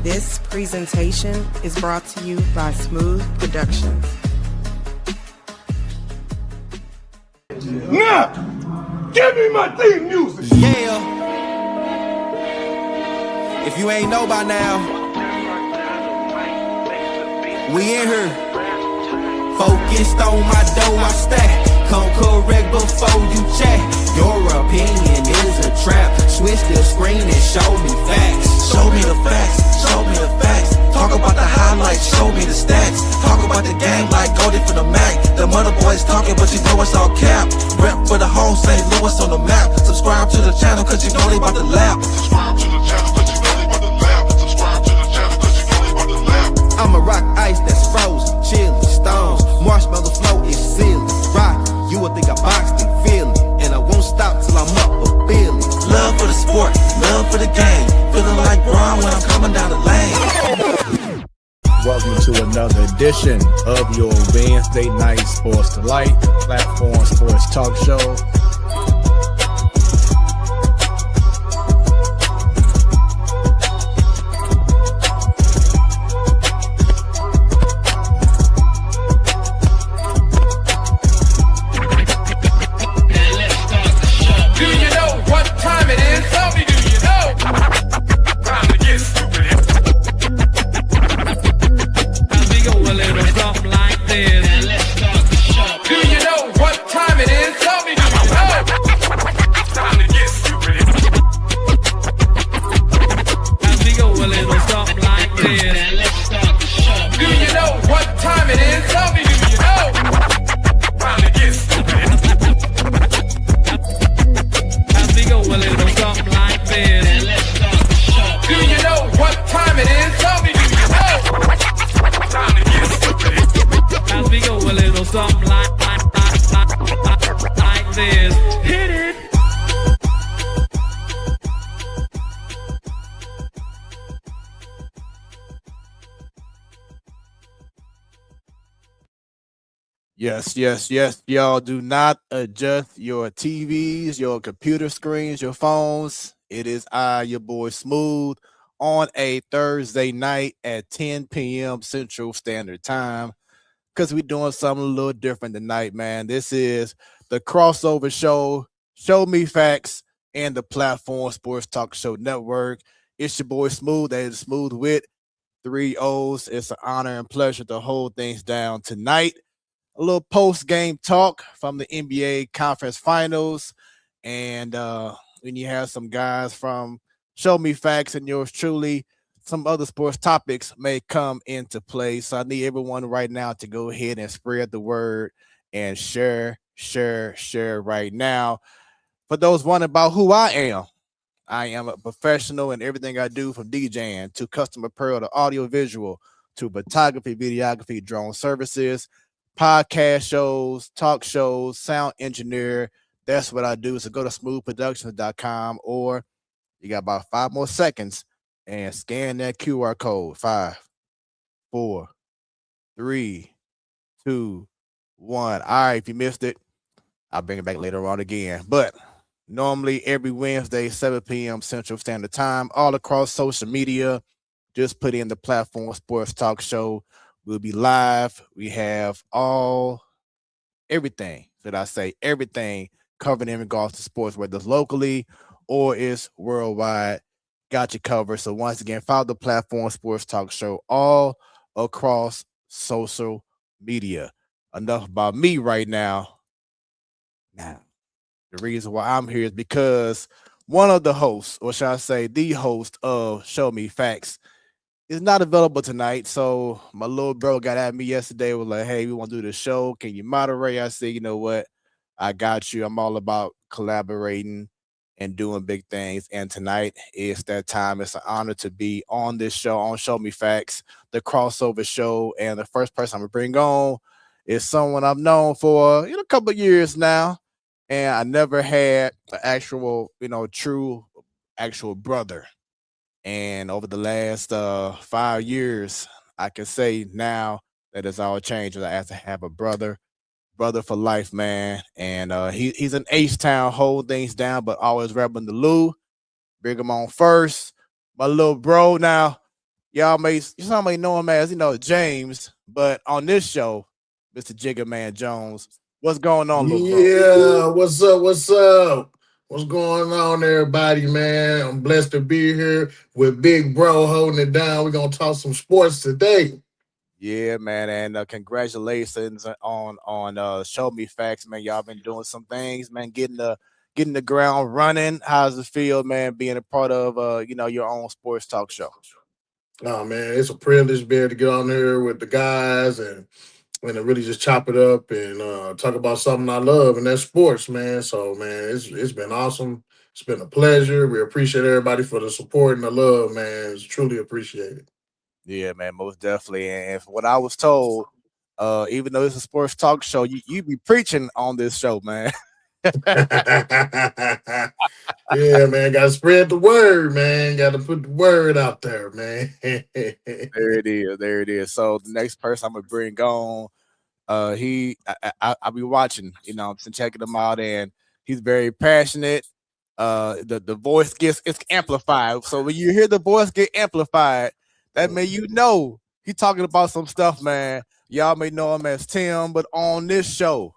This presentation is brought to you by Smooth Productions. Now, give me my theme music. Yeah. If you ain't know by now, we in here. Focused on my dough, I stack. Come correct before you chat. Your opinion is a trap. Switch the screen and show me facts. Show me the facts, show me the facts. Talk about the highlights, show me the stats. Talk about the game like Goldie for the Mac. The mother boys talking, but you know it's all cap. Rep for the whole St. Louis on the map. Subscribe to the channel, cause you know they about to lap. Subscribe to the channel, cause you know they about to lap. Subscribe to the channel, cause you know they about to lap. I'm a rock ice that's frozen, chilly, stones. Marshmallow flow is silly. Rock, you would think I boxed and feel it. And I won't stop till I'm up a billion. Love for the sport, love for the game. Feeling like Braun when I'm coming down the lane. Welcome to another edition of your Wednesday Night Sports Delight, Platform Sports Talk Show. Yes. Y'all do not adjust your TVs, your computer screens, your phones. It is I, your boy Smooth, on a Thursday night at 10 p.m. Central Standard Time, because we're doing something a little different tonight, man. This is the crossover show, Show Me Facts, and the Platform Sports Talk Show Network. It's your boy Smooth, that is Smooth with 3 O's. It's an honor and pleasure to hold things down tonight. A little post-game talk from the NBA Conference Finals. And when you have some guys from Show Me Facts and yours truly, some other sports topics may come into play. So I need everyone right now to go ahead and spread the word and share right now. For those wondering about who I am a professional in everything I do, from DJing to custom apparel to audio visual to photography, videography, drone services, podcast shows, talk shows, sound engineer. That's what I do. So go to smoothproductions.com, or you got about 5 more seconds and scan that QR code. 5, 4, 3, 2, 1. All right, if you missed it, I'll bring it back later on again. But normally every Wednesday, 7 p.m. Central Standard Time, all across social media, just put in the Platform Sports Talk Show. We'll be live. We have everything covered in regards to sports, whether it's locally or it's worldwide. Got you covered. So once again, follow the Platform Sports Talk Show all across social media. Enough about me right now. Now, the reason why I'm here is because one of the hosts, or should I say the host of Show Me Facts, is not available tonight. So my little bro got at me yesterday, was like, hey, we want to do the show. Can you moderate? I said, you know what? I got you. I'm all about collaborating and doing big things. And tonight is that time. It's an honor to be on this show, on Show Me Facts, the crossover show. And the first person I'm going to bring on is someone I've known for a couple of years now. And I never had an actual, true actual brother. And over the last 5 years, I can say now that it's all changed. I have to have a brother for life, man. And he's an H-Town, hold things down, but always repping the Lou. Bring him on first. My little bro now, some may know him as James, but on this show, Mr. Jigger Man Jones, what's going on, little bro? Yeah, what's up? What's up? What's going on, everybody, man? I'm blessed to be here with Big Bro holding it down. We're gonna talk some sports today. Yeah, man, and congratulations on Show Me Facts, man. Y'all been doing some things, man, getting the ground running. How's it feel, man, being a part of your own sports talk show? Oh man, it's a privilege to be able to get on here with the guys and to really just chop it up and talk about something I love, and that's sports, man. So man, it's been awesome. It's been a pleasure. We appreciate everybody for the support and the love, man. It's truly appreciated. Yeah, man, most definitely. And from what I was told, even though it's a sports talk show, you be preaching on this show, man. Yeah, man, gotta spread the word, man. Gotta put the word out there, man. There it is. There it is. So the next person I'm gonna bring on, I'll be watching, I'm checking him out, and he's very passionate. The voice gets it's amplified. So when you hear the voice get amplified, that means he's talking about some stuff, man. Y'all may know him as Tim, but on this show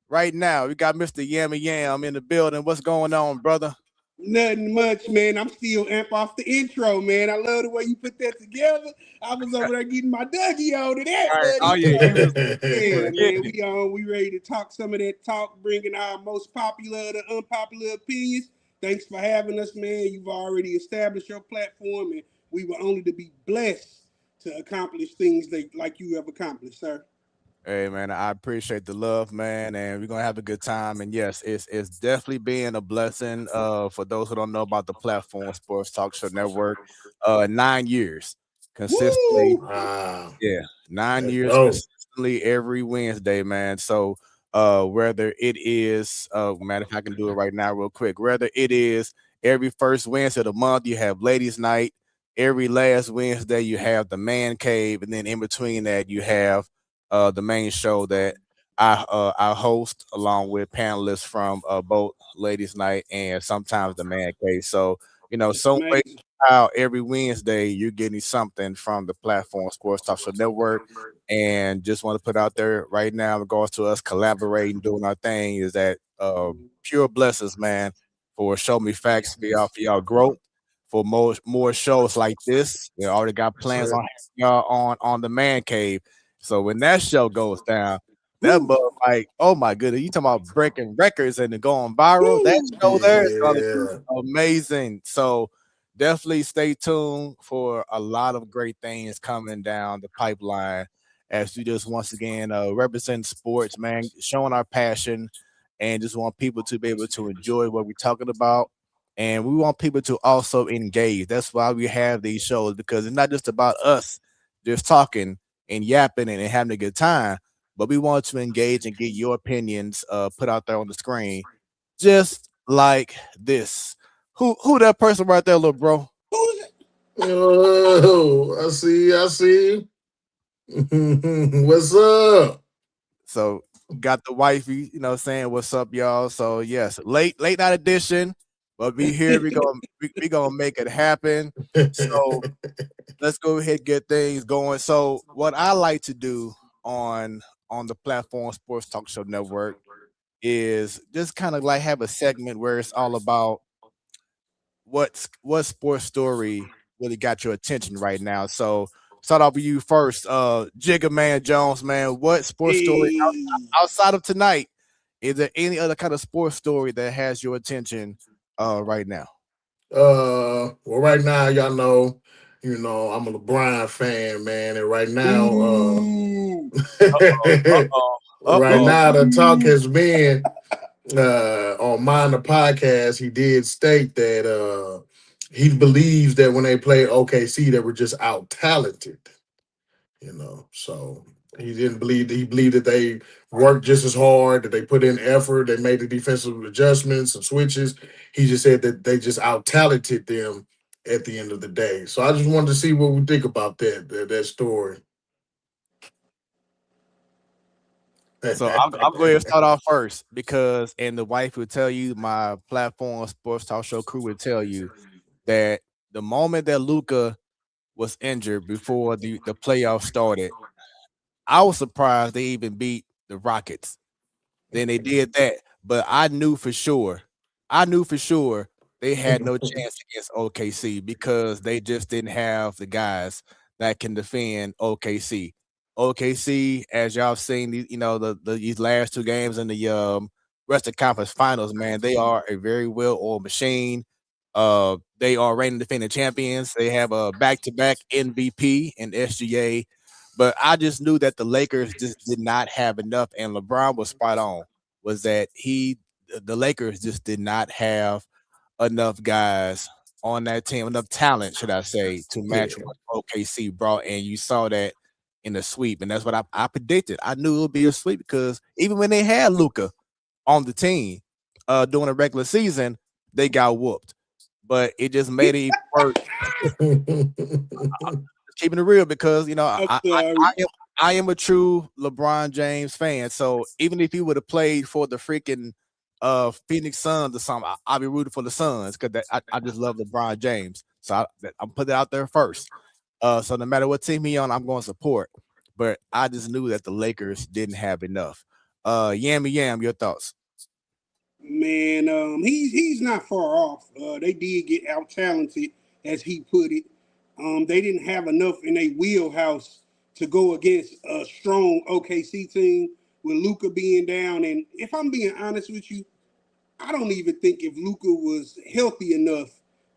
right now, we got Mr. Yammy Yam in the building. What's going on, brother? Nothing much, man. I'm still amp off the intro, man. I love the way you put that together. I was over there getting my Dougie on to that, All right. Oh buddy. yeah, he Yeah, was man. getting it. We ready to talk some of that talk, bringing our most popular to unpopular opinions. Thanks for having us, man. You've already established your platform, and we were only to be blessed to accomplish things like you have accomplished, sir. Hey man, I appreciate the love, man, and we're gonna have a good time. And yes, it's definitely been a blessing. For those who don't know about the platform Sports Talk Show Network, 9 years consistently. Woo! Wow, Yeah, nine that's years dope. consistently every Wednesday, man. So, whether it is, matter if I can do it right now, real quick. Whether it is every first Wednesday of the month, you have Ladies' Night. Every last Wednesday, you have the Man Cave, and then in between that, you have the main show that I host along with panelists from both Ladies' Night and sometimes the Man Cave. So, some way Amazing. how every Wednesday you're getting something from the platform Sports Talk Show Network. And just want to put out there right now, in regards to us collaborating, doing our thing, is that pure blessings, man, for Show Me Facts for y'all growth, for more shows like this. We already got Yes, plans on sir. having y'all on the Man Cave. So when that show goes down, that Woo! mug like, oh my goodness, you talking about breaking records and going viral? That Woo! show there is gonna be Yeah. amazing. So definitely stay tuned for a lot of great things coming down the pipeline as we just once again represent sports, man, showing our passion and just want people to be able to enjoy what we're talking about. And we want people to also engage. That's why we have these shows, because it's not just about us just talking and yapping and having a good time, but we want to engage and get your opinions put out there on the screen, just like this. Who that person right there, little bro? Who's it? Oh, I see. I see. What's up? So got the wifey, saying what's up, y'all. So yes, late night edition, but we here. We gonna make it happen. So let's go ahead and get things going. So what I like to do on the platform Sports Talk Show Network is just kind of like have a segment where it's all about what sports story really got your attention right now. So start off with you first, Jigga Man Jones, man. What sports story Hey. outside of tonight? Is there any other kind of sports story that has your attention right now? Well, right now, y'all know, I'm a LeBron fan, man, and right now, Ooh. Uh-oh. right Uh-oh. now, the talk Ooh. has been on Mind the Podcast. He did state that he believes that when they played OKC, they were just out talented. So he didn't believe that he believed that they worked just as hard, that they put in effort, they made the defensive adjustments and switches. He just said that they just out talented them at the end of the day. So I just wanted to see what we think about that story. So I'll go ahead and start off first, because and the wife will tell you, my platform Sports Talk Show crew will tell you that the moment that Luca was injured before the playoffs started, I was surprised they even beat the Rockets. Then they did that, but I knew for sure they had no chance against OKC because they just didn't have the guys that can defend OKC. OKC, as y'all seen, these last two games in the Western Conference Finals, man, they are a very well-oiled machine. They are reigning defending champions. They have a back-to-back MVP in SGA, but I just knew that the Lakers just did not have enough, and LeBron was spot on. Was that the Lakers just did not have enough guys on that team, enough talent, should I say, to match Yeah. what OKC brought, and you saw that in the sweep, and that's what I predicted. I knew it would be a sweep because even when they had Luca on the team during the regular season, they got whooped. But it just made it even worse. Keeping it real because I'm sorry. I am a true LeBron James fan. So even if he would have played for the freaking Phoenix Suns or something, I'll be rooting for the Suns because I just love LeBron James. So I'm putting it out there first. So no matter what team he on, I'm going to support. But I just knew that the Lakers didn't have enough. Yammy Yam, your thoughts? Man, he's not far off. They did get out talented, as he put it. They didn't have enough in a wheelhouse to go against a strong OKC team with Luca being down. And if I'm being honest with you, I don't even think if Luca was healthy enough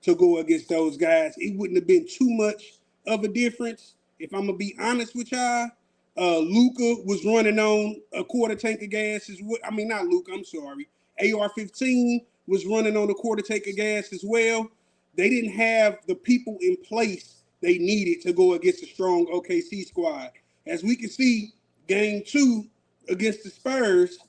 to go against those guys, it wouldn't have been too much of a difference. If I'm gonna be honest with y'all, Luca was running on a quarter tank of gas. I mean, not Luca. I'm sorry. AR-15 was running on a quarter tank of gas as well. They didn't have the people in place they needed to go against a strong OKC squad. As we can see, game 2 against the Spurs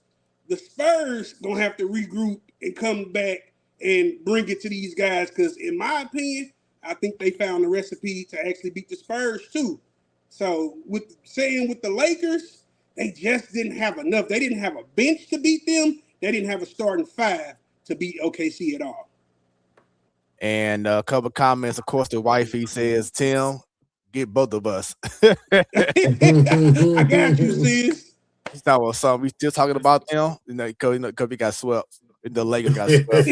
gonna have to regroup and come back and bring it to these guys. Because in my opinion, I think they found the recipe to actually beat the Spurs too. So with the Lakers, they just didn't have enough. They didn't have a bench to beat them. They didn't have a starting five to beat OKC at all. And a couple comments. Of course, the wifey says, "Tim, get both of us." I got you, sis. He's not what some. We still talking about them, because we got swept. The Lakers got swept. But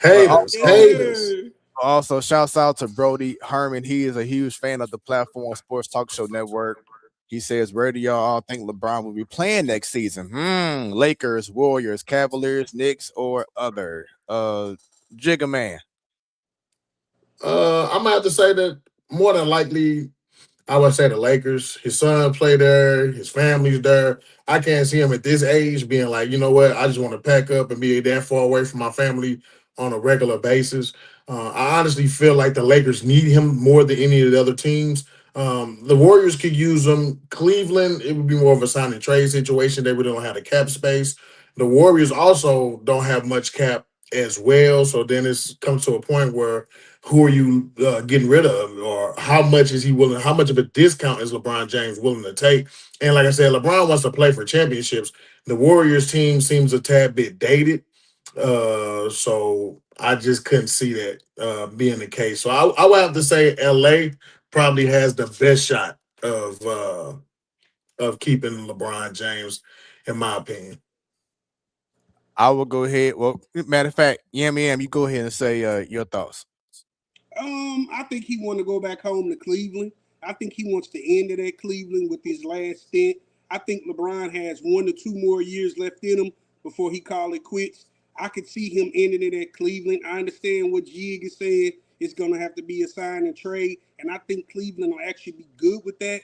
Haters, haters. also, shouts out to Brody Herman. He is a huge fan of the Platform Sports Talk Show Network. He says, "Where do y'all all think LeBron will be playing next season? Lakers, Warriors, Cavaliers, Knicks, or other?" Jigga man. I'm gonna have to say that more than likely I would say the Lakers. His son play there. His family's there. I can't see him at this age being like, you know what? I just want to pack up and be that far away from my family on a regular basis. I honestly feel like the Lakers need him more than any of the other teams. The Warriors could use him. Cleveland, it would be more of a sign and trade situation. They really don't have the cap space. The Warriors also don't have much cap as well. So then it's comes to a point where who are you getting rid of, or how much is he willing? How much of a discount is LeBron James willing to take? And like I said, LeBron wants to play for championships. The Warriors team seems a tad bit dated, so I just couldn't see that being the case. So I would have to say LA probably has the best shot of keeping LeBron James, in my opinion. I will go ahead. Well, matter of fact, Yam, you go ahead and say your thoughts. I think he want to go back home to Cleveland. I think he wants to end it at Cleveland with his last stint. I think LeBron has 1 to 2 more years left in him before he call it quits. I could see him ending it at Cleveland. I understand what Jig is saying. It's going to have to be a sign and trade, and I think Cleveland will actually be good with that.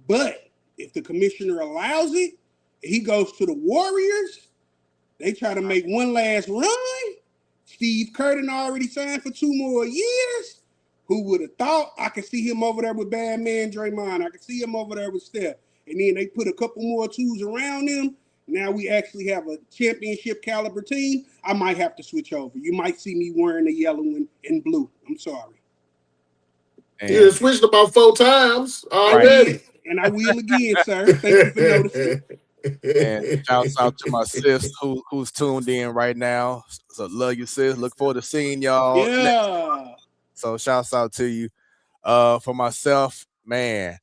But if the commissioner allows it, he goes to the Warriors. They try to make one last run. Steve Curtin already signed for 2 more years. Who would have thought? I could see him over there with bad man Draymond. I could see him over there with Steph. And then they put a couple more twos around them. Now we actually have a championship caliber team. I might have to switch over. You might see me wearing the yellow and blue. I'm sorry. You switched about 4 times already. And I will again, sir. Thank you for noticing. And shouts out to my sis who's tuned in right now. So love you, sis. Look forward to seeing y'all. Yeah. So shouts out to you. For myself, man,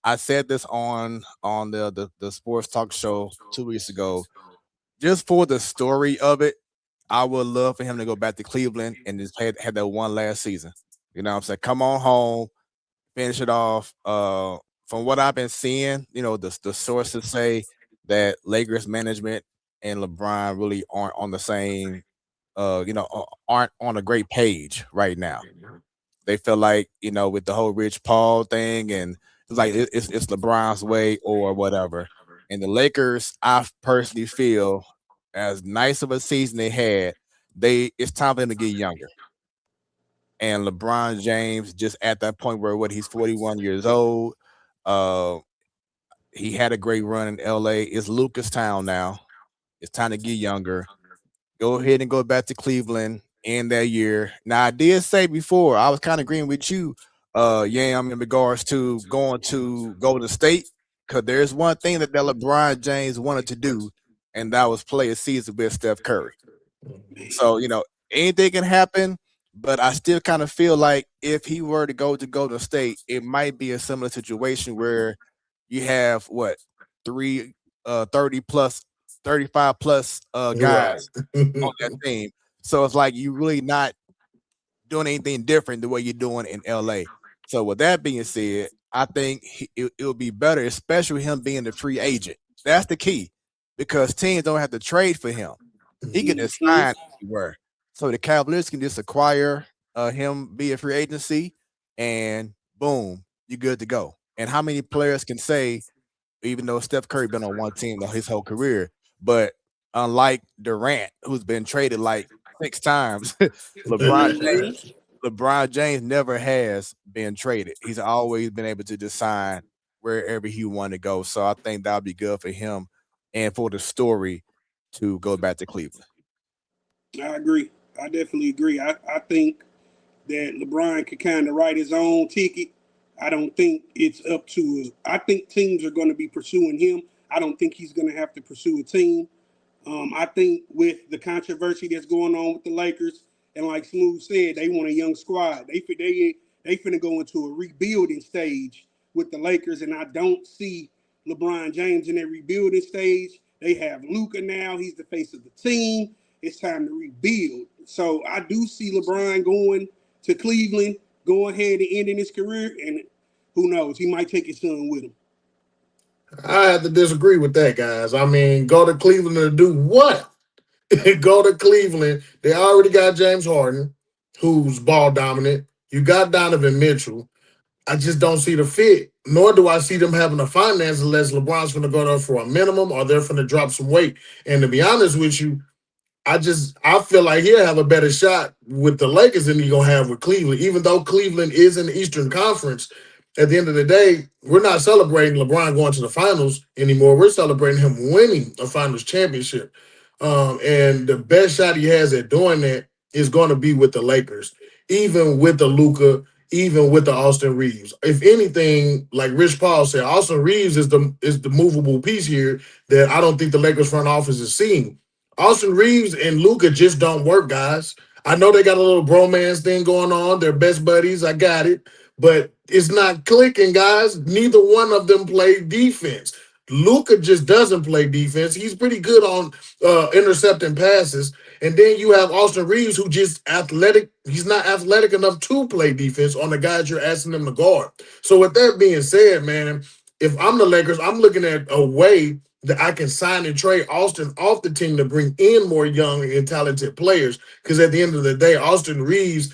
I said this on the sports talk show 2 weeks ago. Just for the story of it, I would love for him to go back to Cleveland and just had that one last season. You know what I'm saying? Come on home, finish it off. From what I've been seeing, the sources say that Lakers management and LeBron really aren't on the same aren't on a great page right now. They feel like, with the whole Rich Paul thing, and it's like it's LeBron's way or whatever. And the Lakers, I personally feel, as nice of a season they had, it's time for them to get younger. And LeBron James just at that point where he's 41 years old. Uh, he had a great run in LA. It's Lucas Town now. It's time to get younger. Go ahead and go back to Cleveland in that year. Now I did say before I was kind of agreeing with you, Yam, in regards to going to Golden State, because there's one thing that LeBron James wanted to do, and that was play a season with Steph Curry. So anything can happen, but I still kind of feel like if he were to go to Golden State, it might be a similar situation where you have what three 30 plus 35 plus Right. guys on that team. So it's like you really not doing anything different the way you're doing in LA. So with that being said, I think it'll be better, especially him being the free agent. That's the key, because teams don't have to trade for him. He can just Mhm. sign anywhere. So the Cavaliers can just acquire him via free agency, and boom, you're good to go. And how many players can say, even though Steph Curry been on one team his whole career, but unlike Durant, who's been traded like 6 times, LeBron James, Mhm. LeBron James never has been traded. He's always been able to decide wherever he wanted to go. So I think that'll be good for him and for the story to go back to Cleveland. I agree. I definitely agree. I think that LeBron could kind of write his own ticket. I don't think it's up to. I think teams are going to be pursuing him. I don't think he's going to have to pursue a team. I think with the controversy that's going on with the Lakers, and like Smooth said, they want a young squad. They finna go into a rebuilding stage with the Lakers, and I don't see LeBron James in that rebuilding stage. They have Luka now; he's the face of the team. It's time to rebuild. So I do see LeBron going to Cleveland, going ahead and ending his career, and who knows, he might take his son with him. I have to disagree with that, guys. I mean, go to Cleveland to do what? Go to Cleveland. They already got James Harden, who's ball dominant. You got Donovan Mitchell. I just don't see the fit, nor do I see them having the finance unless LeBron's going to go there for a minimum or they're going to drop some weight. And to be honest with you, I feel like he'll have a better shot with the Lakers than he's gonna have with Cleveland. Even though Cleveland is in the Eastern Conference, at the end of the day, we're not celebrating LeBron going to the finals anymore. We're celebrating him winning a finals championship. And the best shot he has at doing that is going to be with the Lakers, even with the Luca, even with the Austin Reeves. If anything, like Rich Paul said, Austin Reeves is the movable piece here that I don't think the Lakers front office is seeing. Austin Reeves and Luca just don't work, guys. I know they got a little bromance thing going on. They're best buddies. I got it. But it's not clicking, guys. Neither one of them play defense. Luca just doesn't play defense. He's pretty good on intercepting passes. And then you have Austin Reeves, who just athletic. He's not athletic enough to play defense on the guys you're asking them to guard. So with that being said, man, if I'm the Lakers, I'm looking at a way that I can sign and trade Austin off the team to bring in more young and talented players. Because at the end of the day, Austin Reeves,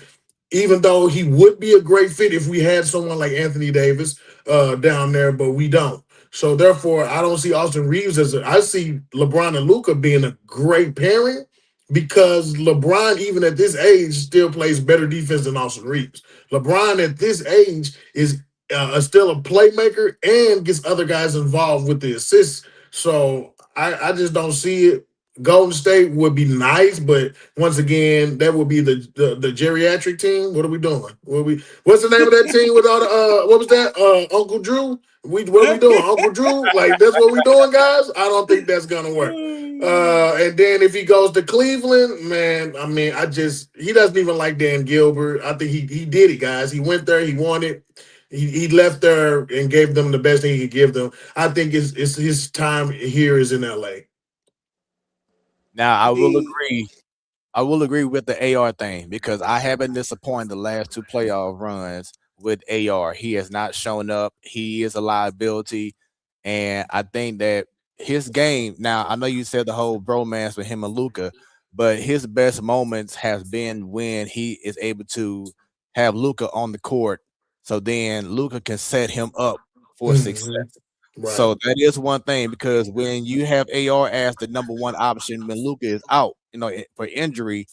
even though he would be a great fit if we had someone like Anthony Davis down there, but we don't. So therefore, I don't see Austin Reeves I see LeBron and Luca being a great pairing because LeBron, even at this age, still plays better defense than Austin Reeves. LeBron at this age is still a playmaker and gets other guys involved with the assists. So I just don't see it. Golden State would be nice, but once again, that would be the geriatric team. What are we doing? What's the name of that team with all the what was that? Uncle Drew? What are we doing, Uncle Drew? Like that's what we doing, guys? I don't think that's gonna work. And then if he goes to Cleveland, man, I mean, he doesn't even like Dan Gilbert. I think he did it, guys. He went there, he won it. He left there and gave them the best thing he could give them. I think it's his time here is in LA. Now I will agree. I will agree with the AR thing because I have been disappointed the last 2 playoff runs with AR. He has not shown up. He is a liability, and I think that his game. Now I know you said the whole bromance with him and Luca, but his best moments has been when he is able to have Luca on the court, so then Luca can set him up for success. Right. So that is one thing because when you have AR as the number 1 option when Luca is out, for injury,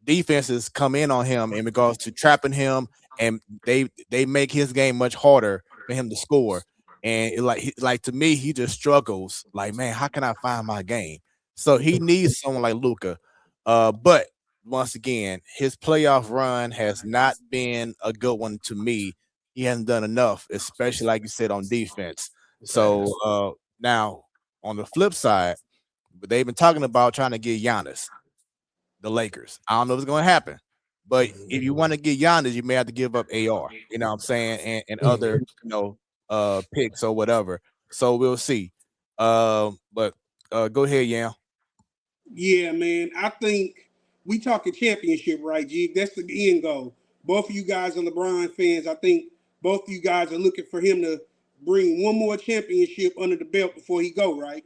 defenses come in on him in regards to trapping him, and they make his game much harder for him to score. And like to me, he just struggles. Like, man, how can I find my game? So he needs someone like Luca. But once again, his playoff run has not been a good one to me. He hasn't done enough, especially like you said on defense. So now on the flip side, but they've been talking about trying to get Giannis, the Lakers. I don't know if it's going to happen, but if you want to get Giannis, you may have to give up AR. You know what I'm saying, and other picks or whatever. So we'll see. But go ahead, Yam. Yeah, man. I think we talking championship, right, G? That's the end goal. Both of you guys are LeBron fans. I think both of you guys are looking for him to bring one more championship under the belt before he go, right?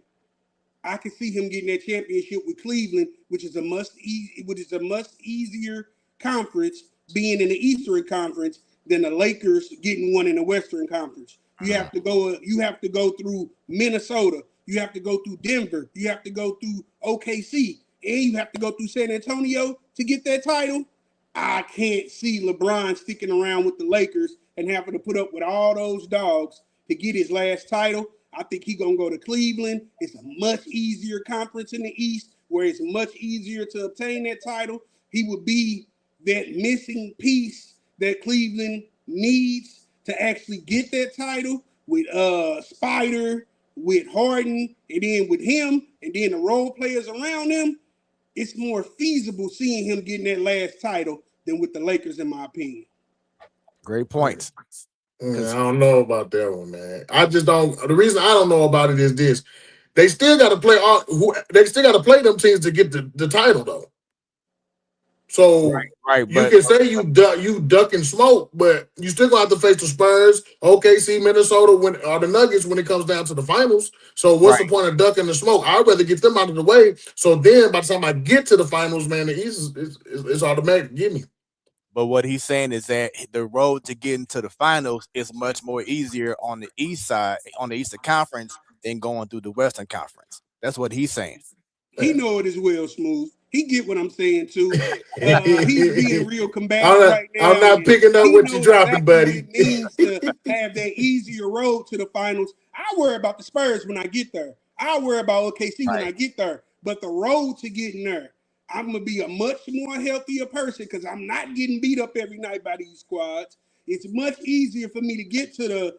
I can see him getting that championship with Cleveland, which is a much easier conference, being in the Eastern Conference than the Lakers getting one in the Western Conference. You have to go through Minnesota. You have to go through Denver. You have to go through OKC, and you have to go through San Antonio to get that title. I can't see LeBron sticking around with the Lakers and having to put up with all those dogs to get his last title. I think he's going to go to Cleveland. It's a much easier conference in the East where it's much easier to obtain that title. He would be that missing piece that Cleveland needs to actually get that title with Spider, with Harden, and then with him, and then the role players around him. It's more feasible seeing him getting that last title than with the Lakers, in my opinion. Great points. I don't know about that one, man. I just don't. The reason I don't know about it is this: they still got to play they still got to play them teams to get the title, though. So right, you can say you duck and smoke, but you still gonna have to face the Spurs, OKC, Minnesota, or the Nuggets when it comes down to the finals. So what's the point of ducking the smoke? I'd rather get them out of the way. So then by the time I get to the finals, man, the East is automatic. Give me. But what he's saying is that the road to getting to the finals is much more easier on the East side, on the Eastern Conference, than going through the Western Conference. That's what he's saying. He know it as well, Smooth. He get what I'm saying too. He's being real combative right now. I'm not picking up what you're dropping, buddy. What it means to have that easier road to the finals. I worry about the Spurs when I get there. I worry about OKC when I get there. But the road to getting there, I'm going to be a much more healthier person because I'm not getting beat up every night by these squads. It's much easier for me to get to the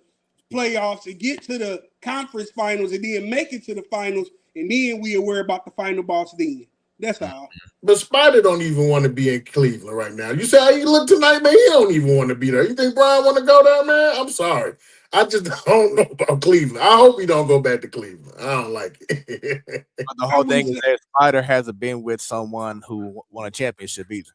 playoffs and get to the conference finals and then make it to the finals, and then we'll worry about the final boss then. That's all. But Spider don't even want to be in Cleveland right now. You say how you look tonight, man, he don't even want to be there. You think Brian want to go there, man? I'm sorry. I just don't know about Cleveland. I hope he don't go back to Cleveland. I don't like it. The whole thing is that Spider hasn't been with someone who won a championship either.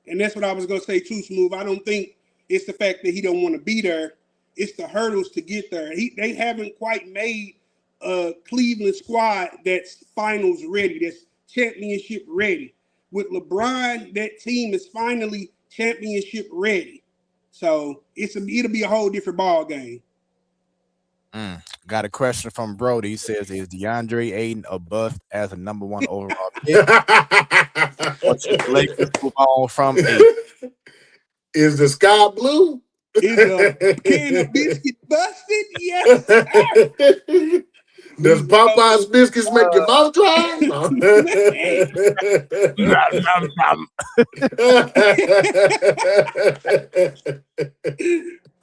And that's what I was going to say too, Smooth. I don't think it's the fact that he don't want to be there. It's the hurdles to get there. They haven't quite made a Cleveland squad that's finals ready, that's championship ready. With LeBron, that team is finally championship ready. So it'll be a whole different ball game. Got a question from Brody. He says, is DeAndre Ayton a bust as a number 1 overall pick? Or should the Lakers move on from Ayton? Is the sky blue? Is a can of biscuit busted? Yes. Does Popeye's biscuits make your mouth dry?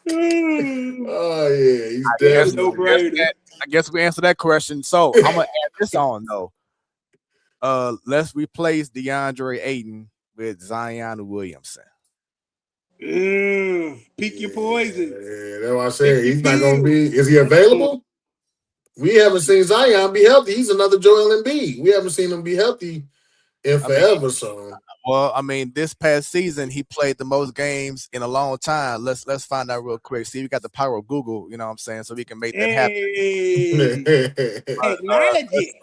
Oh yeah, he's That's a definitely. no-brainer. I guess we answered that question. So I'm gonna add this on though. Let's replace DeAndre Ayton with Zion Williamson. Pick your poison. Yeah, that's what I Pick said. your He's not gonna kill. be. Is he available? We haven't seen Zion be healthy. He's another Joel Embiid. We haven't seen him be healthy in I mean, forever. So well, I mean, this past season he played the most games in a long time. Let's find out real quick. See, we got the power of Google. You know what I'm saying? So we can make that happen. Hey, technology.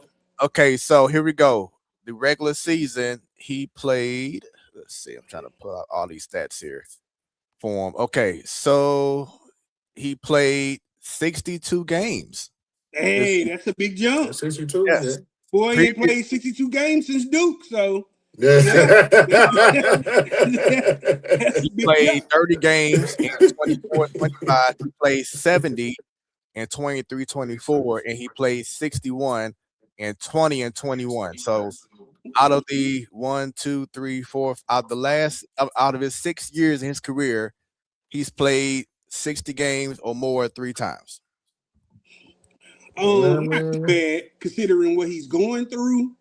Okay, so here we go. The regular season he played. Let's see. I'm trying to pull out all these stats here for him. Okay, so he played 62 games. Hey, that's a big jump. 62. Yeah. Yes. Boy, he ain't Previous, played 62 games since Duke, so Yeah. yeah, that's a he big played jump. 30 games in 24-25. He played 70 and 23-24, and he played 61 and 20-21. So out of the 1, 2, 3, 4, out of his 6 years in his career, he's played 60 games or more 3 times. Yeah, Not too man. bad considering what he's going through.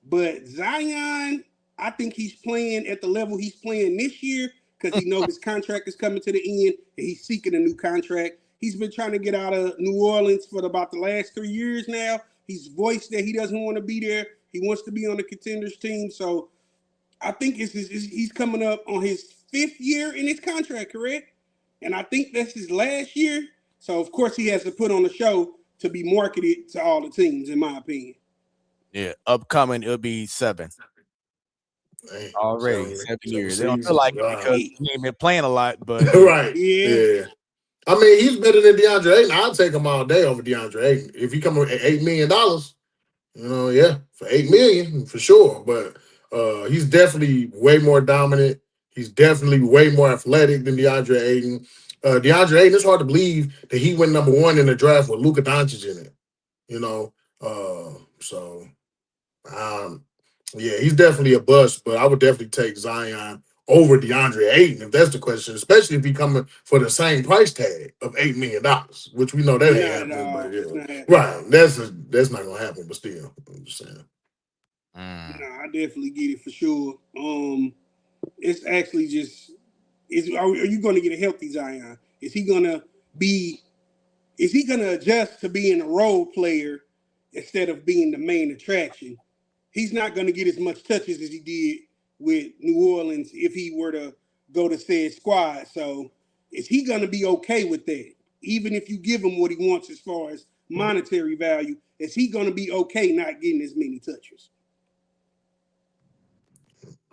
But Zion, I think he's playing at the level he's playing this year because he knows his contract is coming to the end and he's seeking a new contract. He's been trying to get out of New Orleans for about the last 3 years now. He's voiced that he doesn't want to be there. He wants to be on the contenders team. So I think he's coming up on his 5th year in his contract, correct? And I think that's his last year. So of course he has to put on a show to be marketed to all the teams, in my opinion. Yeah, upcoming it'll be 7 Dang, already. 7, 7 7 years. They don't feel seasons. like it Wow. because he ain't been playing a lot, but Right. Yeah. Yeah. I mean, he's better than DeAndre Ayton. I'll take him all day over DeAndre Ayton. If he come with $8 million, yeah, for $8 million for sure. But he's definitely way more dominant. He's definitely way more athletic than DeAndre Ayton. DeAndre Ayton, it's hard to believe that he went number 1 in the draft with Luka Doncic in it. You know, so yeah, he's definitely a bust. But I would definitely take Zion over DeAndre Ayton if that's the question, especially if he coming for the same price tag of $8 million, which we know that ain't Not at happening. But all. yeah, It's not happening. right, that's not gonna happen. But still, I'm just saying. I definitely get it for sure. It's actually just are you going to get a healthy Zion? Is he going to adjust to being a role player instead of being the main attraction? He's not going to get as much touches as he did with New Orleans if he were to go to said squad. So is he going to be okay with that? Even if you give him what he wants as far as monetary value, is he going to be okay not getting as many touches?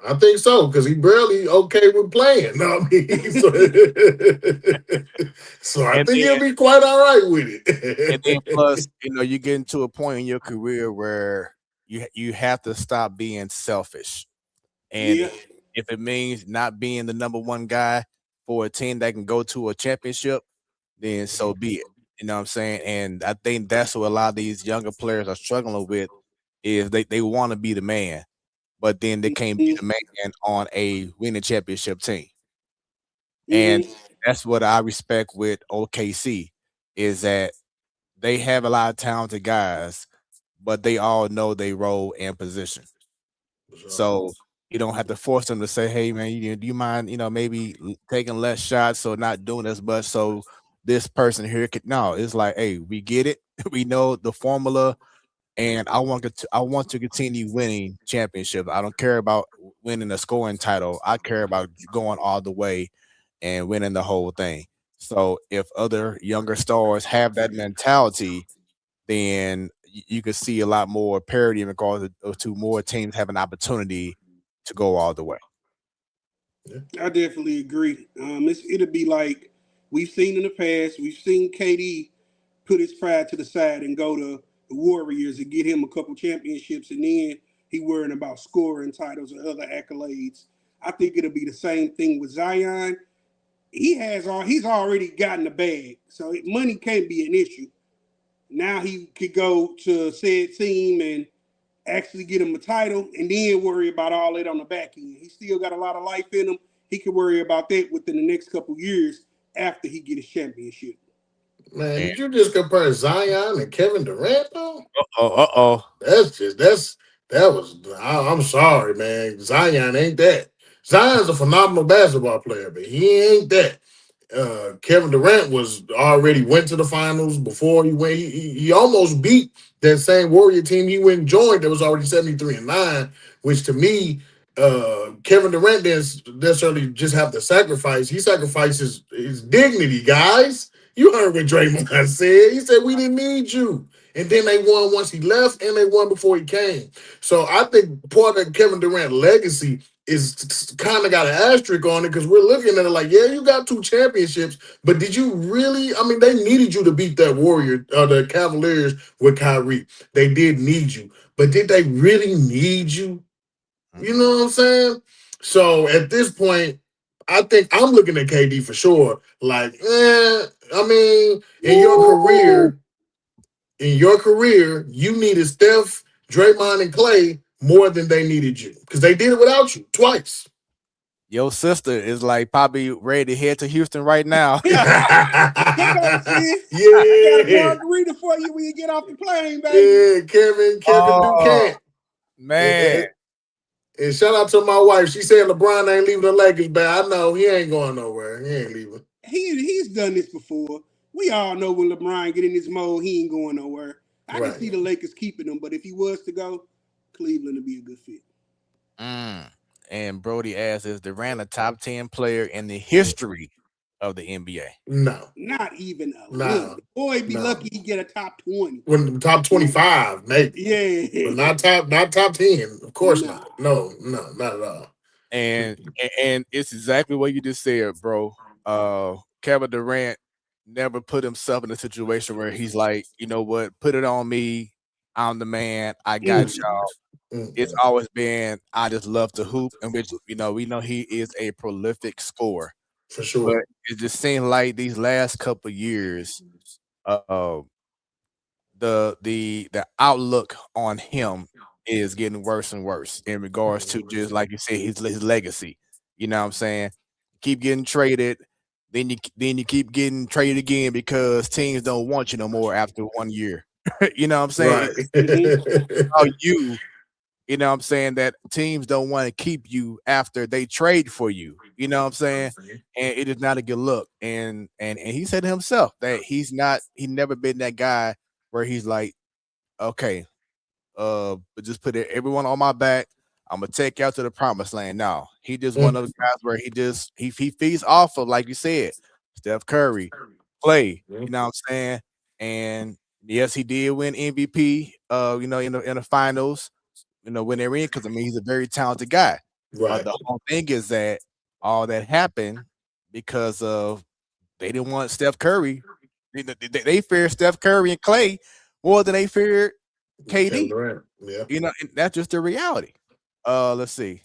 I think so because he barely okay with playing. No, I mean, so I and think then he'll be quite all right with and then it. plus, you get into a point in your career where you have to stop being selfish. And Yeah. if it means not being the number 1 guy for a team that can go to a championship, then so be it. You know what I'm saying? And I think that's what a lot of these younger players are struggling with is they want to be the man, but then they can't be the man on a winning championship team. And that's what I respect with OKC is that they have a lot of talented guys, but they all know they role and position. So you don't have to force them to say, "Hey, man, do you mind, maybe taking less shots or not doing as much?" So this person here could no. It's like, hey, we get it. We know the formula, and I want to continue winning championships. I don't care about winning a scoring title. I care about going all the way and winning the whole thing. So if other younger stars have that mentality, then you could see a lot more parity in regards to more teams have an opportunity to go all the way. I definitely agree. It'll be like we've seen in the past. We've seen KD put his pride to the side and go to the Warriors and get him a couple championships, and then he worrying about scoring titles or other accolades. I think it'll be the same thing with Zion. He's already gotten the bag, so money can't be an issue. Now he could go to said team and actually get him a title and then worry about all that on the back end. He still got a lot of life in him. He can worry about that within the next couple years after he get his championship. Man, did you just compare Zion and Kevin Durant though? Uh-oh. I'm sorry, man. Zion ain't that. Zion's a phenomenal basketball player, but he ain't that. Kevin Durant was already went to the finals before he went. He almost beat that same Warrior team he went and joined that was already 73-9, which to me, Kevin Durant didn't necessarily just have to sacrifice. He sacrifices his dignity, guys. You heard what Draymond said. He said, we didn't need you. And then they won once he left, and they won before he came. So I think part of Kevin Durant's legacy is kind of got an asterisk on it because we're looking at it like, yeah, you got 2 championships, but did you really? I mean, they needed you to beat that Warrior, the Cavaliers with Kyrie. They did need you, but did they really need you? You know what I'm saying? So at this point, I think I'm looking at KD for sure. Like, I mean, in your career, you needed Steph, Draymond, and Clay more than they needed you because they did it without you twice. Your sister is like probably ready to head to Houston right now. Come on, sis. I got a Yeah, margarita for you when you get off the plane, baby. yeah, Kevin Durant. Man. And shout out to my wife. She said LeBron ain't leaving the Lakers, but I know he ain't going nowhere. He ain't leaving. He's done this before. We all know when LeBron get in this mode, he ain't going nowhere. I can see the Lakers keeping him, but if he was to go, Cleveland would be a good fit. And Brody asks, is Durant a top 10 player in the history of the NBA? No. Not even a little. Boy, be lucky he get a top 20. When top 25, maybe. Yeah. But not top 10. Of course not. No, not at all. And it's exactly what you just said, bro. Kevin Durant never put himself in a situation where he's like, you know what, put it on me. I'm the man. I got y'all. It's always been, I just love to hoop, and which we know he is a prolific scorer for sure. But it just seemed like these last couple of years, the outlook on him is getting worse and worse in regards to just like you said, his legacy. You know what I'm saying? Keep getting traded, then you keep getting traded again because teams don't want you no more after 1 year. You know what I'm saying? Right. You know what I'm saying, that teams don't want to keep you after they trade for you. You know what I'm saying? And it is not a good look. And he said himself that he never been that guy where he's like, okay, but just put everyone on my back. I'm gonna take you out to the promised land. Now he just one of those guys where he feeds off of, like you said, Steph Curry, Clay. You know what I'm saying? And yes, he did win MVP. In the finals. When they're in, because I mean he's a very talented guy. Right. The whole thing is that all that happened because of they didn't want Steph Curry. They feared Steph Curry and Clay more than they feared KD. Yeah. And that's just the reality. Let's see.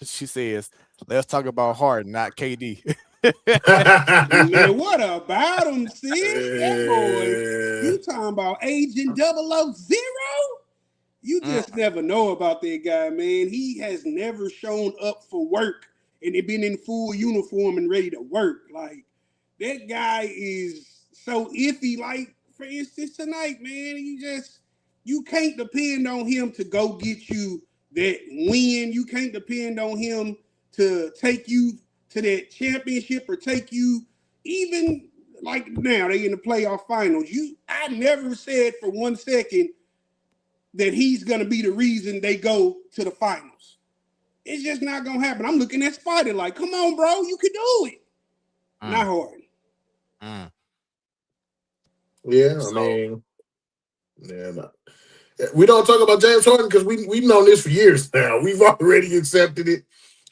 She says, let's talk about Harden, not KD. Man, what about him, sis? That boy, you talking about Agent 000? You just never know about that guy, man. He has never shown up for work and he been in full uniform and ready to work. Like, that guy is so iffy. Like, for instance, tonight, man, you can't depend on him to go get you that win. You can't depend on him to take you to that championship or take you even like now they in the playoff finals. I never said for 1 second that he's going to be the reason they go to the finals. It's just not going to happen. I'm looking at Spider like, come on, bro, you can do it. Not hard. Yeah, I mean, no. We don't talk about James Harden because we've known this for years now. We've already accepted it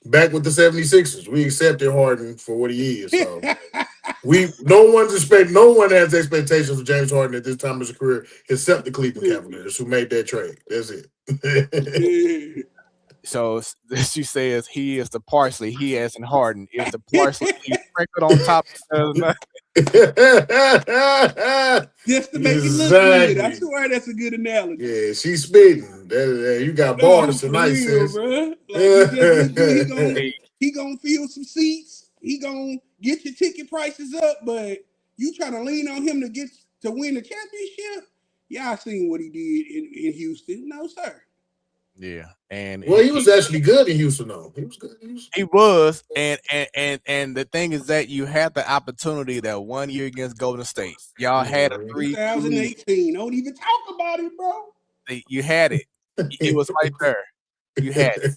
back with the 76ers. We accepted Harden for what he is. So no one has expectations of James Harden at this time of his career except the Cleveland Cavaliers who made that trade. That's it. So she says he is the parsley. He as in Harden is the parsley he sprinkled on top of just to make it look good. I swear that's a good analogy. Yeah, she's spitting. You got bars tonight, real, sis. Bro. Like he gonna feel some seats he gonna get your ticket prices up, but you trying to lean on him to win the championship? Y'all seen what he did in Houston? No, sir. Yeah, and Well, he was actually good in Houston, though. He was good in Houston. he was, and the thing is that you had the opportunity that 1 year against Golden State. Y'all had a 3-2 lead. 2018. Don't even talk about it, bro. You had it. It was right there. You had it.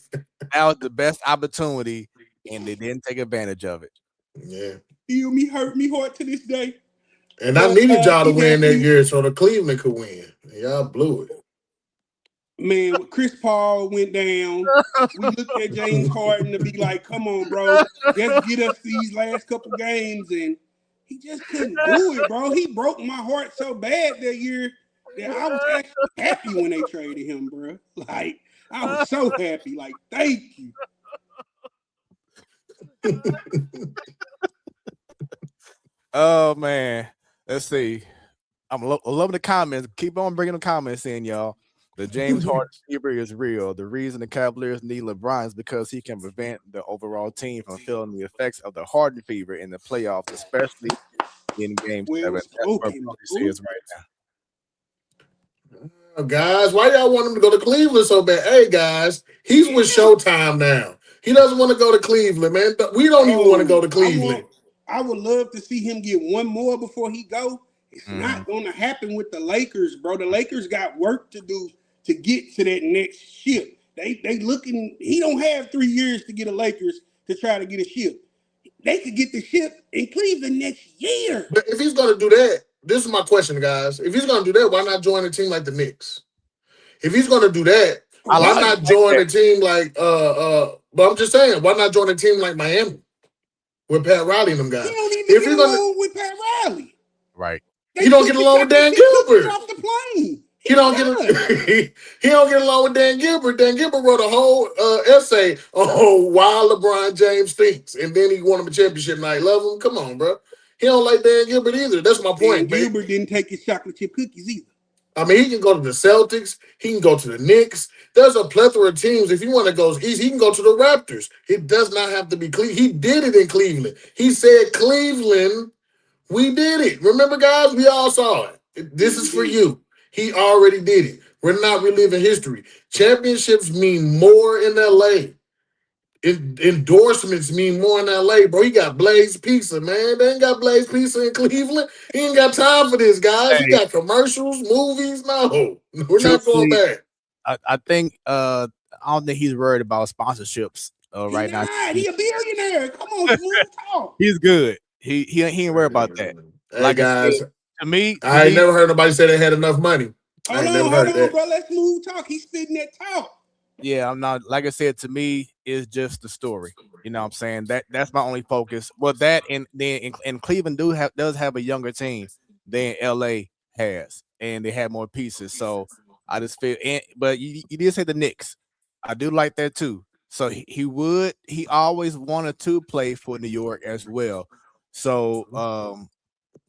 That was the best opportunity, and they didn't take advantage of it. Yeah. Feel me, hurt me hard to this day. And I needed y'all to win that year so the Cleveland could win. Y'all blew it. Man, when Chris Paul went down, we looked at James Harden to be like, come on, bro, just get us these last couple games. And he just couldn't do it, bro. He broke my heart so bad that year that I was actually happy when they traded him, bro. Like, I was so happy. Like, thank you. Oh, man. Let's see. I'm loving the comments. Keep on bringing the comments in, y'all. The James Harden fever is real. The reason the Cavaliers need LeBron is because he can prevent the overall team from feeling the effects of the Harden fever in the playoffs, especially in Game 7. That's what Brody says right now. Guys, why y'all want him to go to Cleveland so bad? Hey, guys, he's with Showtime now. He doesn't want to go to Cleveland, man. We don't even want to go to Cleveland. I would love to see him get one more before he go. It's not going to happen with the Lakers, bro. The Lakers got work to do to get to that next ship. They looking. He don't have 3 years to get a Lakers to try to get a ship. They could get the ship in Cleveland next year. But if he's going to do that, this is my question, guys. If he's going to do that, why not join a team like the Knicks? If he's going to do that, why not join a team like But I'm just saying, why not join a team like Miami with Pat Riley and them guys? He don't even get along with Pat Riley. Right. He don't get along with Dan Gilbert. Off the plane. He don't get along with Dan Gilbert. Dan Gilbert wrote a whole essay on why LeBron James stinks, and then he won him a championship night. Love him. Come on, bro. He don't like Dan Gilbert either. That's my point. Dan Gilbert didn't take his chocolate chip cookies either. I mean, he can go to the Celtics. He can go to the Knicks. There's a plethora of teams. If you want to go east, he can go to the Raptors. It does not have to be Cleveland. He did it in Cleveland. He said, Cleveland, we did it. Remember, guys? We all saw it. This is for you. He already did it. We're not reliving history. Championships mean more in L.A. Endorsements mean more in L.A., bro. He got Blaze Pizza, man. They ain't got Blaze Pizza in Cleveland. He ain't got time for this, guys. He got commercials, movies. No, we're not going back. I think I don't think he's worried about sponsorships right now. He a billionaire. Come on, smooth talk. He's good. He ain't worried about that. Hey, like guys, to me, I ain't never heard nobody say they had enough money. Hold on, bro. Let's smooth talk. He's spitting that talk. Yeah, I'm not. Like I said, to me, it's just the story. You know what I'm saying? That's my only focus. Well, that and then and Cleveland does have a younger team than LA has, and they have more pieces. So I just feel. But you did say the Knicks. I do like that too. So he always wanted to play for New York as well. So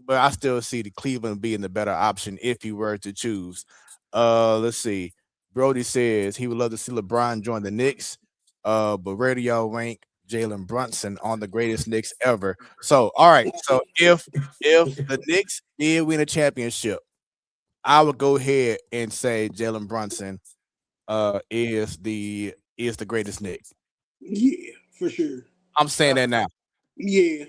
but I still see the Cleveland being the better option if he were to choose. Let's see. Brody says he would love to see LeBron join the Knicks, but radio rank Jalen Brunson on the greatest Knicks ever. So, all right. So if the Knicks did win a championship, I would go ahead and say Jalen Brunson is the greatest Knick. Yeah, for sure. I'm saying that now. Yeah.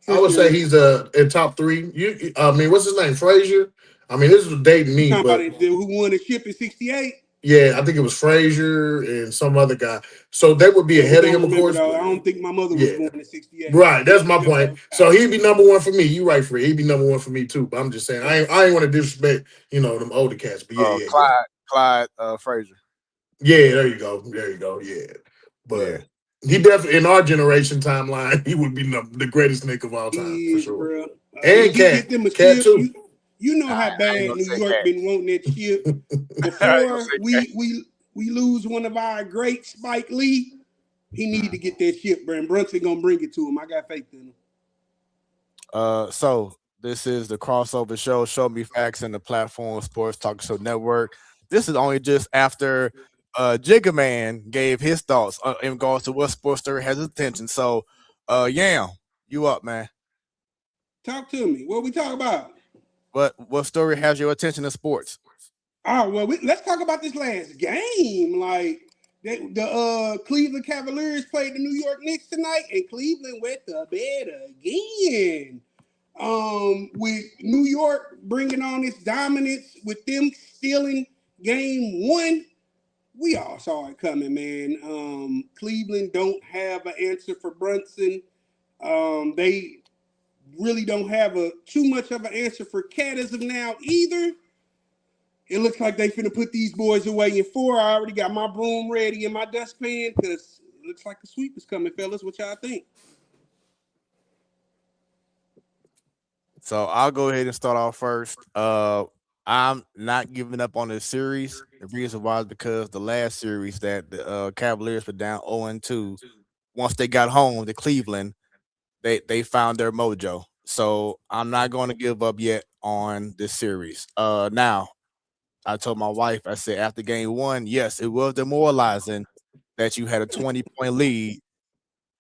I would say he's in top 3. I mean, what's his name? Frazier? I mean, this is dating me. But who won the ship in 68? Yeah, I think it was Frazier and some other guy. So they would be ahead of him, of course. I don't think my mother was born in 68. Right, that's my point. So he'd be number 1 for me. You right, Fred. He'd be number 1 for me too. But I'm just saying, I ain't want to disrespect, them older cats. But Clyde Frazier. Yeah, there you go. Yeah, but he definitely in our generation timeline, he would be the greatest Knick of all time for sure. Bro. And Cat too. You know how bad New York been wanting that ship. Before we lose one of our great Spike Lee, he need to get that ship, bro. And Brunson gonna bring it to him. I got faith in him. So this is the crossover show, Show Me Facts, and the Platform Sports Talk Show Network. This is only just after Jigga Man gave his thoughts in regards to what sports story has his attention. So, Yam, You up, man? Talk to me. What we talk about? What story has your attention in sports? Oh well, let's talk about this last game. Like the Cleveland Cavaliers played the New York Knicks tonight, and Cleveland went to bed again. With New York bringing on its dominance, with them stealing game one, we all saw it coming, man. Cleveland don't have an answer for Brunson. They really don't have too much of an answer for Cat as of now either. It looks like they finna put these boys away in 4. I already got my broom ready in my dustpan because it looks like the sweep is coming, fellas. What y'all think? So I'll go ahead and start off first. I'm not giving up on this series. The reason why is because the last series that the Cavaliers were down 0-2. Once they got home to Cleveland, they found their mojo. So I'm not going to give up yet on this series. Now I told my wife, I said after game one, yes, it was demoralizing that you had a 20-point lead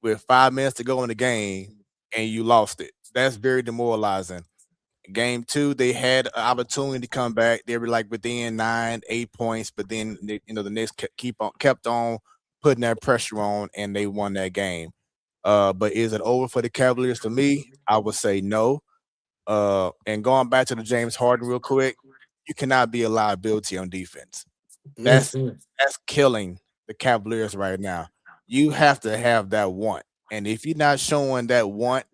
with 5 minutes to go in the game and you lost it. That's very demoralizing. Game two, they had an opportunity to come back. They were like within 9, 8 points, but then the Knicks kept on putting that pressure on, and they won that game. But is it over for the Cavaliers? For me, I would say no. And going back to the James Harden real quick, you cannot be a liability on defense. That's Mhm. that's killing the Cavaliers right now. You have to have that want, and if you're not showing that want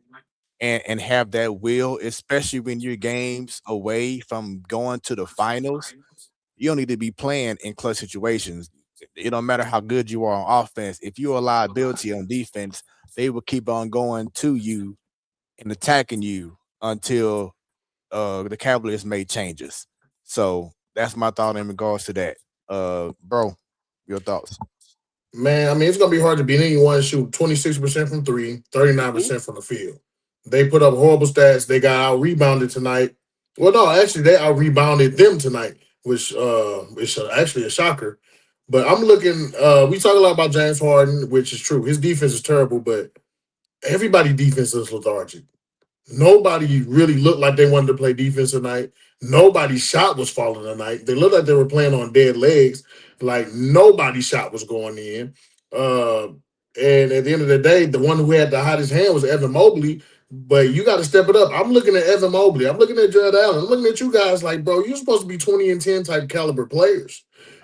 and have that will, especially when you're games away from going to the finals, you don't need to be playing in clutch situations. It don't matter how good you are on offense. If you're a liability on defense, they will keep on going to you and attacking you until the Cavaliers made changes. So that's my thought in regards to that. Bro, your thoughts? Man, I mean, it's gonna be hard to beat anyone shoot 26% from three, thirty nine Mm-hmm. percent from the field. They put up horrible stats. They got out rebounded tonight. Well, no, actually, they out rebounded them tonight, which is actually a shocker. But I'm looking. We talk a lot about James Harden, which is true. His defense is terrible, but everybody defense is lethargic. Nobody really looked like they wanted to play defense tonight. Nobody's shot was falling tonight. They looked like they were playing on dead legs. Like nobody's shot was going in. Uh, and at the end of the day, the one who had the hottest hand was Evan Mobley. But you got to step it up. I'm looking at Evan Mobley. I'm looking at Jared Allen. I'm looking at you guys like, bro, you're supposed to be 20 and 10 type caliber players.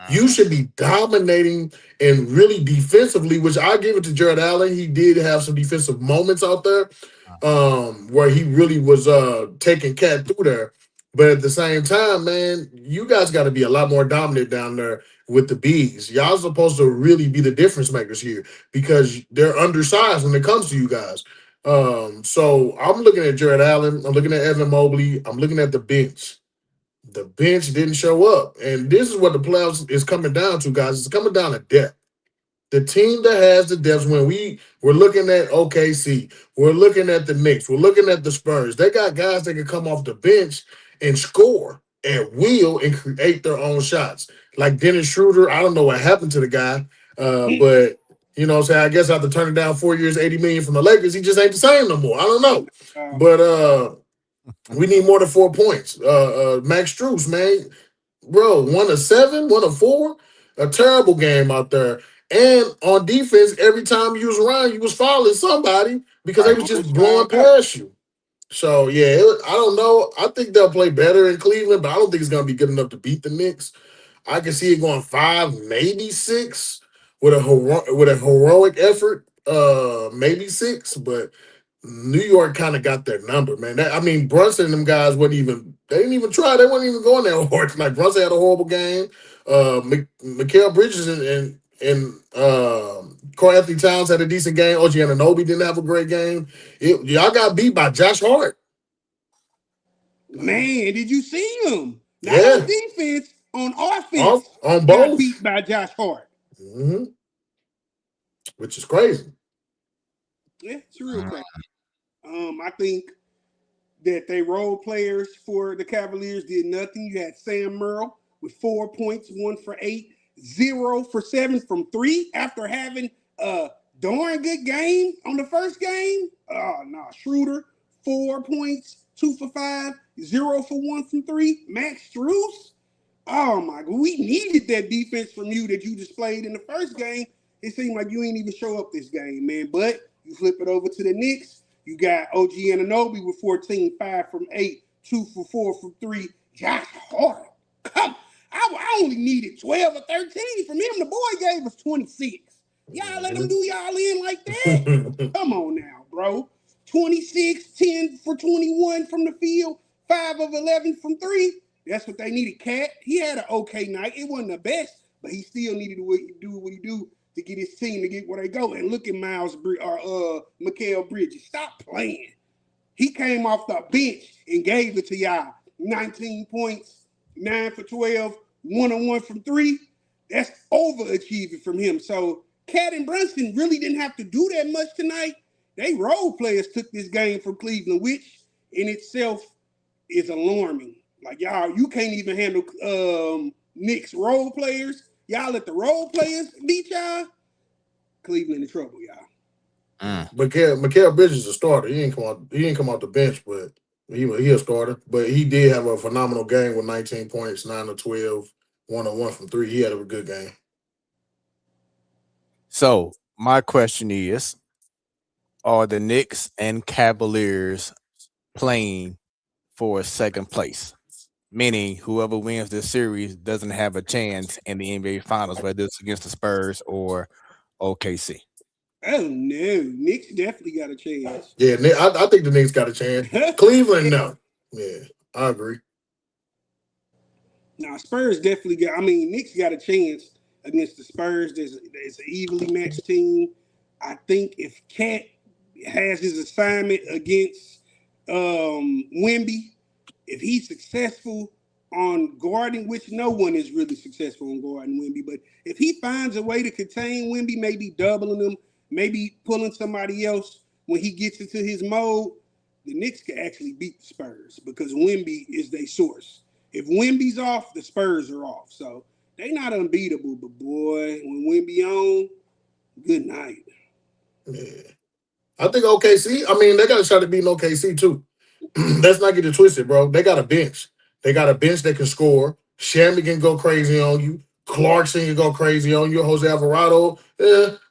You should be dominating and really defensively, which I give it to Jared Allen. He did have some defensive moments out there where he really was taking Cat through there. But at the same time, man, you guys got to be a lot more dominant down there with the bees. Y'all supposed to really be the difference makers here because they're undersized when it comes to you guys. So I'm looking at Jared Allen. I'm looking at Evan Mobley. I'm looking at the bench. The bench didn't show up, and this is what the playoffs is coming down to, guys. It's coming down to depth. The team that has the depth, when we're looking at OKC, we're looking at the Knicks, we're looking at the Spurs. They got guys that can come off the bench and score at will and create their own shots. Like Dennis Schroeder, I don't know what happened to the guy, but you know what I'm saying? I guess after turning down 4 years, 80 million from the Lakers, he just ain't the same no more. I don't know. But we need more than 4 points. Max Strus, man, bro, 1 of 7, 1 of 4, a terrible game out there. And on defense, every time you was around, you was fouling somebody because they Right. was just Almost blowing fouled out. past you. So yeah, I don't know. I think they'll play better in Cleveland, but I don't think it's gonna be good enough to beat the Knicks. I can see it going 5, maybe 6, with a heroic effort. Maybe 6, but New York kind of got their number, man. I mean, Brunson and them guys wouldn't even. They didn't even try. They weren't even going that hard. Like Brunson had a horrible game. Mikal Bridges and Carl Anthony Towns had a decent game. OG Anunoby didn't have a great game. Y'all got beat by Josh Hart. Man, did you see him? Not on Yeah, defense, on offense. on Got both, beat by Josh Hart. hmm which is crazy. Yeah, it's real crazy. I think that they role players for the Cavaliers did nothing. You had Sam Merrill with 4 points, 1 for 8, 0 for 7 from 3 after having a darn good game on the first game. Oh, no. Schroeder, 4 points, 2 for 5, 0 for 1 from 3. Max Strus. Oh, my God. We needed that defense from you that you displayed in the first game. It seemed like you ain't even show up this game, man. But you flip it over to the Knicks. You got OG Anunoby with 14, 5 from 8, 2 for 4 from 3. Josh Hart. Come, I only needed 12 or 13 from him. The boy gave us 26. Y'all let him do y'all in like that? Come on now, bro. 26, 10 for 21 from the field, 5 of 11 from 3. That's what they needed, Cat. He had an okay night. It wasn't the best, but he still needed to do what he do to get his team to get where they go. And look at Mikal Bridges. Stop playing. He came off the bench and gave it to y'all. 19 points, 9 for 12, 1-on-1 from 3. That's overachieving from him. So Cat and Brunson really didn't have to do that much tonight. They role players took this game from Cleveland, which in itself is alarming. Like, y'all, you can't even handle Knicks role players. Y'all let the role players beat y'all. Cleveland in trouble, y'all. Mikal Bridges is a starter. He ain't come out the bench, but he a starter. But he did have a phenomenal game with 19 points, 9 of 12, 1-on-1 from 3. He had a good game. So my question is, are the Knicks and Cavaliers playing for second place? Meaning whoever wins this series doesn't have a chance in the NBA Finals, whether it's against the Spurs or OKC. Oh no, Knicks definitely got a chance. Yeah, I think the Knicks got a chance. Cleveland, no. Yeah, I agree. Now Spurs definitely got. I mean, Knicks got a chance against the Spurs. There's an evenly matched team. I think if Cat has his assignment against Wemby, if he's successful on guarding, which no one is really successful on guarding Wemby, but if he finds a way to contain Wemby, maybe doubling him, maybe pulling somebody else when he gets into his mode, the Knicks can actually beat the Spurs because Wemby is their source. If Wemby's off, the Spurs are off. So they not unbeatable, but boy, when Wemby on, good night. Yeah. I think OKC, I mean, they got a shot at beating OKC too. Let's not get it twisted, bro. They got a bench. They got a bench that can score. Shammy can go crazy on you. Clarkson can go crazy on you. Jose Alvarado,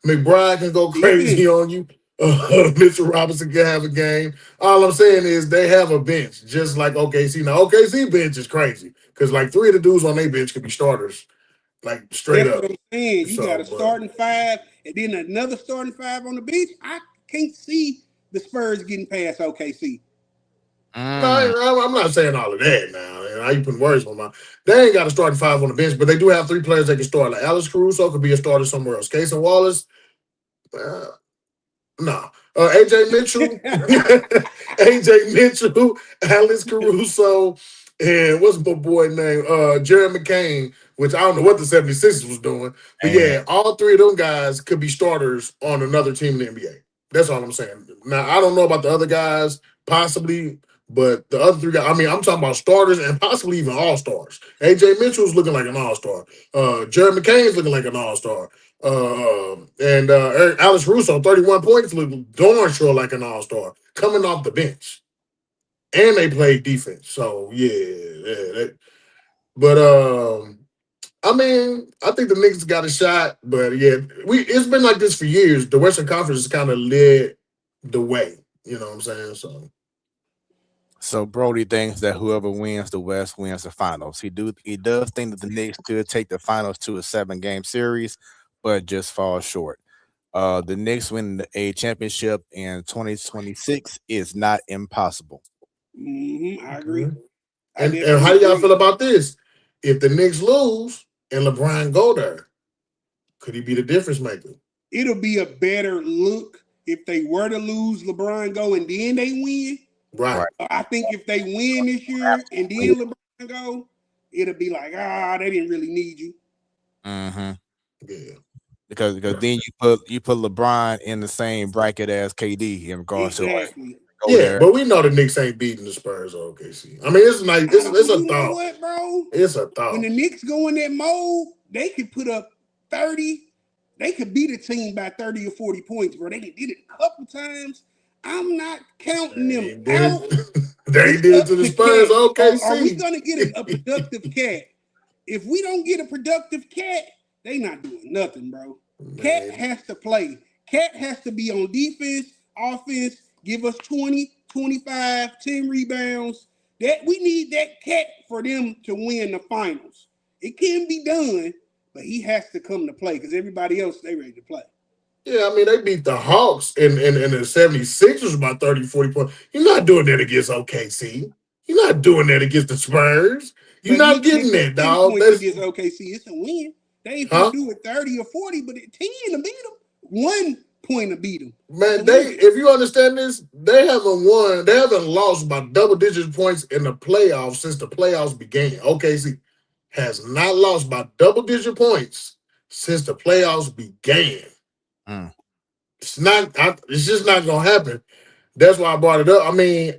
McBride can go crazy on you. Mitchell Robinson can have a game. All I'm saying is they have a bench, just like OKC. Now, OKC bench is crazy because like 3 of the dudes on their bench could be starters, like straight That's up. what I'm saying. You got a starting 5 and then another starting 5 on the bench. I can't see the Spurs getting past OKC. No, I'm not saying all of that now. How you putting words on my? They ain't got a starting 5 on the bench, but they do have 3 players that can start. Like Alex Caruso could be a starter somewhere else. Casey Wallace, no. AJ Mitchell, AJ Mitchell, Alex Caruso, and what's my boy name? Jerry McCain, which I don't know what the 76ers was doing. But yeah, all 3 of them guys could be starters on another team in the NBA. That's all I'm saying. Now, I don't know about the other guys, possibly, but the other 3 guys, I mean, I'm talking about starters and possibly even all-stars. AJ Mitchell's looking like an all-star. Jerry McCain's looking like an all-star. And Alex Russo, 31 points, look darn sure like an all-star coming off the bench. And they played defense. So yeah. But I mean, I think the Knicks got a shot, but yeah, it's been like this for years. The Western Conference has kind of led the way. You know what I'm saying? So Brody thinks that whoever wins the West wins the finals. He does think that the Knicks could take the finals to a 7-game series, but just fall short. The Knicks winning a championship in 2026 is not impossible. I agree. And how do y'all feel about this? If the Knicks lose and LeBron go there, could he be the difference maker? It'll be a better look if they were to lose, LeBron go, and then they win. Right. I think if they win this year and then LeBron go, it'll be like, they didn't really need you. Mm-hmm. Yeah. Because then you put LeBron in the same bracket as KD in regards to but we know the Knicks ain't beating the Spurs or OKC. I mean, it's like it's a thought. Know what, bro? It's a thought. When the Knicks go in that mode, they can put up 30. They could beat a team by 30 or 40 points, bro. They did it a couple times. I'm not counting them They did out. it. They It's did it up to the to Spurs. Cat. Are we OKC. gonna get a productive Cat? If we don't get a productive Cat, they not doing nothing, bro. Cat Man, has to play. Cat has to be on defense, offense, give us 20, 25, 10 rebounds. That we need that Cat for them to win the finals. It can be done, but he has to come to play because everybody else, they ready to play. yeah, I mean, they beat the Hawks and the 76ers by 30, 40 points. You're not doing that against OKC. You're not doing that against the Spurs. You're But not even if getting it's that, 10 dog. points That's against OKC, it's a win. They ain't finna huh? do it 30 or 40, but at 10 to beat them. 1 point to beat them. It's a Man, win. if you understand this, they haven't lost by double digit points in the playoffs since the playoffs began. OKC has not lost by double digit points since the playoffs began. Mm. It's just not gonna happen. That's why I brought it up. I mean,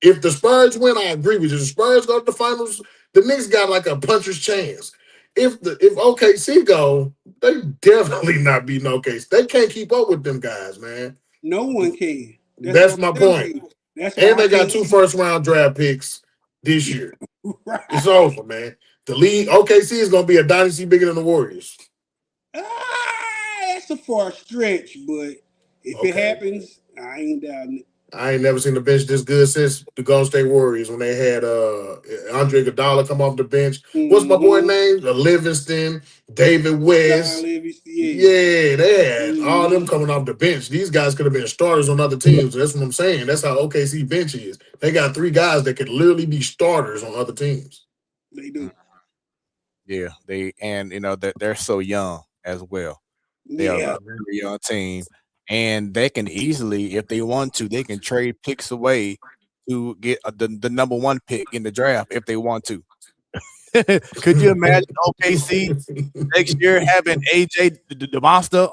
if the Spurs win, I agree with you. The Spurs go to the finals, the Knicks got like a puncher's chance. If OKC go, they definitely not beating OKC. They can't keep up with them guys, man. No one can. That's what That's I'm my telling point. you. That's And why I they got can't two see. first round draft picks this year. It's Right. over, man. The league, OKC is gonna be a dynasty bigger than the Warriors. That's a far stretch, but if it Okay. happens, I ain't doubting it. I ain't never seen the bench this good since the Golden State Warriors when they had Andre Iguodala come off the bench. What's my boy Mm-hmm. name? Livingston, David John West. Livingston, yeah. Yeah, they had all them Mm-hmm. coming off the bench. These guys could have been starters on other teams. That's what I'm saying. That's how OKC bench is. They got three guys that could literally be starters on other teams. They do. Yeah, they and that they're so young as well. They are a Yeah. very young team, and they can easily, if they want to, they can trade picks away to get the number one pick in the draft if they want to. Could you imagine OKC next year having AJ the monster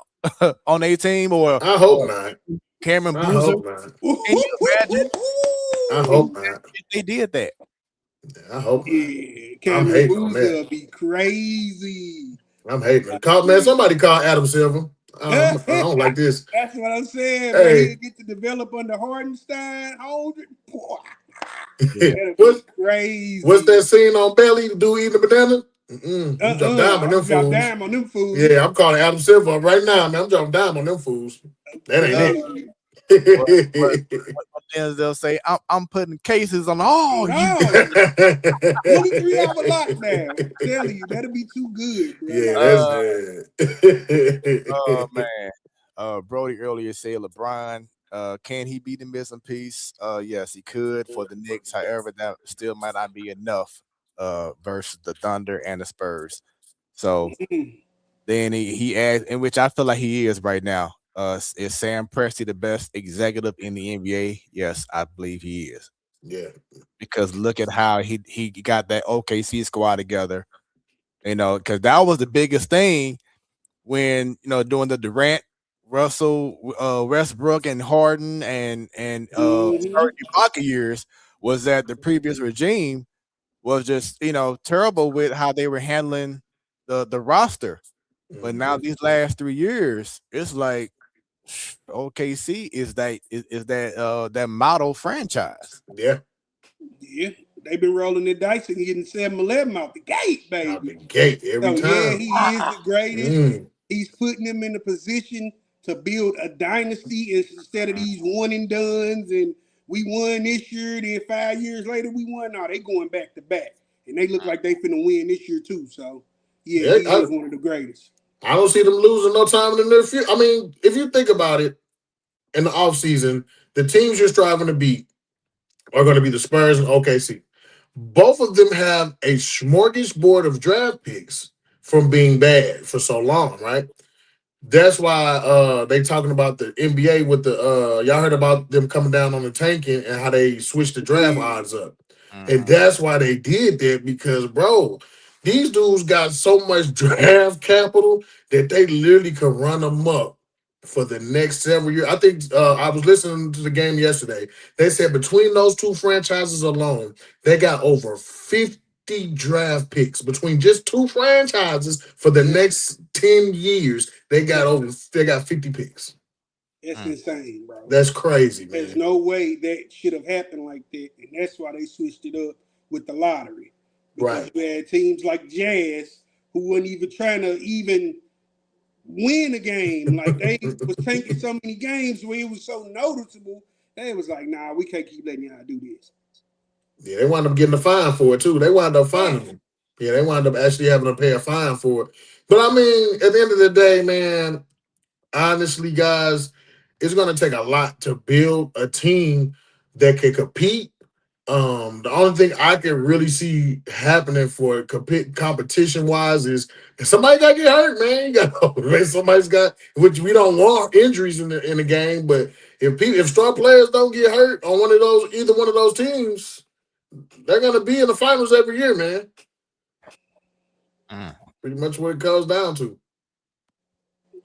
on a team I hope or not. Cameron I Boozer? hope not. Can you imagine? I Can you hope not. imagine if they did that? I hope not. Yeah, I'm Cameron hating on that. Boozer be crazy. I'm hating. Man, somebody call Adam Silver. I don't like this. That's what I'm saying, man. Hey, He'll get to develop under Hardenstein, Holdren. Boy, Yeah. that'll be what's crazy. that scene on Belly? The dude eating the banana? I'm dropping down on I'm them drop fools. down on them fools. Yeah, I'm calling Adam Silver up right now, man. I'm dropping down on them fools. That ain't Uh, Hey, what, what, what they'll say? I'm putting cases on all you. no, 23-hour lockdown. I'm telling you, that'll be too good, bro. Yeah, Like, that's Uh, good. oh man. Brody earlier said LeBron. Can he be the missing piece? Yes, he could for the Knicks. However, that still might not be enough. Versus the Thunder and the Spurs. So then he adds, in which I feel like he is right now. Is Sam Presti the best executive in the NBA? Yes, I believe he is. Yeah, Because look at how he got that OKC squad together. Because that was the biggest thing when doing the Durant, Russell, Westbrook, and Harden and mhm. Serge Ibaka years was that the previous regime was just terrible with how they were handling the roster. But now hmm these last 3 years, it's like OKC is that model franchise. yeah. Yeah, they've been rolling the dice and getting 7-11 out the gate, Out the baby. gate every So yeah, time. he is the greatest. Mm, He's putting them in a position to build a dynasty instead of these one and dones. And we won this year, then 5 years later we won. No, they going back to back, and they look like they finna win this year too. So yeah, yeah, he is one of the greatest. I don't see them losing no time in the near future. I mean, if you think about it, in the offseason, the teams you're striving to beat are going to be the Spurs and OKC. Both of them have a smorgasbord of draft picks from being bad for so long, right? That's why they talking about the NBA with the y'all heard about them coming down on the tanking and how they switched the draft Yeah, odds up. And Mhm. that's why they did that because bro, these dudes got so much draft capital that they literally could run them up for the next several years. I think I was listening to the game yesterday. They said between those two franchises alone, they got over 50 draft picks between just two franchises for the Yeah, next 10 years. yeah, They got 50 picks. that's Mm. insane, bro. That's crazy, There's man. no way that should have happened like that, and that's why they switched it up with the lottery because Right. you had teams like Jazz who weren't even trying to even win a game. Like they was tanking so many games where it was so noticeable. They was like, nah, we can't keep letting y'all do this. Yeah, they wound up getting a fine for it too. They wound up Yeah. fining them. Yeah, they wound up actually having to pay a fine for it. But I mean, at the end of the day, man, honestly, guys, it's gonna take a lot to build a team that can compete. The only thing I can really see happening for competition wise is if somebody got to get hurt, man. You got man, somebody's got, which we don't want injuries in the game, but if star players don't get hurt on either one of those teams, they're gonna be in the finals every year, man. Mm. Pretty much what it comes down to.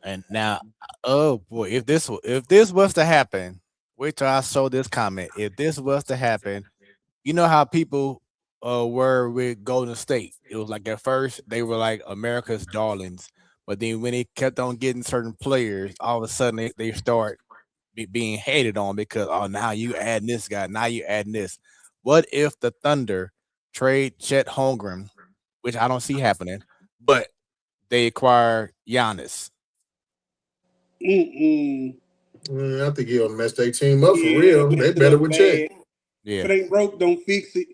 And now, oh boy, if this was to happen, wait till I show this comment. If this was to happen, you know how people were with Golden State. It was like at first they were like America's darlings, but then when they kept on getting certain players, all of a sudden they start being hated on because oh now you adding this guy, now you adding this. What if the Thunder trade Chet Holmgren, which I don't see happening, but they acquire Giannis? Mm-mm. I think he'll mess their team up for Yeah, real. mess They it better up with Chet. bad. If Yeah, it ain't broke, don't fix it.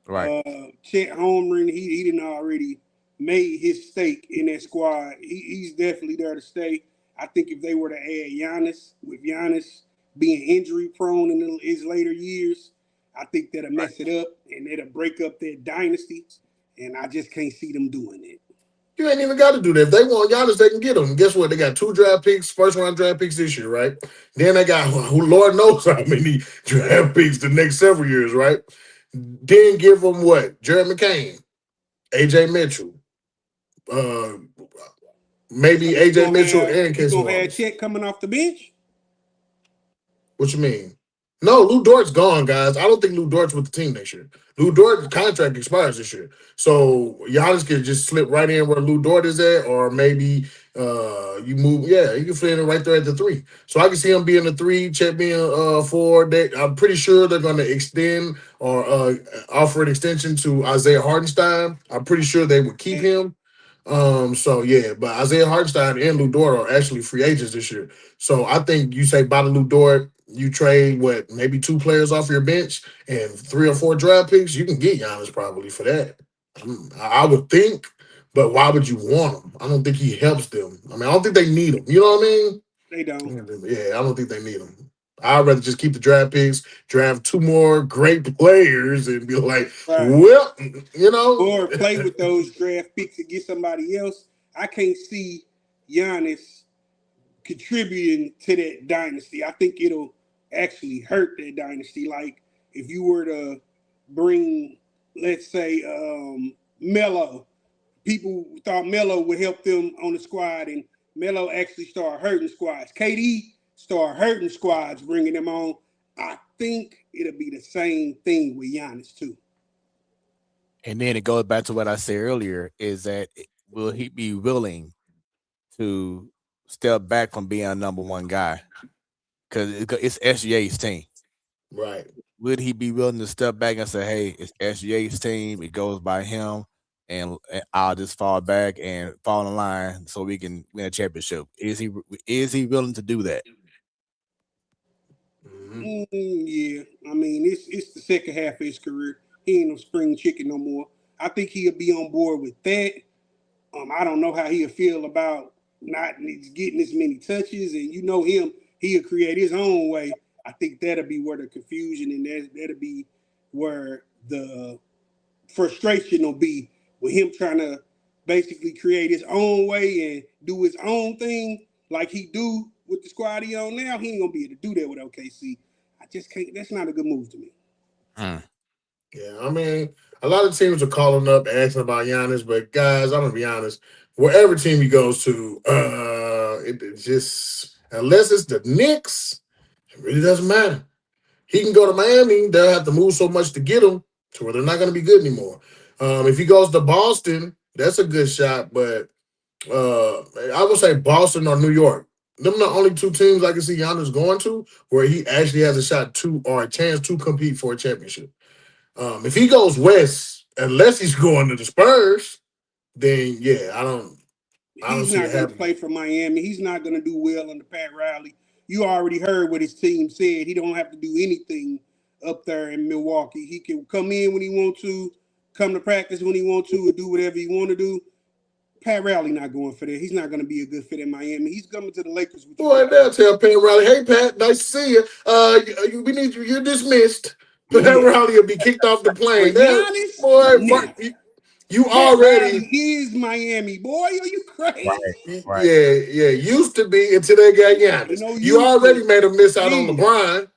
right. Chet Holmgren, he didn't already made his stake in that squad. He's definitely there to stay. I think if they were to add Giannis, with Giannis being injury prone in his later years, I think that'll Right. mess it up and it'll break up their dynasty. And I just can't see them doing it. You ain't even got to do that. If they want Giannis, they can get him. Guess what? They got two draft picks, first round draft picks this year, right? Then they got who Lord knows how many draft picks the next several years, right? Then give them what? Jared McCain, AJ Mitchell, uh, So maybe AJ Mitchell and you Casey gonna have Wallace. Chet coming off the bench? What you mean? No, Lou Dort's gone, guys. I don't think Lou Dort's with the team next year. Lou Dort's contract expires this year. So Giannis can just slip right in where Lou Dort is at, or maybe you move, yeah, you can fit in right there at the three. So I can see him being the three, Chet being four. I'm pretty sure they're gonna extend or offer an extension to Isaiah Hartenstein. I'm pretty sure they would keep him. So yeah, but Isaiah Hartenstein and Lou Dort are actually free agents this year. So I think you say by the Lou Dort, you trade what maybe two players off your bench and three or four draft picks, you can get Giannis probably for that. I would think, but why would you want him? I don't think he helps them. I mean, I don't think they need him. You know what I They don't. mean? Yeah, I don't think they need him. I'd rather just keep the draft picks, draft two more great players, and be like, Right. well, you know. Or play with those draft picks and get somebody else. I can't see Giannis contributing to that dynasty. I think it'll actually hurt that dynasty. Like if you were to bring, let's say, Melo, people thought Melo would help them on the squad, and Melo actually started hurting squads. KD started hurting squads, bringing them on. I think it'll be the same thing with Giannis too. And then it goes back to what I said earlier: is that will he be willing to step back from being a number one guy? Because it's SGA's team. Right. Would he be willing to step back and say, "Hey, it's SGA's team. It goes by him, and I'll just fall back and fall in line so we can win a championship"? Is he willing to do that? Mhm. Yeah, I mean it's the second half of his career. He ain't no spring chicken no more. I think he'll be on board with that. I don't know how he'll feel about not getting as many touches, and you know him, he'll create his own way. I think that'll be where the confusion and that'll be where the frustration will be with him trying to basically create his own way and do his own thing like he do with the squad he on now. He ain't gonna be able to do that with OKC. I just can't. That's not a good move to me. Hmm. Yeah, I mean, a lot of teams are calling up asking about Giannis, but guys, I'm gonna be honest. Wherever team he goes to, it just unless it's the Knicks, it really doesn't matter. He can go to Miami; they'll have to move so much to get him to where they're not gonna be good anymore. If he goes to Boston, that's a good shot. But I would say Boston or New York. Them the only two teams I can see Giannis going to where he actually has a shot to or a chance to compete for a championship. If he goes west, unless he's going to the Spurs, then yeah, I don't He's see not it going to happening. play for Miami. He's not going to do well under Pat Riley. You already heard what his team said. He don't have to do anything up there in Milwaukee. He can come in when he want to, come to practice when he want to, or do whatever he want to do. Pat Riley not going for that. He's not going to be a good fit in Miami. He's coming to the Lakers with you Boy, guys. they'll tell Pat Riley, hey Pat, nice to see you. We need you. You're dismissed. Pat Yeah. Riley will be kicked off the plane. But Giannis, Boy, nah. you Pat Riley already, is Miami. Boy, are you Right, crazy? right. yeah, used to be until they got Ain't Giannis. no You used already to. made a miss out on Still. LeBron.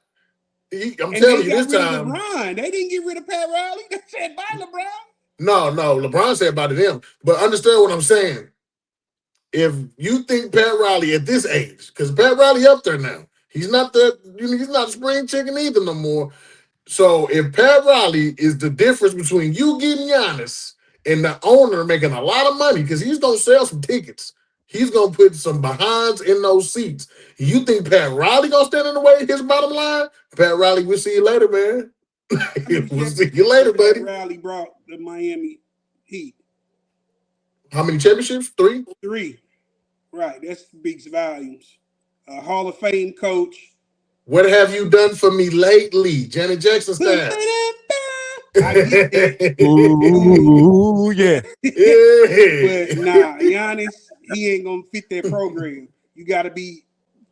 I'm And they telling you, got this rid of time, LeBron. They didn't get rid of Pat Riley. They said, bye, LeBron. no, LeBron said about it him. But understand what I'm saying. If you think Pat Riley at this age, because Pat Riley up there now, he's not a spring chicken either no more. So if Pat Riley is the difference between you getting Giannis and the owner making a lot of money, because he's gonna sell some tickets, he's gonna put some behinds in those seats. You think Pat Riley gonna stand in the way of his bottom line? Pat Riley, we'll see you later, man. How many We'll see you championships later, Pat buddy. Riley brought the Miami Heat? How many championships? 3? 3. Right. That speaks volumes. A Hall of Fame coach. What have you done for me lately? Janet Jackson style. I get that. Ooh, yeah. But nah, Giannis, he ain't gonna fit that program. You got to be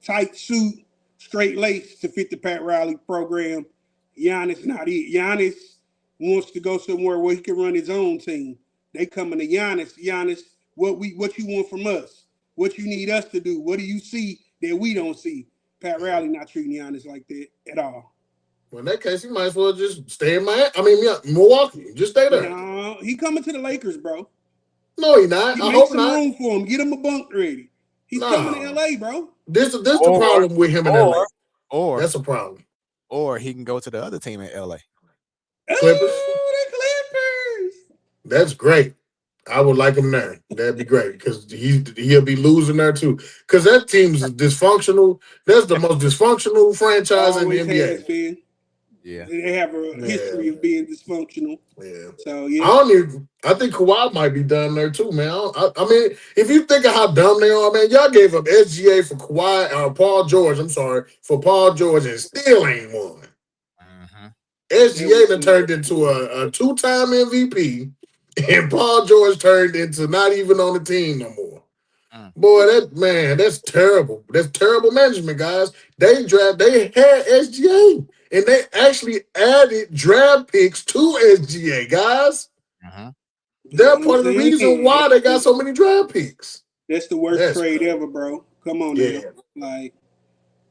tight suit, straight lace to fit the Pat Riley program. Giannis not it. Giannis wants to go somewhere where he can run his own team. They coming to Giannis. Giannis, what you want from us? What you need us to do? What do you see that we don't see? Pat Riley not treating Giannis like that at all. Well, in that case, you might as well just stay in Milwaukee. Just stay there. No, he coming to the Lakers, bro. No, he not. You I make hope some not. room for him. Get him a bunk ready. He's coming to No. LA, bro. This the Or, problem with him in LA. or, or, That's a problem. or he can go to the other team in LA. Clippers. Oh, the Clippers. That's great. I would like him there. That'd be great because he'll be losing there too. Because that team's dysfunctional. That's the most dysfunctional franchise in the Always has NBA. been. Yeah. They have a history of being dysfunctional. Yeah. So I yeah, don't even. I think Kawhi might be done there too, man. I mean, if you think of how dumb they are, man, y'all gave up SGA for Kawhi, Paul George. I'm sorry for Paul George, and still ain't won. Mhm. SGA done turned into a 2-time MVP, and Paul George turned into not even on the team no more. Mm. Boy, that's terrible. That's terrible management, guys. They had SGA, and they actually added draft picks to SGA, guys. Mhm. that's They're what I'm part of the reason saying. why they got so many draft picks. That's the worst That's trade crazy. ever, bro. Come on Yeah. now, like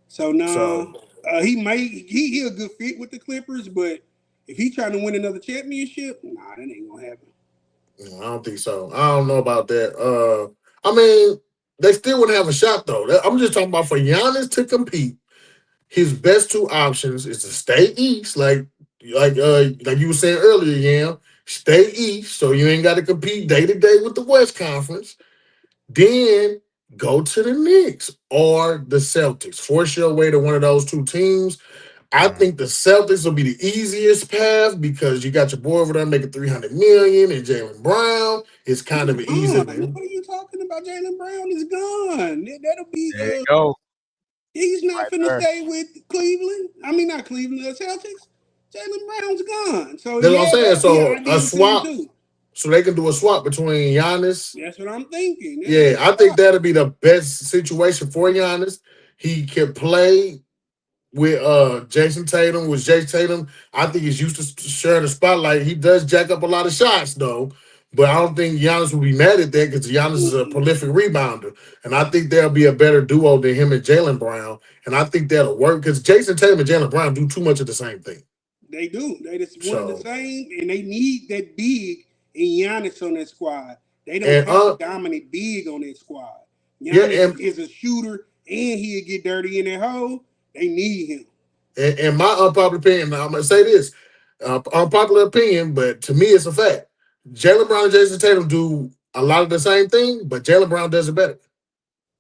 so now. So He a good fit with the Clippers, but if he trying to win another championship, nah, that ain't gonna happen. I don't think so. I don't know about that. I mean, they still wouldn't have a shot though. I'm just talking about for Giannis to compete. His best 2 options is to stay east, like you were saying earlier, yeah. Stay east, so you ain't got to compete day to day with the West Conference. Then go to the Knicks or the Celtics. Force your way to one of those 2 teams. I Mhm. think the Celtics will be the easiest path because you got your boy over there making 300 million and Jalen Brown. It's kind He's of an easy. gone. What are you talking about? Jalen Brown is gone. That'll be. There you go. He's not Right finna there. stay with Cleveland. I mean, not Cleveland. The Celtics. Jalen Brown's gone. So That's what I'm yeah, saying. that'll be So an a ideal team swap, too. so they can do a swap between Giannis. That's what I'm thinking. That's a Yeah, good I think spot. that'll be the best situation for Giannis. He can play with Jason Tatum. With Jason Tatum, I think he's used to sharing the spotlight. He does jack up a lot of shots though, but I don't think Giannis will be mad at that because Giannis is a prolific rebounder, and I think there'll be a better duo than him and Jalen Brown, and I think that'll work because Jason Tatum and Jalen Brown do too much of the same thing. They do. They just one of the So same, and they need that big and Giannis on that squad. They don't and have a dominant big on that squad. yeah, Giannis is a shooter, and he'll get dirty in that hole. They need him. and my unpopular opinion, now I'm gonna say this, unpopular opinion, but to me it's a fact. Jalen Brown and Jason Tatum do a lot of the same thing, but Jalen Brown does it better.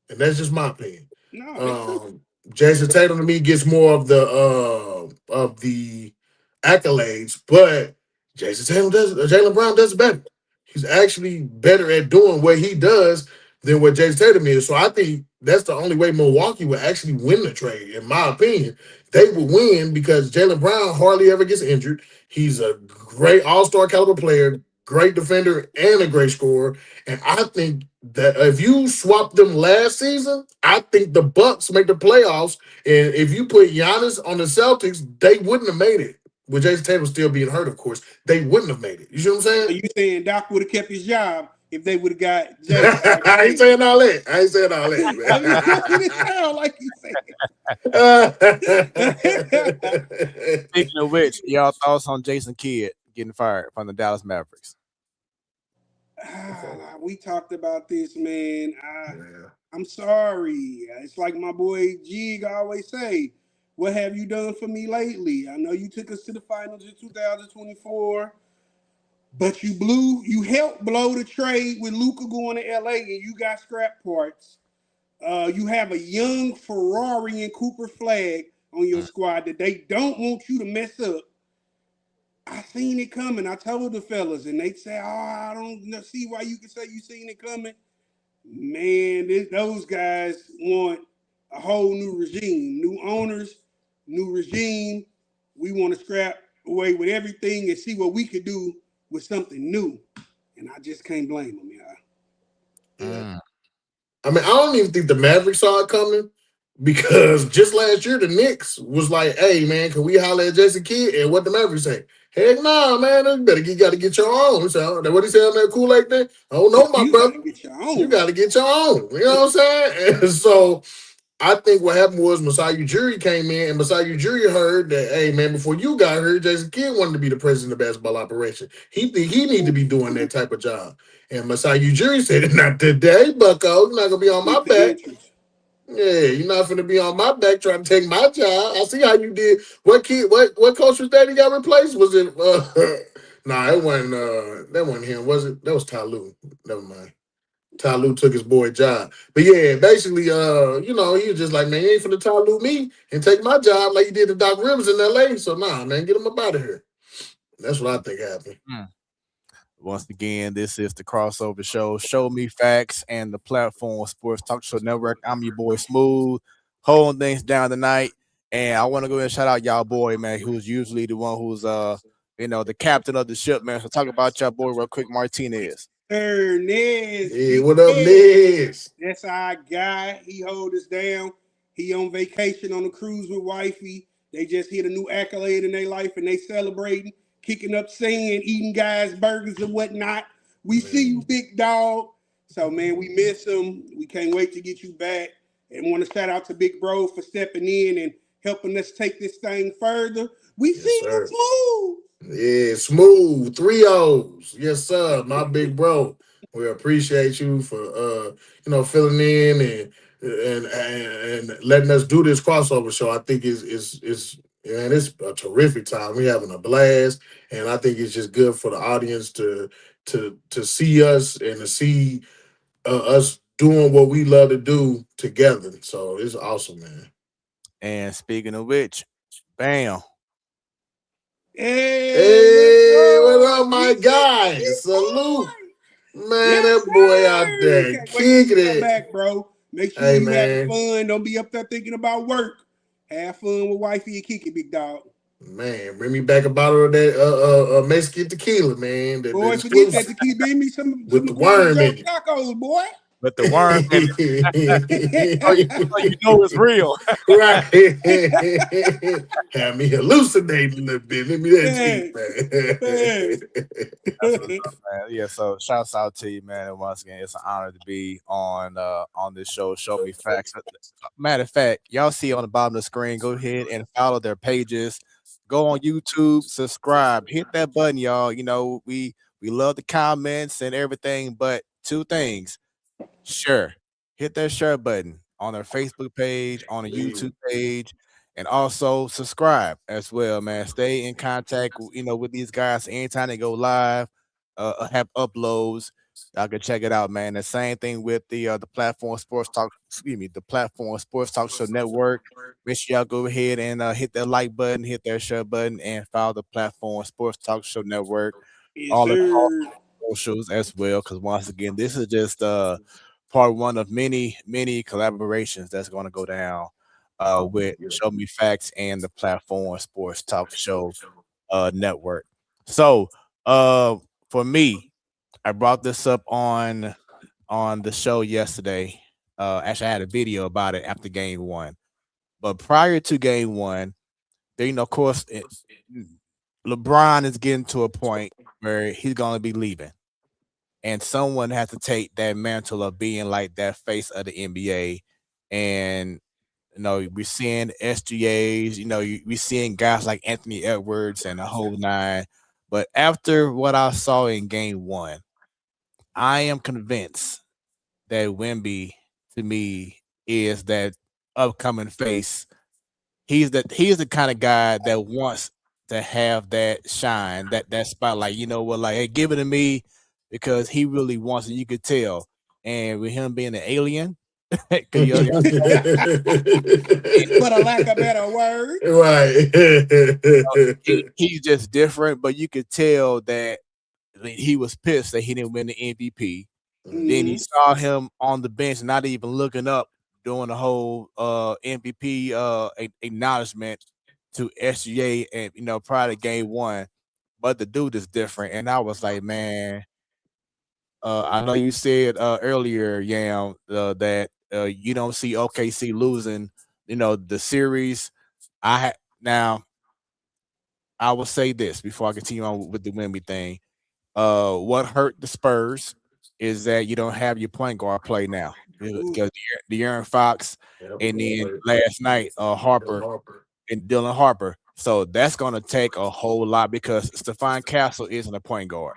And that's just my opinion. No, that's true. Um, Jason Tatum to me gets more of the accolades, but Jason Tatum does Jalen Brown does it better. He's actually better at doing what he does than what Jason Tatum is. So I think that's the only way Milwaukee would actually win the trade, in my opinion. They would win because Jalen Brown hardly ever gets injured. He's a great all-star caliber player, great defender, and a great scorer. And I think that if you swap them last season, I think the Bucks make the playoffs. And if you put Giannis on the Celtics, they wouldn't have made it. With Jason Tatum still being hurt, of course, they wouldn't have made it. You see what I'm So saying? you saying Doc would have kept his job if they would have got Jason back I ain't then? saying all that. I ain't saying all I mean, that's what it sounds like you that. Speaking of which, y'all thoughts on Jason Kidd getting fired from the Dallas Mavericks? We talked about this, man. Yeah. I'm sorry. It's like my boy Jig always say, what have you done for me lately? I know you took us to the finals in 2024, but you helped blow the trade with Luca going to LA and you got scrap parts. You have a young Ferrari and Cooper Flag on your squad that they don't want you to mess up. I seen it coming. I told the fellas, and they say, "Oh, I don't see why you can say you seen it coming." Man, those guys want a whole new regime, new owners, new regime. We want to scrap away with everything and see what we could do with something new. And I just can't blame them, y'all. Yeah. I mean, I don't even think the Mavericks saw it coming because just last year the Knicks was like, "Hey, man, can we holler at Jason Kidd?" And what the Mavericks say? Heck, nah, man, you got to get your own. So what he said on that Kool-Aid thing? I don't know, my You brother. gotta get your You own. got to get your own. You know what I'm saying? And so I think what happened was Masai Ujiri came in, and Masai Ujiri heard that, hey, man, before you got here, Jason Kidd wanted to be the president of basketball operation. He think he need to be doing that type of job. And Masai Ujiri said, not today, bucko. You're not going to be on my With the back. interest. Yeah, you're not going to be on my back trying to take my job. I see how you did. What coach was that he got replaced? Was it, nah, that wasn't him, was it? That was Ty Lue. Never mind. Ty Lue took his boy job. But yeah, basically, he was just like, man, you ain't finna Ty Lue me and take my job like you did to Doc Rivers in LA. So nah, man, get him up out of here. That's what I think happened. Once again, this is the crossover show, Show Me Facts, and the platform Sports Talk Show Network. I'm your boy Smooth, holding things down tonight. And I want to go ahead and shout out y'all boy, man, who's usually the one who's the captain of the ship, man. So talk about y'all boy real quick, Martinez. Ernest, Hey, Big what up, Ed. Liz? That's our guy. He hold us down. He on vacation on a cruise with wifey. They just hit a new accolade in their life and they celebrating, kicking up, singing, eating guys' burgers and whatnot. We see you, big dog. So man, we miss him. We can't wait to get you back. And want to shout out to Big Bro for stepping in and helping us take this thing further. We Yes, see you sir. smooth. Yeah, smooth. 3 O's. Yes, sir. My big bro. We appreciate you for filling in and letting us do this crossover show. I think is and it's a terrific time. We're having a blast. And I think it's just good for the audience to see us and to see us doing what we love to do together. So it's awesome, man. And speaking of which, bam. Hey, let's Hey, what go. up, my guy? Salute. Man, Yes, that boy out sir. there Can't wait till kicking you come it. back, bro. Make sure Hey, you having man. fun. Don't be up there thinking about work. Have fun with wifey and kick it, big dog. Man, bring me back a bottle of that Mexican tequila, man. The Boy, forget that exclusive to keep bring me some with the McCormick worm Joe in tacos, boy. With the worm in it. So you know it's real. right. Have me hallucinating a little bit. Let me that Hey, hey. cheap, That's what's up, man. Yeah, so shouts out to you, man. And once again, it's an honor to be on this show. Show Me Facts. Matter of fact, y'all see on the bottom of the screen. Go ahead and follow their pages. Go on YouTube, subscribe, hit that button, y'all. We love the comments and everything, but two things. Sure. Hit that share button on our Facebook page, on a man. YouTube page, and also subscribe as well, man. Stay in contact, with these guys anytime they go live. have uploads. Y'all can check it out, man. The same thing with the platform sports talk. Excuse me, the platform sports talk show network. Make sure y'all go ahead and hit that like button, hit that share button, and follow the platform sports talk show network Yes, all across sir. socials as well. Because once again, this is just part one of many collaborations that's going to go down with Show Me Facts and the platform sports talk show network. So for me, I brought this up on the show yesterday. Actually, I had a video about it after game one. But prior to game one, there, of course, LeBron is getting to a point where he's going to be leaving, and someone has to take that mantle of being like that face of the NBA. And we're seeing SGAs. We're seeing guys like Anthony Edwards and the whole nine. But after what I saw in game one, I am convinced that Wemby to me is that upcoming face. He's the kind of guy that wants to have that shine, that spotlight. You know what? Like, hey, give it to me because he really wants it. You could tell. And with him being an alien, because For the lack of better word. Right. he's just different. But you could tell that he was pissed that he didn't win the MVP. Then he Mhm. saw him on the bench, not even looking up, doing the whole MVP acknowledgement to SGA, and prior to game one. But the dude is different, and I was like, man, I know you said earlier, Yam, that you don't see OKC losing, the series. Now I will say this before I continue on with the Wemby thing. What hurt the Spurs is that you don't have your point guard play now Ooh. because the Aaron Fox, Yep, and well then played. last night Dylan Harper Harper. and Dylan Harper. So that's going to take a whole lot because Stephon Castle isn't a point guard,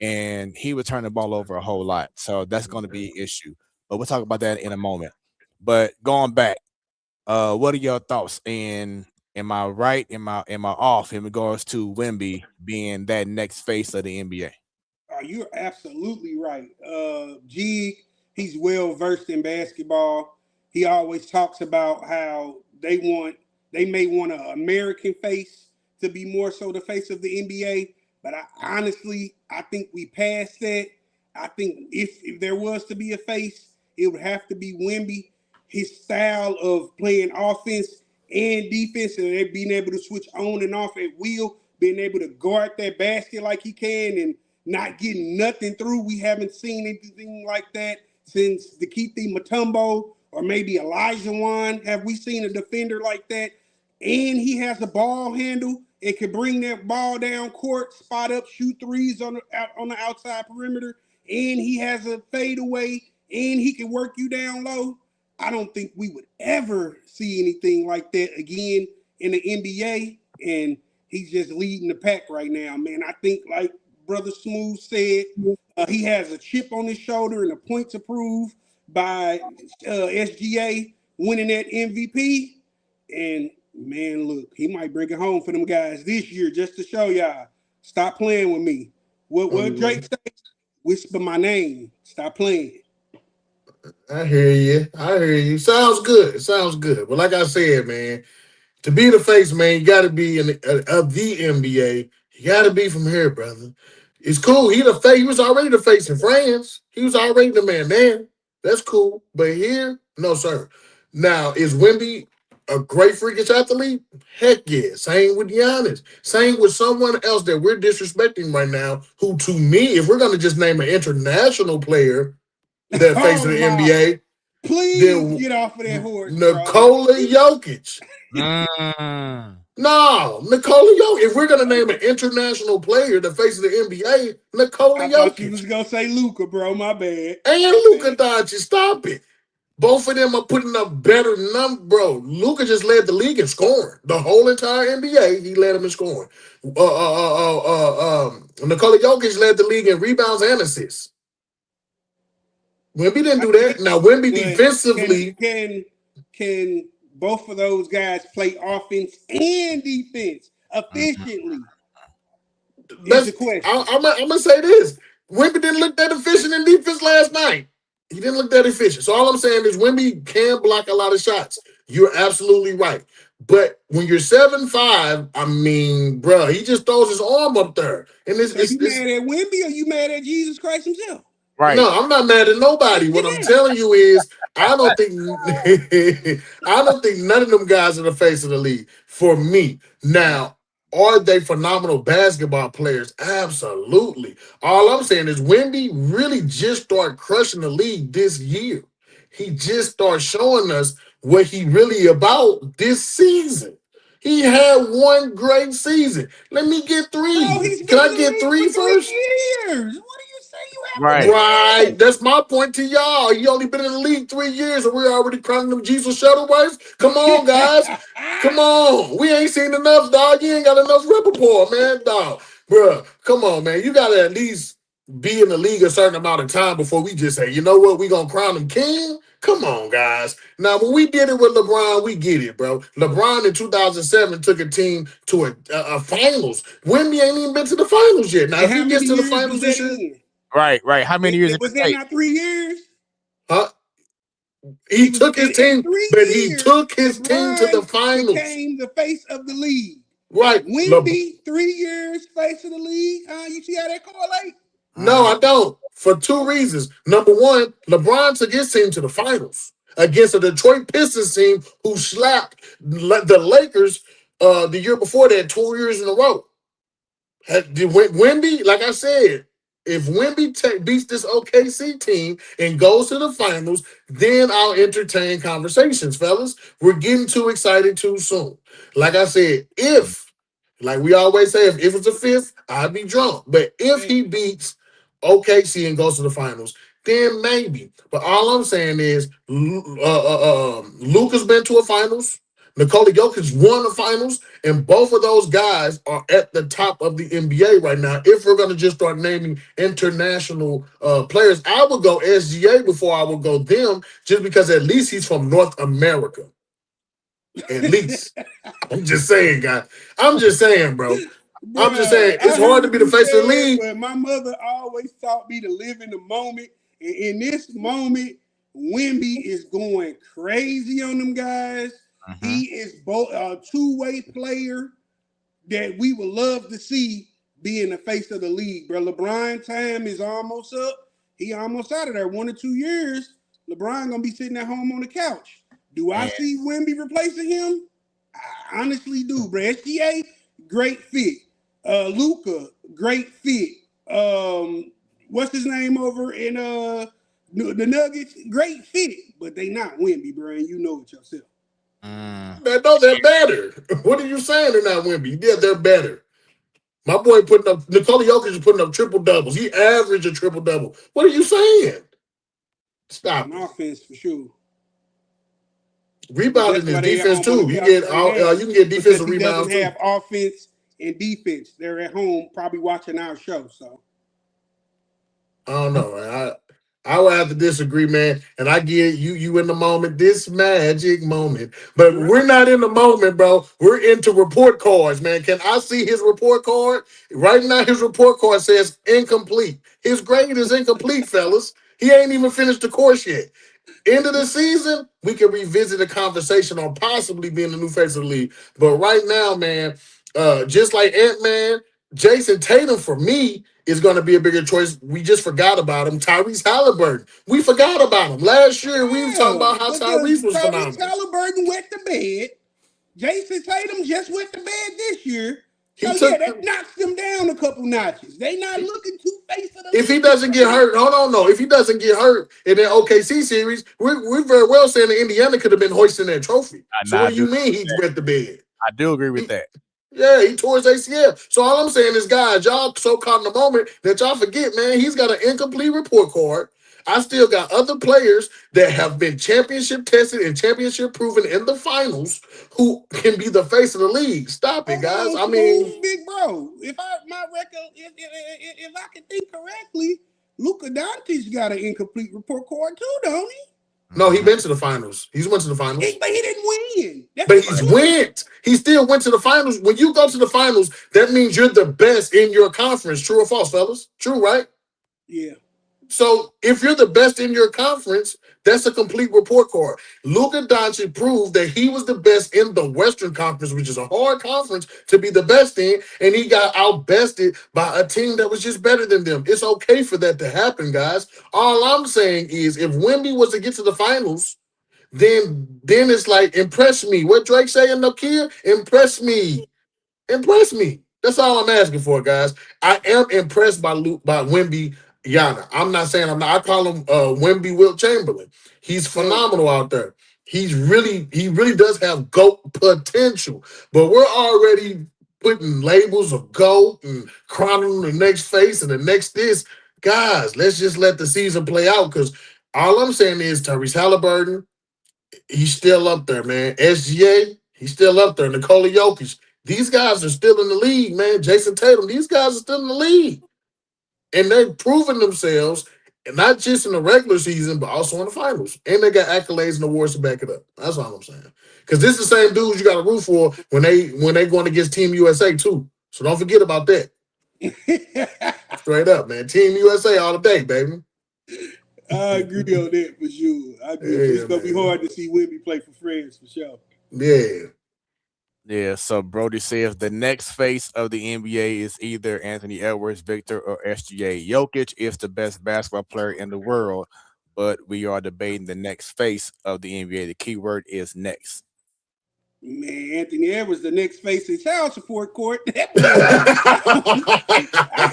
and he would turn the ball over a whole lot. So that's going to be an issue. But we'll talk about that in a moment. But going back, what are your thoughts? And am I right? Am I off in regards to Wemby being that next face of the NBA? You're absolutely right. G, he's well versed in basketball. He always talks about how they may want an American face to be more so the face of the NBA. But I think we passed that. I think if there was to be a face, it would have to be Wemby. His style of playing offense and defense, and being able to switch on and off at will, being able to guard that basket like he can, and not getting nothing through. We haven't seen anything like that since Dikembe Mutombo or maybe Elijah Wan. Have we seen a defender like that? And he has a ball handle and can bring that ball down court, spot up, shoot threes on the outside perimeter. And he has a fadeaway, and he can work you down low. I don't think we would ever see anything like that again in the NBA. And he's just leading the pack right now, man. I think, like Brother Smooth said, he has a chip on his shoulder and a point to prove by SGA winning that MVP. And man, look, he might bring it home for them guys this year just to show y'all. Stop playing with me. What Drake say? Whisper my name. Stop playing. I hear you. I hear you. Sounds good. Sounds good. But like I said, man, to be the face, man, you got to be of the NBA. You got to be from here, brother. It's cool. He the face. He was already the face in France. He was already the man there. That's cool. But here, no, sir. Now, is Wemby a great freakish athlete? Heck yeah. Same with Giannis. Same with someone else that we're disrespecting right now, who to me, if we're going to just name an international player that face Oh of the my. NBA, Please then get off of that horse, bro. Nikola Jokic. Mm. No, Nikola Jokic. If we're gonna name an international player that faces the NBA, Nikola I thought you was Jokic gonna say Luca, bro. My bad. and My Luka bad. Doncic. Stop it. Both of them are putting up better numbers, bro. Luka just led the league in scoring. The whole entire NBA, he led them in scoring. Nikola Jokic led the league in rebounds and assists. Wemby didn't I do get that. Now Wemby it, but defensively, can both of those guys play offense and defense Mhm. efficiently? is the question. I'm gonna say this. Wemby didn't look that efficient in defense last night. He didn't look that efficient. So all I'm saying is Wemby can block a lot of shots. You're absolutely right. But when you're 7'5", I mean, bro, he just throws his arm up there. And So you mad at Wemby or you mad at Jesus Christ himself? Right. no, I'm not mad at nobody. What I'm telling you is I don't think I don't think none of them guys are the face of the league for me. Now, are they phenomenal basketball players? Absolutely. All I'm saying is Wemby really just started crushing the league this year. He just started showing us what he really about this season. He had one great season. Let me get Bro, three. he's Can been I in the get league for three 3 first? years. What do you say you haven't Right. Right. been That's my point to y'all. He only been in the league 3 years and we're already crowning them Jesus Shuttleworths. Come on, guys. Come on. We ain't seen enough, dog. You ain't got enough rapport, man, dog. Bruh, come on, man. You got to at least be in the league a certain amount of time before we just say, you know what, we going to crown him king? Come on, guys. Now, when we did it with LeBron, we get it, bro. LeBron in 2007 took a team to a finals. Wemby ain't even been to the finals yet. Now, And if how he many gets to the years was finals that this year, in? Right. How many years did Was it that take? not 3 years? huh? He He was took his in team, 3 but he years. took his team to the LeBron finals. became the face of the league. Right. Wemby, 3 years face of the league. You see how that correlate? No, I don't. For two reasons. Number one, LeBron took his team to the finals against a Detroit Pistons team who slapped the Lakers the year before that 2 years in a row. Wemby, like I said, if Wemby beats this OKC team and goes to the finals, then I'll entertain conversations, fellas. We're getting too excited too soon. Like I said, like we always say, if it's a fifth, I'd be drunk. But if he beats OKC and goes to the finals, then maybe. But all I'm saying is, Luka's been to a finals. Nikola Jokic won the finals, and both of those guys are at the top of the NBA right now. If we're going to just start naming international players, I would go SGA before I would go them, just because at least he's from North America. At least. I'm just saying, guys. I'm just saying, bro. I'm just Bruh, saying, I it's hard heard to what be the you face of the said, league. but my mother always taught me to live in the moment. And in this moment, Wemby is going crazy on them guys. He is both a two-way player that we would love to see being the face of the league, bro. LeBron time is almost up. He almost out of there. 1 or 2 years, LeBron gonna be sitting at home on the couch. Do I And see Wemby replacing him? I honestly do, bro. SGA, great fit. Luca, great fit. What's his name over in the Nuggets? Great fit, but they not Wemby, bro. And you know it yourself. No, they're better. What are you saying? They're not Wemby. Yeah, they're better. My boy putting up Nikola Jokic is putting up triple doubles. He averaged a triple double. What are you saying? Stop On it. offense for sure. But Rebounding that's is why they at defense home on the too. You couch get right now you can get because defensive he doesn't rebounds too. have offense and defense. They're at home probably watching our show. So I don't know, man. I would have to disagree, man. And I get you in the moment, this magic moment. But we're not in the moment, bro. We're into report cards, man. Can I see his report card? Right now, his report card says incomplete. His grade is incomplete, fellas. He ain't even finished the course yet. End of the season, we can revisit a conversation on possibly being the new face of the league. But right now, man, just like Ant-Man, Jason Tatum for me is going to be a bigger choice. We just forgot about him. Tyrese Halliburton. We forgot about him. Last year, we were talking yeah, about how because Tyrese was Tyrese phenomenal. Halliburton wet the bed. Jason Tatum just wet the bed this year. He So yeah, took that knocks them down a couple notches. They not looking too face of the if he league doesn't right get now. hurt, hold on, no. If he doesn't get hurt in that OKC series, we're very well saying that Indiana could have been hoisting that trophy. So what I do do you mean he's wet the bed? I do agree with that. Yeah, he tore his ACL. So all I'm saying is, guys, y'all so caught in the moment that y'all forget, man, he's got an incomplete report card. I still got other players that have been championship tested and championship proven in the finals who can be the face of the league. Stop it, Hold guys. on, I mean, smooth big bro. If I can think correctly, Luka Doncic got an incomplete report card too, don't he? No, he been to the finals. He's went to the finals. But he didn't win. But he's went. He still went to the finals. When you go to the finals, that means you're the best in your conference. True or false, fellas? True, right? Yeah. So if you're the best in your conference, that's a complete report card. Luka Doncic proved that he was the best in the Western Conference, which is a hard conference to be the best in, and he got outbested by a team that was just better than them. It's okay for that to happen, guys. All I'm saying is if Wemby was to get to the finals, then it's like, impress me. What Drake saying, Nokia? Impress me. Impress me. That's all I'm asking for, guys. I am impressed by Wemby Yana. I'm not saying I'm not. I call him Wemby Wilt Chamberlain. He's phenomenal out there. He really does have GOAT potential. But we're already putting labels of GOAT and crowning the next face and the next this. Guys, let's just let the season play out, because all I'm saying is Tyrese Halliburton, he's still up there, man. SGA, he's still up there. Nikola Jokic, these guys are still in the league, man. Jason Tatum, these guys are still in the league. And they're proving themselves, and not just in the regular season, but also in the finals. And they got accolades and awards to back it up. That's all I'm saying. Because this is the same dudes you got to root for when they going against Team USA too. So don't forget about that. Straight up, man. Team USA all the day, baby. I agree on that for sure. I agree. It's going to be hard to see Wemby play for France for sure. Yeah. Yeah, so Brody says the next face of the NBA is either Anthony Edwards, Victor, or SGA. Jokic is the best basketball player in the world, but we are debating the next face of the NBA. The key word is next. Man, Anthony Edwards, the next face of child support court. I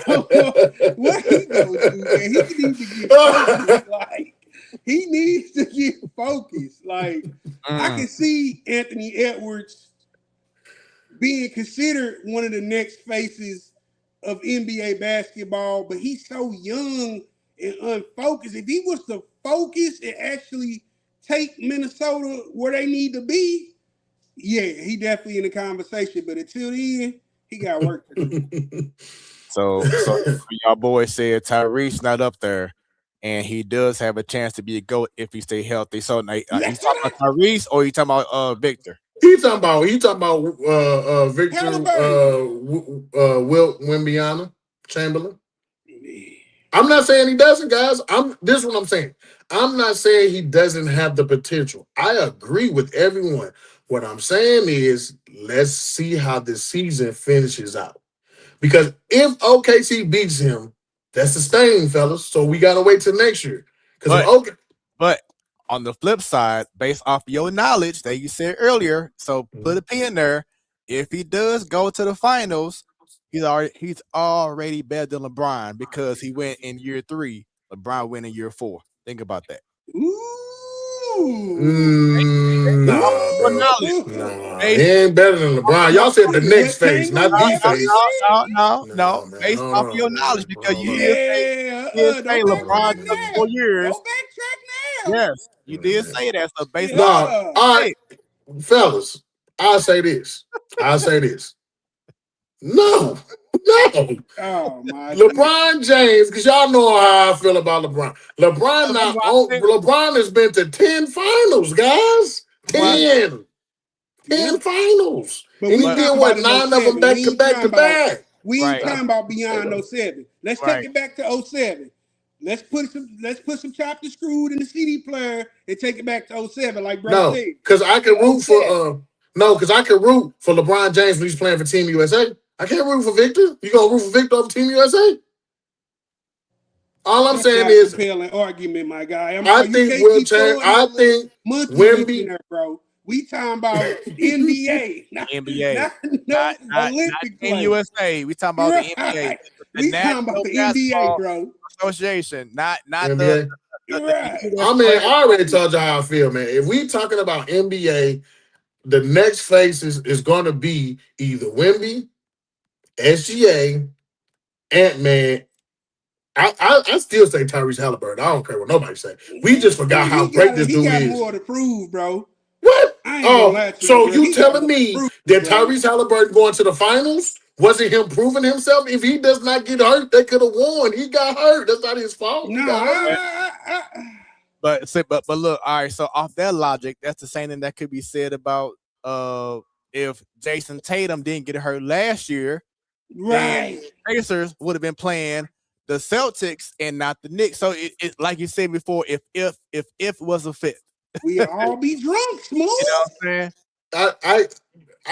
don't know what he goes to, man. He needs to get focused. Like, he needs to get focused. Like, I can see Anthony Edwards being considered one of the next faces of NBA basketball, but he's so young and unfocused. If he was to focus and actually take Minnesota where they need to be, yeah, he definitely in the conversation. But until then, he got work to do. So y'all boys said Tyrese not up there, and he does have a chance to be a GOAT if he stay healthy. So you talking about Tyrese or you talking about Victor? He talking about Victor Wilt Wembanyama Chamberlain. I'm not saying he doesn't, guys. This is what I'm saying. I'm not saying he doesn't have the potential. I agree with everyone. What I'm saying is, let's see how this season finishes out. Because if OKC beats him, that's a stain, fellas. So we gotta wait till next year. But on the flip side, based off your knowledge that you said earlier, so put a pin there. If he does go to the finals, he's already better than LeBron because he went in year 3. LeBron went in year 4. Think about that. Nah, he ain't better than LeBron. Y'all said the next phase, not the phase. No. Based off your knowledge, because you did say LeBron took 4 years. Don't backtrack now. Yes, you did say that. So based No, on all right, fellas, I'll say this. No. Oh my LeBron James, because y'all know how I feel about LeBron. LeBron has been to 10 finals, guys. 10 finals. But and he did what, 9 of them back to back. We ain't talking about beyond 07. Let's take it back to 07. Let's put some chopped and screwed in the CD player and take it back to 07, like bro said. Because I can root for LeBron James when he's playing for Team USA. I can't root for Victor. You gonna root for Victor over Team USA? All I'm saying is, compelling argument, my guy. I think Wemby, bro. We talking about NBA, not Olympic in USA. We talking about the NBA. We talking about the NBA, bro. Association, not NBA. the I mean, I already told you how I feel, man. If we talking about NBA, the next face is going to be either Wemby, SGA, Ant-Man. I still say Tyrese Halliburton. I don't care what nobody say. We just forgot how great this dude is. He got more to prove, bro. What? So you telling me that Tyrese Halliburton going to the finals wasn't him proving himself? If he does not get hurt, they could have won. He got hurt. That's not his fault. No, but look, all right. So off that logic, that's the same thing that could be said about if Jason Tatum didn't get hurt last year, then Right. Pacers would have been playing the Celtics and not the Knicks. So it like you said before, if was a fit, We all be drunk, Smooth. you know what I'm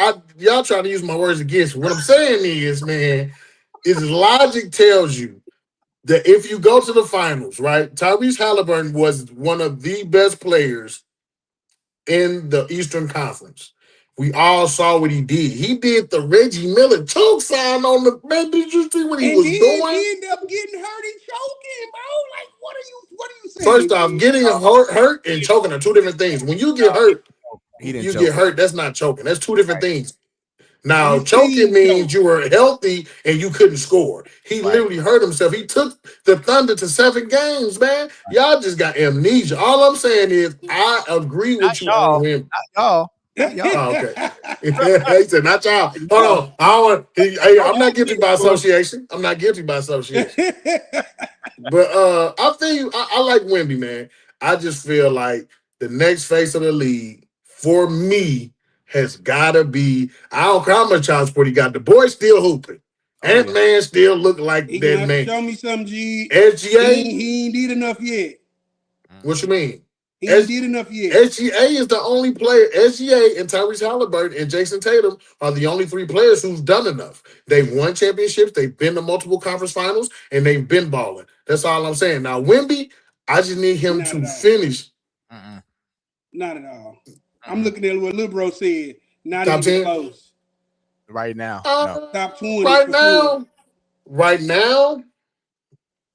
saying? Y'all trying to use my words against me. What I'm saying is, man, is logic tells you that if you go to the finals, right, Tyrese Halliburton was one of the best players in the Eastern Conference. We all saw what he did. He did the Reggie Miller choke sign on the man. Did you see what he And was then doing? he ended up getting hurt and choking, bro. Like, what are you saying? First off, man? getting hurt and choking are two different things. When you get hurt, He didn't you choke. get hurt. That's not choking. That's two different things. Now, His choking team means choked. you were healthy and you couldn't score. He Right. literally hurt himself. He took the Thunder to 7 games, man. Y'all just got amnesia. All I'm saying is, I agree with you on him. Y'all, not y'all. Oh, okay. He said, not y'all. Hold on. I don't want, hey, I'm not guilty by association. I'm not guilty by association. But I feel you. I like Wemby, man. I just feel like the next face of the league for me has gotta be. I don't care how much child support he got. The boy still hooping. Oh, yeah. Ant-Man still look like He gonna that have to man. show me some G. SGA, He ain't did enough yet. what you mean? He ain't did enough yet. SGA is the only player. SGA and Tyrese Halliburton and Jason Tatum are the only 3 players who've done enough. They've won championships. They've been to multiple conference finals, and they've been balling. That's all I'm saying. Now, Wemby, I just need him Not to at all. finish Not at all. I'm looking at what Lil Bro said. Not top even 10 close. Right now. No. Top 20 right for now. sure. Right now,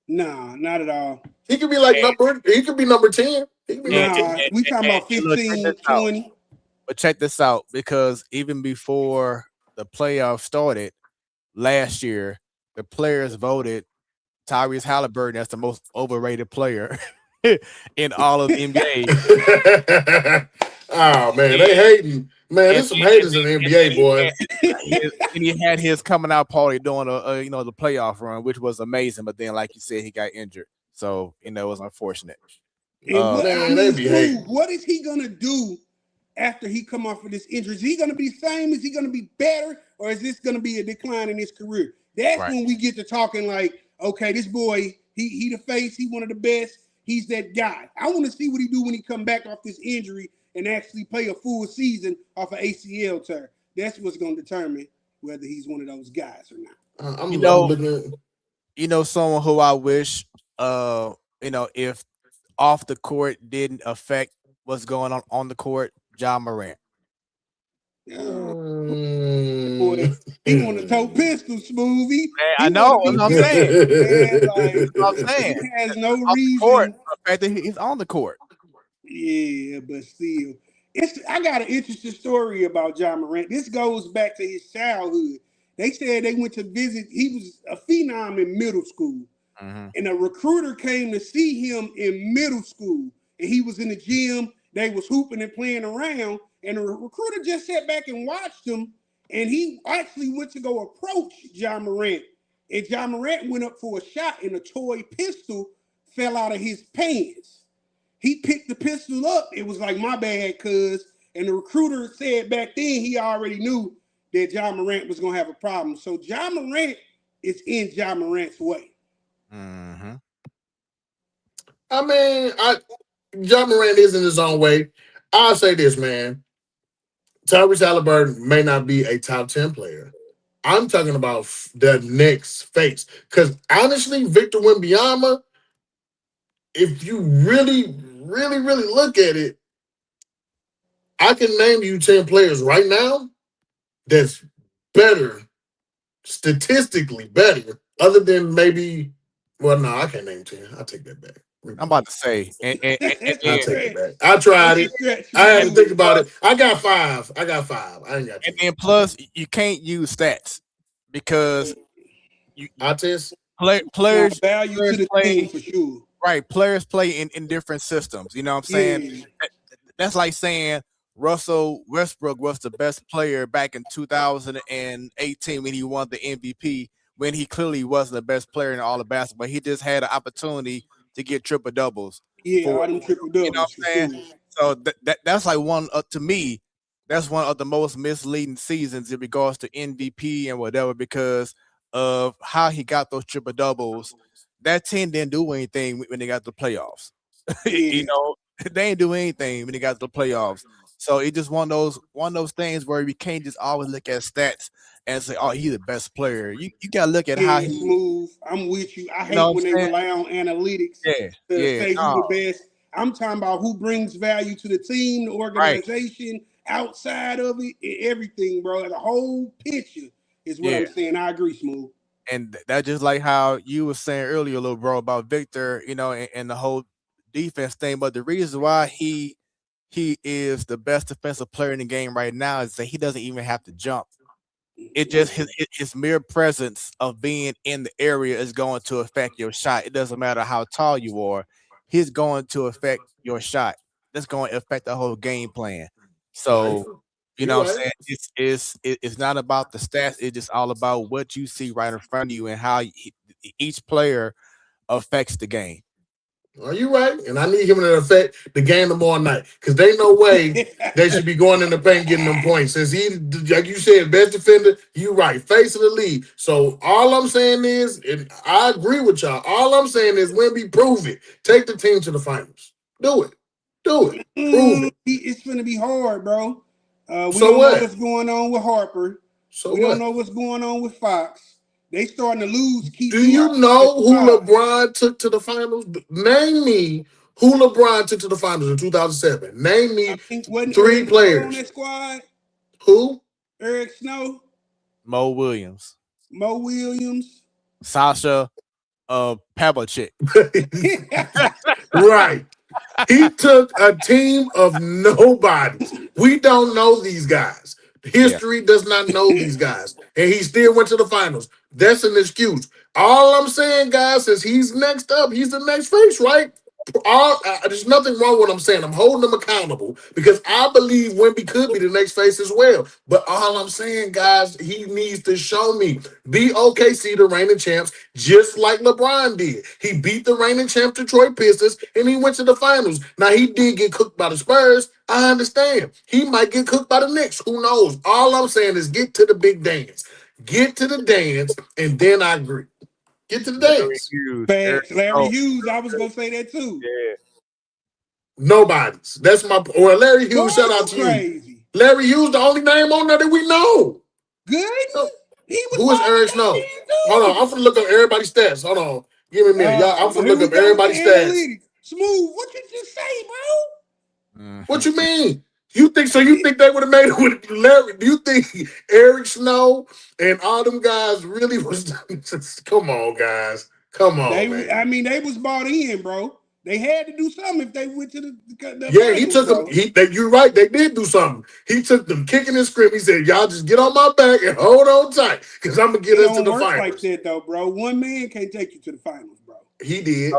Nah, not at all. he could be like number. He could be number 10. He could be number 10. Nah, we talking about and look, check 15, this out. 20. But check this out, because even before the playoffs started last year, the players voted Tyrese Halliburton as the most overrated player in all of the NBA. Oh man, they hating. Man, there's some haters in the NBA, boy. And he had his coming out party during the playoff run, which was amazing. But then, like you said, he got injured, so it was unfortunate. And what, Man, they be hating. what is he gonna do after he come off of this injury? Is he gonna be the same? Is he gonna be better, or is this gonna be a decline in his career? That's Right. when we get to talking like, okay, this boy, he the face, he one of the best, he's that guy. I want to see what he do when he come back off this injury and actually play a full season off an ACL tear. That's what's gonna determine whether he's one of those guys or not. I'm looking at Someone who I wish, if off the court didn't affect what's going on the court, Ja Morant. Boy, he want to tow pistol, Smoothie. I know what I'm saying. Like, What I'm saying. he has no Off the reason. court, the fact that he's on the court. Yeah, but still, I got an interesting story about John Morant. This goes back to his childhood. They said they went to visit. He was a phenom in middle school, and a recruiter came to see him in middle school, and he was in the gym. They was hooping and playing around, and the recruiter just sat back and watched him. And he actually went to go approach John Morant, and John Morant went up for a shot, and a toy pistol fell out of his pants. He picked the pistol up. It was like, my bad, cuz. And the recruiter said back then he already knew that John Morant was going to have a problem. So John Morant is in John Morant's way. Mm-hmm. I mean, John Morant is in his own way. I'll say this, man. Tyrese Halliburton may not be a top 10 player. I'm talking about the next face. Because honestly, Victor Wembanyama, if you really, really, really look at it, I can name you 10 players right now that's better, statistically better, other than maybe, well, no, I can't name 10. I'll take that back. I'm about to say, and I'll take it back. I tried it. I had to think about it. I got 5. I ain't got 10. And then plus, you can't use stats because I test. players value to the play, team for sure. Right, players play in different systems. You know what I'm saying? Yeah. That's like saying Russell Westbrook was the best player back in 2018 when he won the MVP, when he clearly wasn't the best player in all of basketball. He just had an opportunity to get triple doubles. Yeah, For all them triple you know what doubles for I'm saying? sure. So that's like one to me. That's one of the most misleading seasons in regards to MVP and whatever because of how he got those triple doubles. That team didn't do anything when they got to the playoffs. You Yeah, know, they ain't do anything when they got to the playoffs. So it's just one of those things where we can't just always look at stats and say, "Oh, he's the best player." You gotta look at how yeah, he, smooth. I'm with you. I you know hate what when they I'm saying? rely on analytics Yeah, to yeah, say who no, the best. I'm talking about who brings value to the team, the right, organization, outside of it, and everything, bro. The whole picture is what yeah. I'm saying. I agree, smooth. And that just like how you were saying earlier, little bro, about Victor, and the whole defense thing. But the reason why he is the best defensive player in the game right now is that he doesn't even have to jump. It just his mere presence of being in the area is going to affect your shot. It doesn't matter how tall you are, he's going to affect your shot. That's going to affect the whole game plan. Right. So, you You know what I'm right. saying? It's not about the stats, it's just all about what you see right in front of you and how each player affects the game. Are you right? And I need him to affect the game tomorrow night because they no way they should be going in the paint getting them points. Since he, like you said, best defender, you right, face of the league. So all I'm saying is, and I agree with y'all. All I'm saying is, Wemby, prove it. Take the team to the finals. Do it. Do it. Prove it. It's gonna be hard, bro. We So don't know what? what's going on with Harper. So We don't what? know what's going on with Fox. They starting to lose key Do pieces you at know the who top. LeBron took to the finals? Name me who LeBron took to the finals in 2007. Name I me think wasn't three Eric Snow on players. that squad? Who? Eric Snow, Mo Williams, Mo Williams. Sasha Pavlicek. Right. He took a team of nobodies. We don't know these guys. Yeah. History does not know these guys. And he still went to the finals. That's an excuse. All I'm saying, guys, is he's next up. He's the next face, right? There's nothing wrong with what I'm saying. I'm holding him accountable because I believe Wemby could be the next face as well. But all I'm saying, guys, he needs to show me. Be OKC the reigning champs, just like LeBron did. He beat the reigning champ Detroit Pistons, and he went to the finals. Now, he did get cooked by the Spurs. I understand. He might get cooked by the Knicks. Who knows? All I'm saying is get to the big dance. Get to the dance, and then I agree. Get to the Larry dance. Hughes, Eric Facts. Larry Snow. Hughes. I was gonna say that too. Yeah. Nobody's. That's my. Or Larry Boy, Hughes. Shout you out to you. crazy. Larry Hughes, the only name on there that we know. Good. He was Who is balling Eric back Snow? Hold on, then I'm too. finna look up everybody's stats. Hold on, give me a minute, y'all. I'm finna Here look we up go with the everybody's stats. analytics. Smooth. What you just say, bro? What you mean? You think so? You think they would have made it with Larry? Do you think Eric Snow and all them guys really was? Come on, guys. Come on, I man. mean, they was bought in, bro. They had to do something if they went to the Yeah, he finals, took them. bro. You're right. They did do something. He took them kicking and screaming. He said, "Y'all just get on my back and hold on tight, because I'm gonna get It us to don't the work like finals." that, though, bro. One man can't take you to the finals, bro. He did.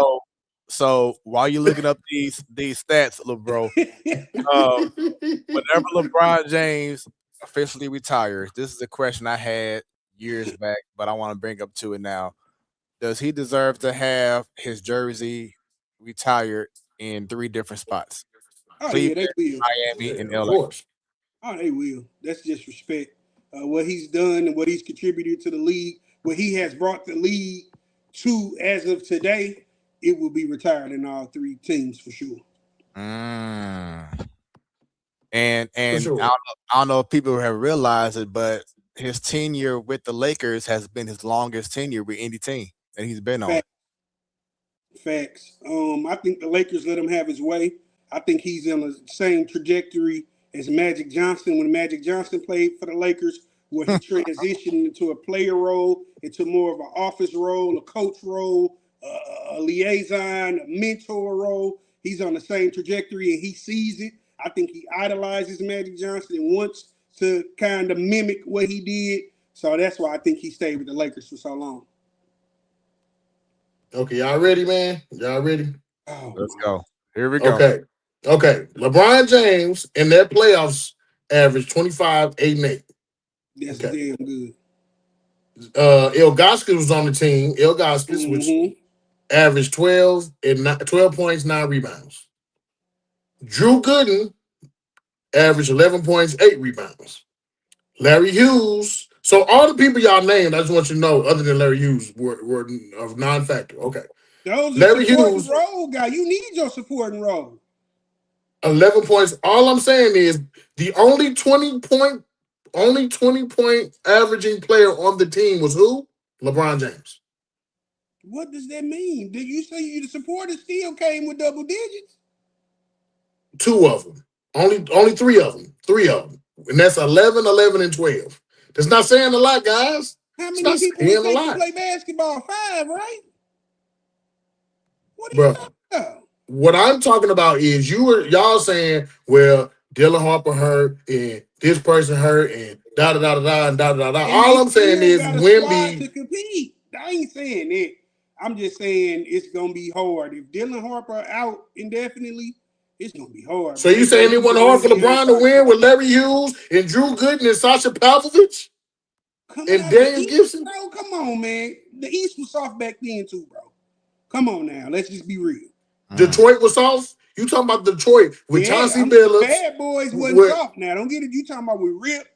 So while you're looking up these stats, little bro, uh, whenever LeBron James officially retires, this is a question I had years back, but I want to bring up to it now. Does he deserve to have his jersey retired in three different spots? Oh yeah, Cleveland, they will. Miami, Yeah, and of LA. course. Oh, they will. That's just respect. What he's done and what he's contributed to the league, what he has brought the league to as of today, it will be retired in all three teams for sure. Mm. And For and sure. I don't know if people have realized it, but his tenure with the Lakers has been his longest tenure with any team that he's been on. Facts. I think the Lakers let him have his way. I think he's in the same trajectory as Magic Johnson when Magic Johnson played for the Lakers, where he transitioned into a player role, into more of an office role, a coach role, a liaison, a mentor role. He's on the same trajectory and he sees it. I think he idolizes Magic Johnson and wants to kind of mimic what he did. So that's why I think he stayed with the Lakers for so long. Okay, y'all ready, man? Y'all ready? Oh Let's my. go. Here we go. Okay. Okay. LeBron James in their playoffs averaged 25, 8, and 8. That's Okay. damn good. El Goskins was on the team. El Goskins, which Mm-hmm. averaged 12 points, 9 rebounds. Drew Gooden averaged 11 points, 8 rebounds. Larry Hughes. So all the people y'all named, I just want you to know, other than Larry Hughes, were of non-factor. Okay. Those are Larry supporting Hughes, role guy. You need your supporting role. 11 points. All I'm saying is the only 20-point averaging player on the team was who? LeBron James. What does that mean? Did you say you the supporters still came with double digits? 2 of them. Only 3 of them. 3 of them. And that's 11, 11, and 12. That's not saying a lot, guys. How It's many not people would saying a take to lot. play basketball? 5, right? What are you Bro, talking about? what I'm talking about is y'all saying, well, Dylan Harper hurt and this person hurt and da da da da da and da da da. And they All I'm saying still is got a squad to Wemby. compete. I ain't saying that. I'm just saying it's gonna be hard. If Dylan Harper out indefinitely, it's gonna be hard. So But you they gonna saying it use went a hard for Wemby and LeBron to Sasha win with Pavlovich. Larry Hughes and Drew Gooden and Sasha Pavlovich Coming and out of the Daniel East, Gibson? bro. Come on, man. The East was soft back then too, bro. Come on now. Let's just be real. Detroit was soft. You talking about Detroit with Yeah, Chauncey the Billups? bad boys wasn't With soft. Now, don't get it. You talking about with Rip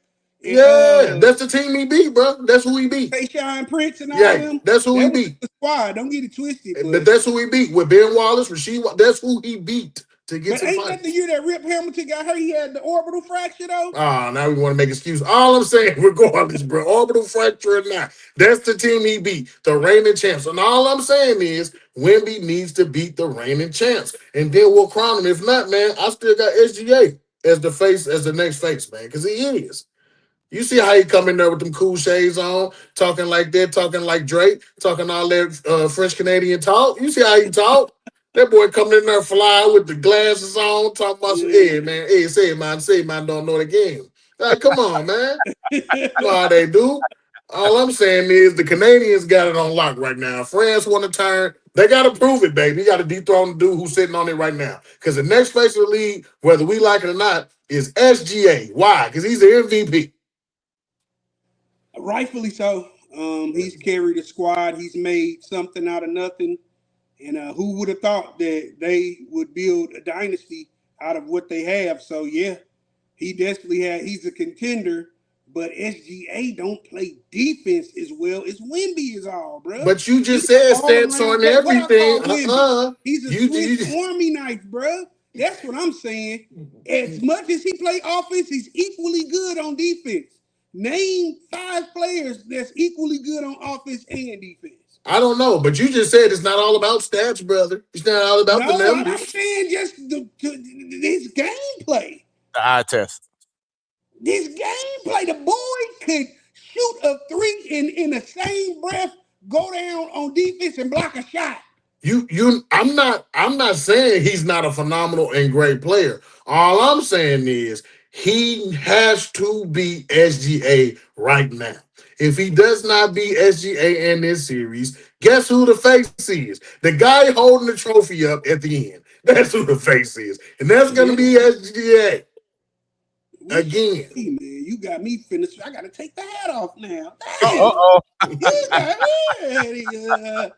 and yeah, that's the team he beat, bro. That's who he beat. Tayshaun Prince and all Yeah, them. that's who he That was beat. the squad. Don't get it twisted, But but that's who he beat with Ben Wallace, that's who he beat to get to the ain't that the finals. year that Rip Hamilton got hurt? He had the orbital fracture though. Ah, now we want to make excuses. All I'm saying, regardless, bro, orbital fracture or not, that's the team he beat, the reigning champs. And all I'm saying is, Wemby needs to beat the reigning champs, and then we'll crown him. If not, man, I still got SGA as the next face, man, because he is. You see how he come in there with them cool shades on, talking like that, talking like Drake, talking all that French Canadian talk. You see how he talk? That boy coming in there fly with the glasses on, talking about some, Yeah. hey man, hey, say man, don't know the game. Come on, man. You know how they do. All I'm saying is the Canadians got it on lock right now. France want to turn. They got to prove it, baby. You got to dethrone the dude who's sitting on it right now. Because the next face of the league, whether we like it or not, is SGA. Why? Because he's the MVP. Rightfully so. He's carried a squad. He's made something out of nothing. And who would have thought that they would build a dynasty out of what they have? So yeah, he's a contender, but SGA don't play defense as well as Wemby is all, bro. But you He's just said an stats all-around on player. What I everything. call Wemby. He's a Swiss Army knife, bro. That's what I'm saying. As much as he play offense, he's equally good on defense. Name 5 players that's equally good on offense and defense. I don't know, but you just said it's not all about stats, brother. It's not all about the No, I'm numbers. saying just this gameplay. The eye test. This gameplay. The boy could shoot a 3 in the same breath, go down on defense and block a shot. I'm not saying he's not a phenomenal and great player. All I'm saying is he has to beat SGA right now. If he does not beat SGA in this series, guess who the face is? The guy holding the trophy up at the end. That's who the face is. And that's going to be SGA again. Hey, man, you got me finished. I got to take the hat off now. Oh. You got me ready.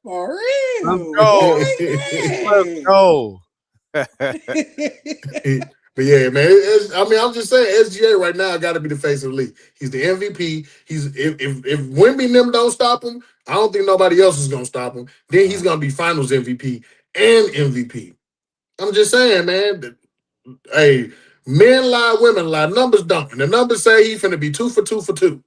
For real. Let's go. But yeah, man. I'm just saying SGA right now got to be the face of the league. He's the MVP. If Wemby and them don't stop him, I don't think nobody else is gonna stop him. Then he's gonna be Finals MVP and MVP. I'm just saying, man. Hey, men lie, women lie. Numbers don't. And the numbers say he's finna be 2 for 2 for 2.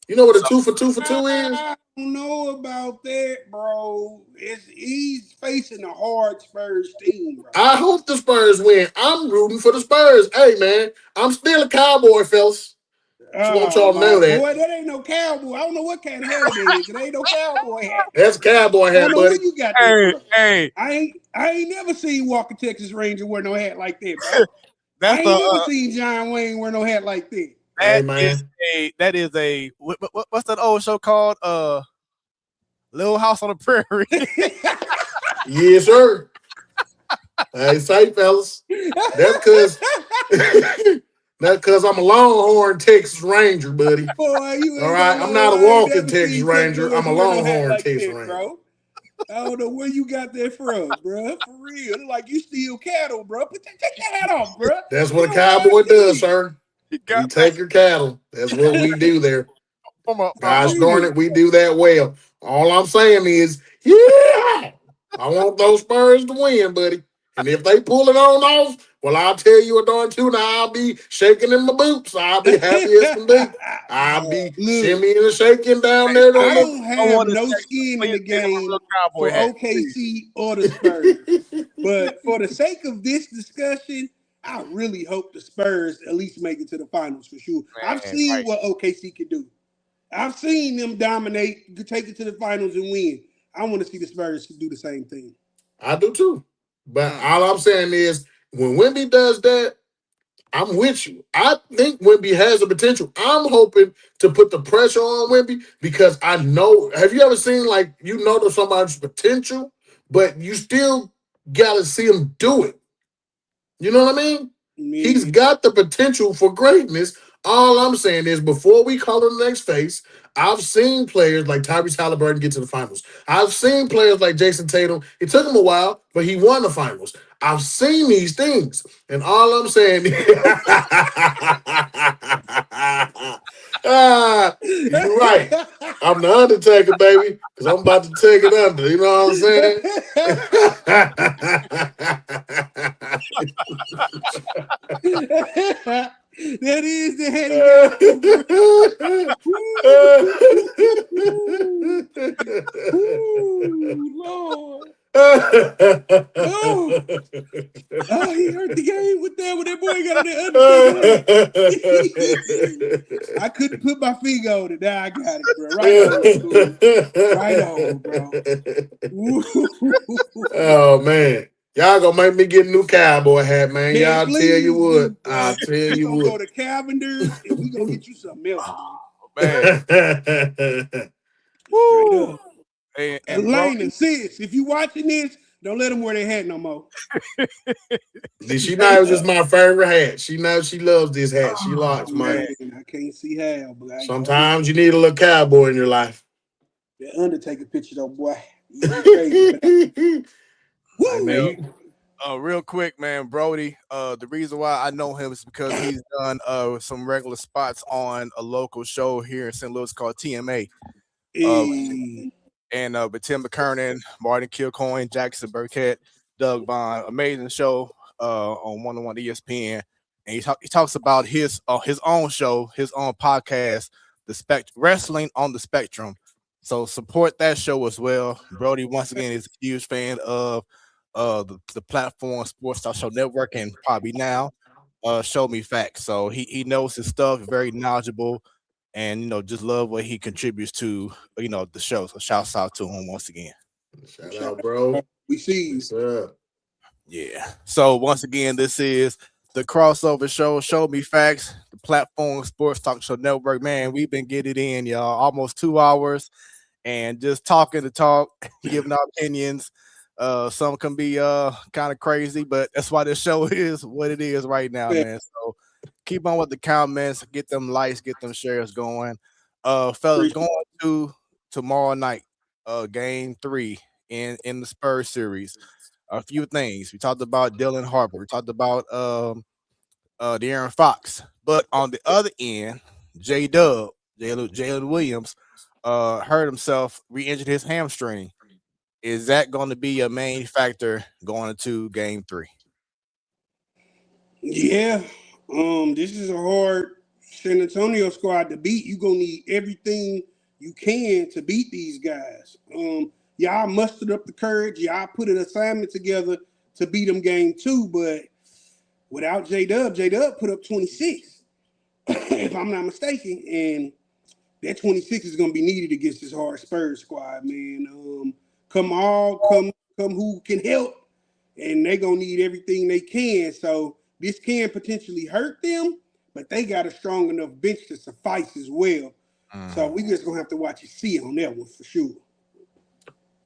You know what a 2 for 2 for 2 is? I don't know about that, bro. He's facing a hard Spurs team, bro. I hope the Spurs win. I'm rooting for the Spurs. Hey, man, I'm still a Cowboy, fellas. Just want y'all to know that. Boy, that ain't no cowboy. I don't know what kind of hat it is. It ain't no cowboy hat. That's cowboy I hat, don't know buddy. where you got that from. Hey. I ain't never seen Walker Texas Ranger wear no hat like that, bro. That's I ain't never seen John Wayne wear no hat like that. That is a what's that old show called? Little House on the Prairie. Yes, sir. Hey, say, fellas. That's because I'm a Longhorn Texas Ranger, buddy. Boy, all right, I'm not a walking Texas Ranger. I'm a Longhorn Texas Ranger. Bro. I don't know where you got that from, bro. For real. It look like you steal cattle, bro. Take that hat off, bro. That's You what a don't ride cowboy does, TV. sir. He We got that take your cattle. That's what we do there. from a For Gosh darn real. it, we do that well. All I'm saying is, yeah, I want those Spurs to win, buddy. And if they pull it on off, well, I'll tell you a darn tune. I'll be shaking in my boots. I'll be happy as can be. I'll be Look, shimmying and shaking down there I on don't I have want to no say, skin in please the give him a real game cowboy for hat, please. OKC or the Spurs. But for the sake of this discussion, I really hope the Spurs at least make it to the finals for sure. I've Man, seen right. what OKC can do. I've seen them dominate, take it to the finals and win. I want to see the Spurs do the same thing. I do too. But Mm. all I'm saying is, when Wemby does that, I'm with you. I think Wemby has the potential. I'm hoping to put the pressure on Wemby because I know. Have you ever seen, like, you know there's somebody's potential, but you still gotta see him do it? You know what I mean? He's Man, got the potential for greatness. All I'm saying is, before we call him the next face, I've seen players like Tyrese Halliburton get to the finals. I've seen players like Jason Tatum. It took him a while, but he won the finals. I've seen these things, and all I'm saying, you're right. I'm the Undertaker, baby, because I'm about to take it under. You know what I'm saying? that is the handicap. Ooh, Lord. Oh, oh, he hurt the game with that when that boy got on the Undertaker. I couldn't put my finger on it. Now I got it, bro. Right on, Smooth. Right on, bro. Oh man. Y'all gonna make me get a new cowboy hat, man. Man, Y'all tell you please what. do, I'll bro. tell We you gonna go what. to Cavender's and we gonna get you something else, man. Man. Straight Woo. up. And Elena, Brody, sis, if you watching this, don't let them wear their hat no more. She Straight knows it's up. my favorite hat. She knows she loves this hat. She likes man. mine. Man, I can't see how, but I Sometimes you need a little cowboy in your life. the Undertaker picture though, boy. You crazy for that. Hey man, Woo! you Real quick, man, Brody. The reason why I know him is because he's done some regular spots on a local show here in St. Louis called TMA. Uh, Hey. and with Tim McKernan, Martin Kilcoyne, Jackson Burkett, Doug Vaughn. Amazing show on 101 ESPN. And he talks about his own show, his own podcast, the Wrestling on the Spectrum. So support that show as well. Brody once again is a huge fan of the platform Sports Talk Show Network and probably now Show Me Facts. So he knows his stuff, very knowledgeable, and just love what he contributes to the show. So shouts out to him once again. shout Shout out, out. bro. We see you. What's up? Yeah. So once again, this is the crossover show. Show Me Facts, the platform Sports Talk Show Network. Man, we've been getting it in, y'all, almost 2 hours, and just talking to talk, giving our opinions. Some can be kind of crazy, but that's why this show is what it is right now, Man, man. So keep on with the comments, get them likes, get them shares going. Fellas, appreciate going to tomorrow night, game 3 in the Spurs series. A few things. We talked about Dylan Harper. We talked about De'Aaron Fox. But on the other end, Jalen Williams, hurt himself, re-injured his hamstring. Is that going to be a main factor going into game 3? Yeah. This is a hard San Antonio squad to beat. You're gonna need everything you can to beat these guys. Y'all mustered up the courage, y'all put an assignment together to beat them game 2, but without J-Dub put up 26, if I'm not mistaken. And that 26 is gonna be needed against this hard Spurs squad, man. Come who can help, and they gonna need everything they can. So this can potentially hurt them, but they got a strong enough bench to suffice as well. So we just gonna have to watch and see on that one for sure.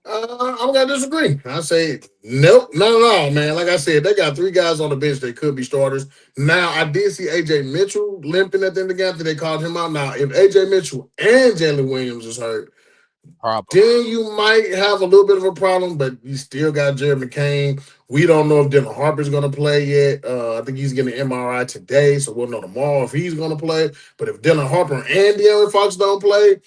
I'm gonna disagree. I say nope, not at all, man. Like I said, they got 3 guys on the bench that could be starters. Now I did see AJ Mitchell limping at the end of the game. They called him out. Now if AJ Mitchell and Jalen Williams is hurt, Problem. Then you might have a little bit of a problem, but you still got Jared McCain. We don't know if Dylan Harper's going to play yet. I think he's getting an MRI today, so we'll know tomorrow if he's going to play. But if Dylan Harper and De'Aaron Fox don't play,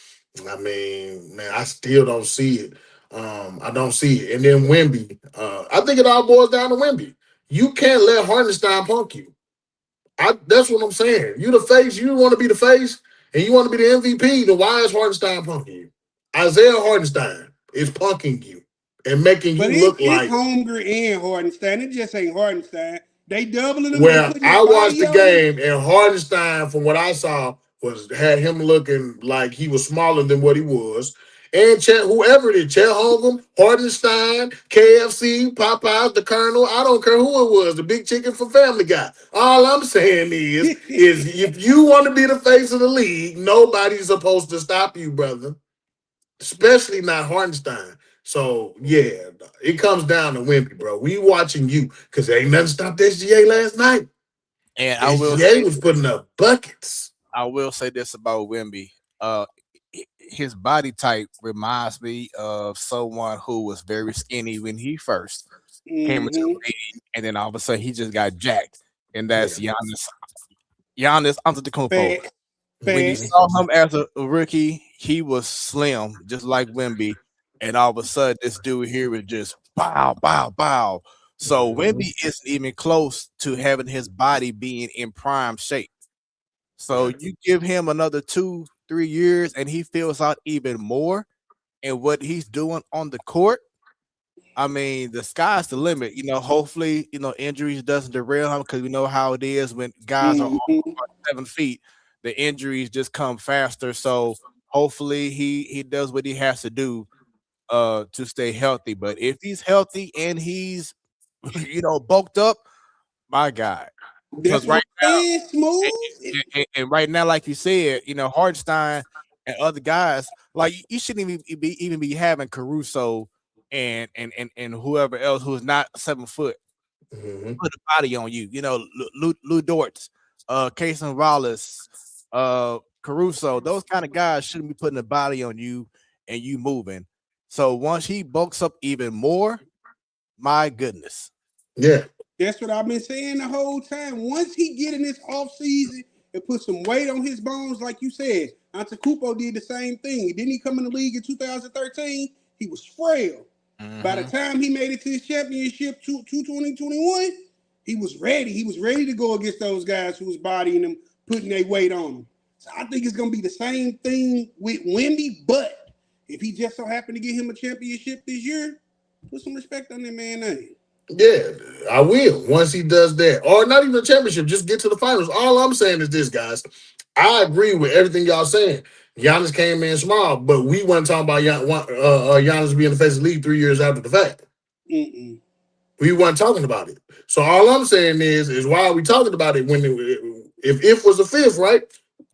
I mean, man, I still don't see it. I don't see it. And then Wemby, I think it all boils down to Wemby. You can't let Hartenstein punk you. That's what I'm saying. You the face, you want to be the face, and you want to be the MVP, then why is Hartenstein punking you? Isaiah Hartenstein is punking you and making you But look it's like, Holmgren and Hardenstein. It just ain't Hardenstein. They doubling him. They well, putting I their watched body the on him. game and Hardenstein, from what I saw, had him looking like he was smaller than what he was. And Chet, whoever it is, Chet Holmgren, Hardenstein, KFC, Popeyes, the Colonel, I don't care who it was, the big chicken for Family Guy. All I'm saying is if you want to be the face of the league, nobody's supposed to stop you, brother. Especially not Hardenstein. So yeah, it comes down to Wimpy, bro. We watching you because there ain't nothing stopped SGA last night. And SGA was putting up buckets. I will say this about Wemby. His body type reminds me of someone who was very skinny when he first came into the league, and then all of a sudden he just got jacked. And that's Giannis Antetokounmpo. Facts. When you Facts. saw him as a rookie, he was slim, just like Wemby. And all of a sudden, this dude here was just bow, bow, bow. So Wemby isn't even close to having his body being in prime shape. So you give him another 2-3 years, and he fills out even more. And what he's doing on the court, I mean, the sky's the limit. Hopefully, injuries doesn't derail him because we know how it is when guys are Mhm. 7 feet. The injuries just come faster. So hopefully he does what he has to do to stay healthy. But if he's healthy and he's bulked up, my God. Because That's what right I'm now, saying. Smooth. and right now, like you said, Hardenstein and other guys, like you shouldn't even be having Caruso and whoever else who's not 7 foot put a body on you. Lou Dortz, Cason Wallace, Caruso, those kind of guys shouldn't be putting a body on you and you moving. So once he bulks up even more, my goodness. Yeah. That's what I've been saying the whole time. Once he get in this off season and put some weight on his bones, like you said, Antetokounmpo did the same thing. Didn't he come in the league in 2013? He was frail. By the time he made it to his championship, 2021, he was ready. He was ready to go against those guys who was bodying him, putting their weight on him. So I think it's going to be the same thing with Wemby, but if he just so happened to get him a championship this year, put some respect on that man's name. Yeah, I will once he does that. Or not even a championship, just get to the finals. All I'm saying is this, guys. I agree with everything y'all saying. Giannis came in small, but we weren't talking about Giannis being the face of the league 3 years after the fact. Mm-mm. We weren't talking about it. So all I'm saying is why are we talking about it when if was a fifth, right?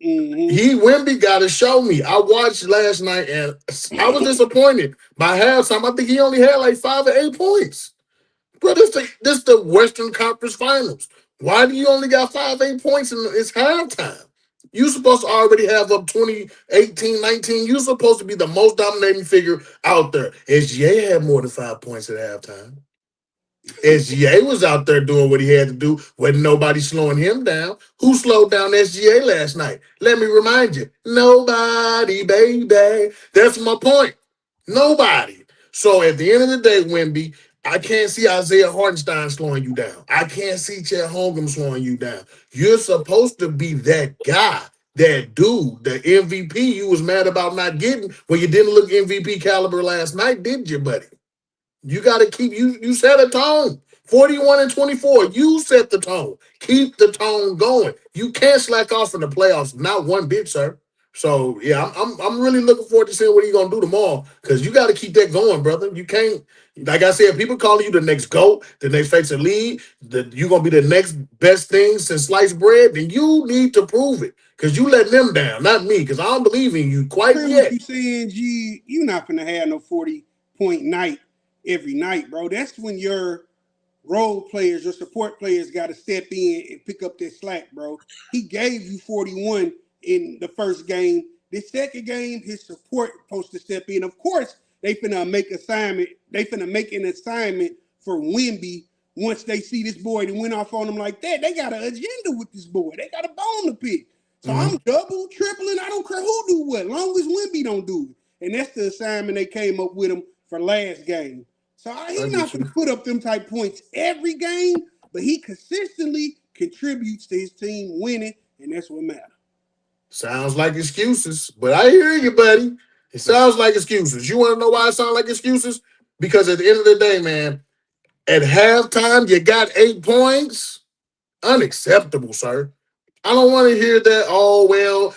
Wemby got to show me. I watched last night and I was disappointed. By halftime, I think he only had like 5 or 8 points. Bro, this the Western Conference Finals. Why do you only got 5, 8 points and it's halftime? You supposed to already have up 20, 18, 19. You supposed to be the most dominating figure out there. SGA had more than 5 points at halftime. SGA was out there doing what he had to do. Wasn't nobody slowing him down. Who slowed down SGA last night? Let me remind you. Nobody, baby. That's my point. Nobody. So at the end of the day, Wemby, I can't see Isaiah Hartenstein slowing you down. I can't see Chet Holmgren slowing you down. You're supposed to be that guy, that dude, the MVP you was mad about not getting when you didn't look MVP caliber last night, did you, buddy? You got to keep you set a tone. 41 and 24. You set the tone. Keep the tone going. You can't slack off in the playoffs. Not one bit, sir. So yeah, I'm really looking forward to seeing what he's gonna do tomorrow. Because you got to keep that going, brother. You can't, like I said, people calling you the next GOAT, the next face of league, you're gonna be the next best thing since sliced bread, then you need to prove it. Because you letting them down, not me, because I don't believe in you quite Hear what yet. you saying, G. You not gonna have no 40-point night every night, bro. That's when your role players, your support players got to step in and pick up that slack, bro. He gave you 41 in the first game. This second game, his support supposed to step in. Of course, they finna make assignment. They finna make an assignment for Wemby once they see this boy that went off on them like that. They got an agenda with this boy. They got a bone to pick. So I'm double, tripling. I don't care who do what, long as Wemby don't do it. And that's the assignment they came up with him for last game. So he's not going to put up them type points every game, but he consistently contributes to his team winning, and that's what matters. Sounds like excuses, but I hear you, buddy. It sounds like excuses. You want to know why it sounds like excuses? Because at the end of the day, man, at halftime, you got 8 points. Unacceptable, sir. I don't want to hear that. Oh, well,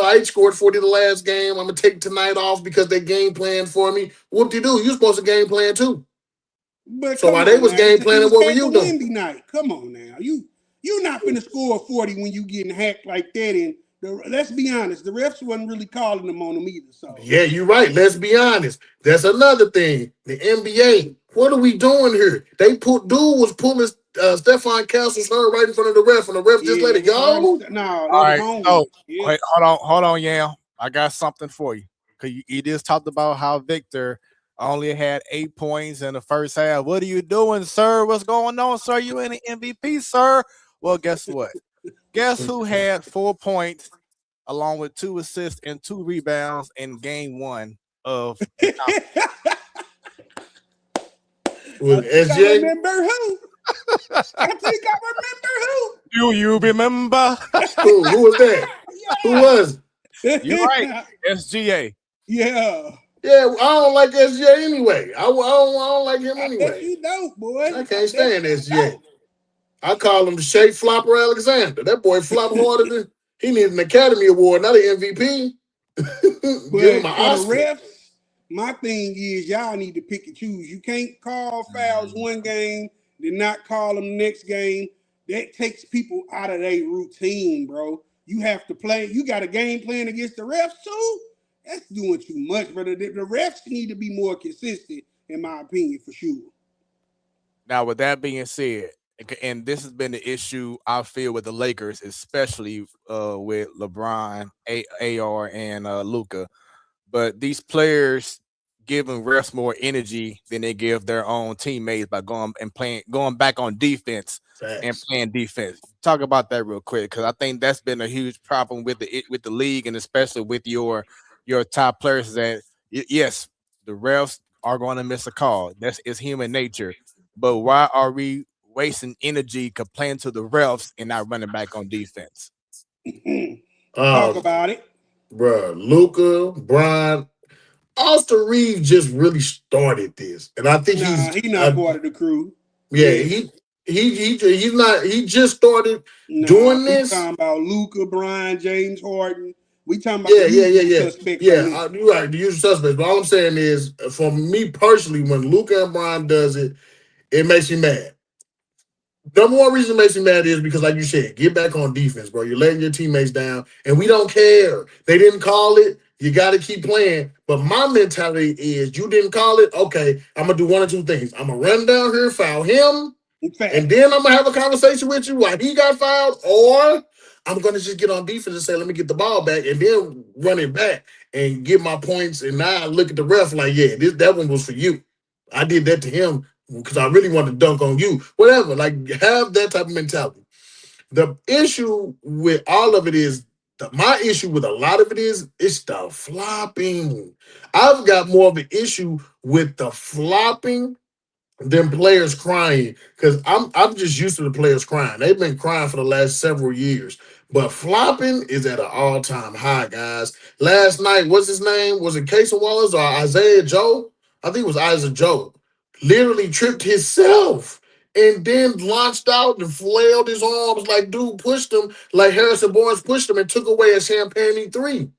I scored 40 the last game. I'm going to take tonight off because they game plan for me. Whoop-de-doo. You're supposed to game plan too. But so while they was game planning, what were you doing? Wednesday night. Come on now. You're not finna score 40 when you getting hacked like that. And let's be honest, the refs wasn't really calling them on them either. So yeah, you're right. Let's be honest. That's another thing. The NBA. What are we doing here? Dude was pulling Stephon Castle's hair right in front of the ref, and the ref just let it go. No, all right. So wait, hold on, Yale. I got something for you. Cause you just talked about how Victor only had 8 points in the first half. What are you doing, sir? What's going on, sir? You in the MVP, sir? Well, guess what? Guess who had 4 points along with 2 assists and 2 rebounds in game 1 of with SJ? I remember who? I think I remember who. Do you remember? Who was that? Yeah. Who was it? You're right. SGA. Yeah. Yeah, I don't like SGA anyway. I don't like him anyway. You don't, boy. I can't stand SGA. I call him the Shea Flopper Alexander. That boy flopped harder than he needed an Academy Award, not an MVP. Give him an Oscar. For the refs, my thing is y'all need to pick and choose. You can't call fouls one game, then not call them next game. That takes people out of their routine, bro. You have to play. You got a game plan against the refs too. That's doing too much, brother. The refs need to be more consistent, in my opinion, for sure. Now, with that being said, and this has been the issue I feel with the Lakers, especially with LeBron, AR, and Luka. But these players giving refs more energy than they give their own teammates by going back on defense. Facts. And playing defense. Talk about that real quick, because I think that's been a huge problem with the league, and especially with your top players. That yes, the refs are going to miss a call. It's human nature. But why are we wasting energy complaining to the refs and not running back on defense? Talk about it, bro. Luka, Brian, Austin Reeves just really started this, and I think he's not part of the crew. Yeah, he's not. He just started doing this. We talking about Luka, Brian, James Harden. We talking about suspects. Yeah, you're right. The usual suspects. But all I'm saying is, for me personally, when Luka and Brian does it, it makes me mad. Number one reason it makes me mad is because, like you said, get back on defense, bro. You're letting your teammates down, and we don't care. They didn't call it. You got to keep playing. But my mentality is, you didn't call it. Okay, I'm going to do one or two things. I'm going to run down here, foul him, and then I'm going to have a conversation with you while he got fouled, or I'm going to just get on defense and say, let me get the ball back, and then run it back and get my points. And now I look at the ref like, yeah, that one was for you. I did that to him because I really wanted to dunk on you. Whatever, like, have that type of mentality. The issue with all of it is, my issue with a lot of it is, it's the flopping. I've got more of an issue with the flopping than players crying, because I'm just used to the players crying. They've been crying for the last several years. But flopping is at an all-time high, guys. Last night, what's his name? Was it Casey Wallace or Isaiah Joe? I think it was Isaiah Joe. Literally tripped himself and then launched out and flailed his arms like dude pushed him, like Harrison Barnes pushed him and took away a Champagne 3.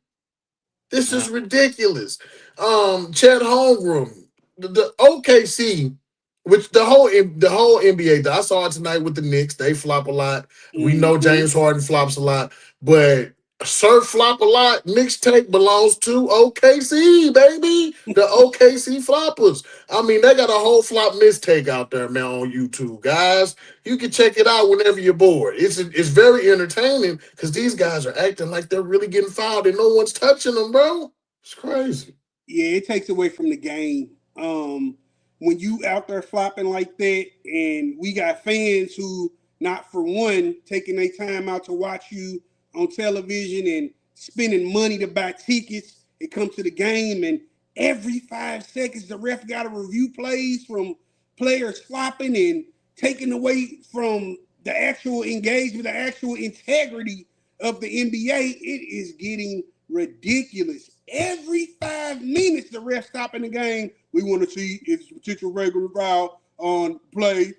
This is ridiculous. Chet Holmgren, the OKC, which the whole NBA, I saw it tonight with the Knicks. They flop a lot. We know James Harden flops a lot. But Surf Flop a Lot mixtape belongs to OKC, baby. The OKC Floppers. I mean, they got a whole flop mixtape out there, man, on YouTube, guys. You can check it out whenever you're bored. It's very entertaining because these guys are acting like they're really getting fouled and no one's touching them, bro. It's crazy. Yeah, it takes away from the game. When you out there flopping like that, and we got fans who, not for one, taking their time out to watch you on television and spending money to buy tickets. It comes to the game, and every 5 seconds, the ref got to review plays from players flopping and taking away from the actual engagement, the actual integrity of the NBA. It is getting ridiculous. Every 5 minutes, the ref stopping the game. We want to see if potential regular foul on play.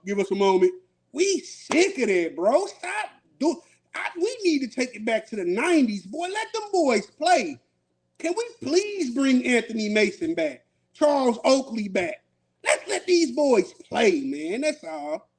Give us a moment. We sick of that, bro. Stop doing. We need to take it back to the 90s, boy. Let them boys play. Can we please bring Anthony Mason back, Charles Oakley back? Let's let these boys play, man. That's all.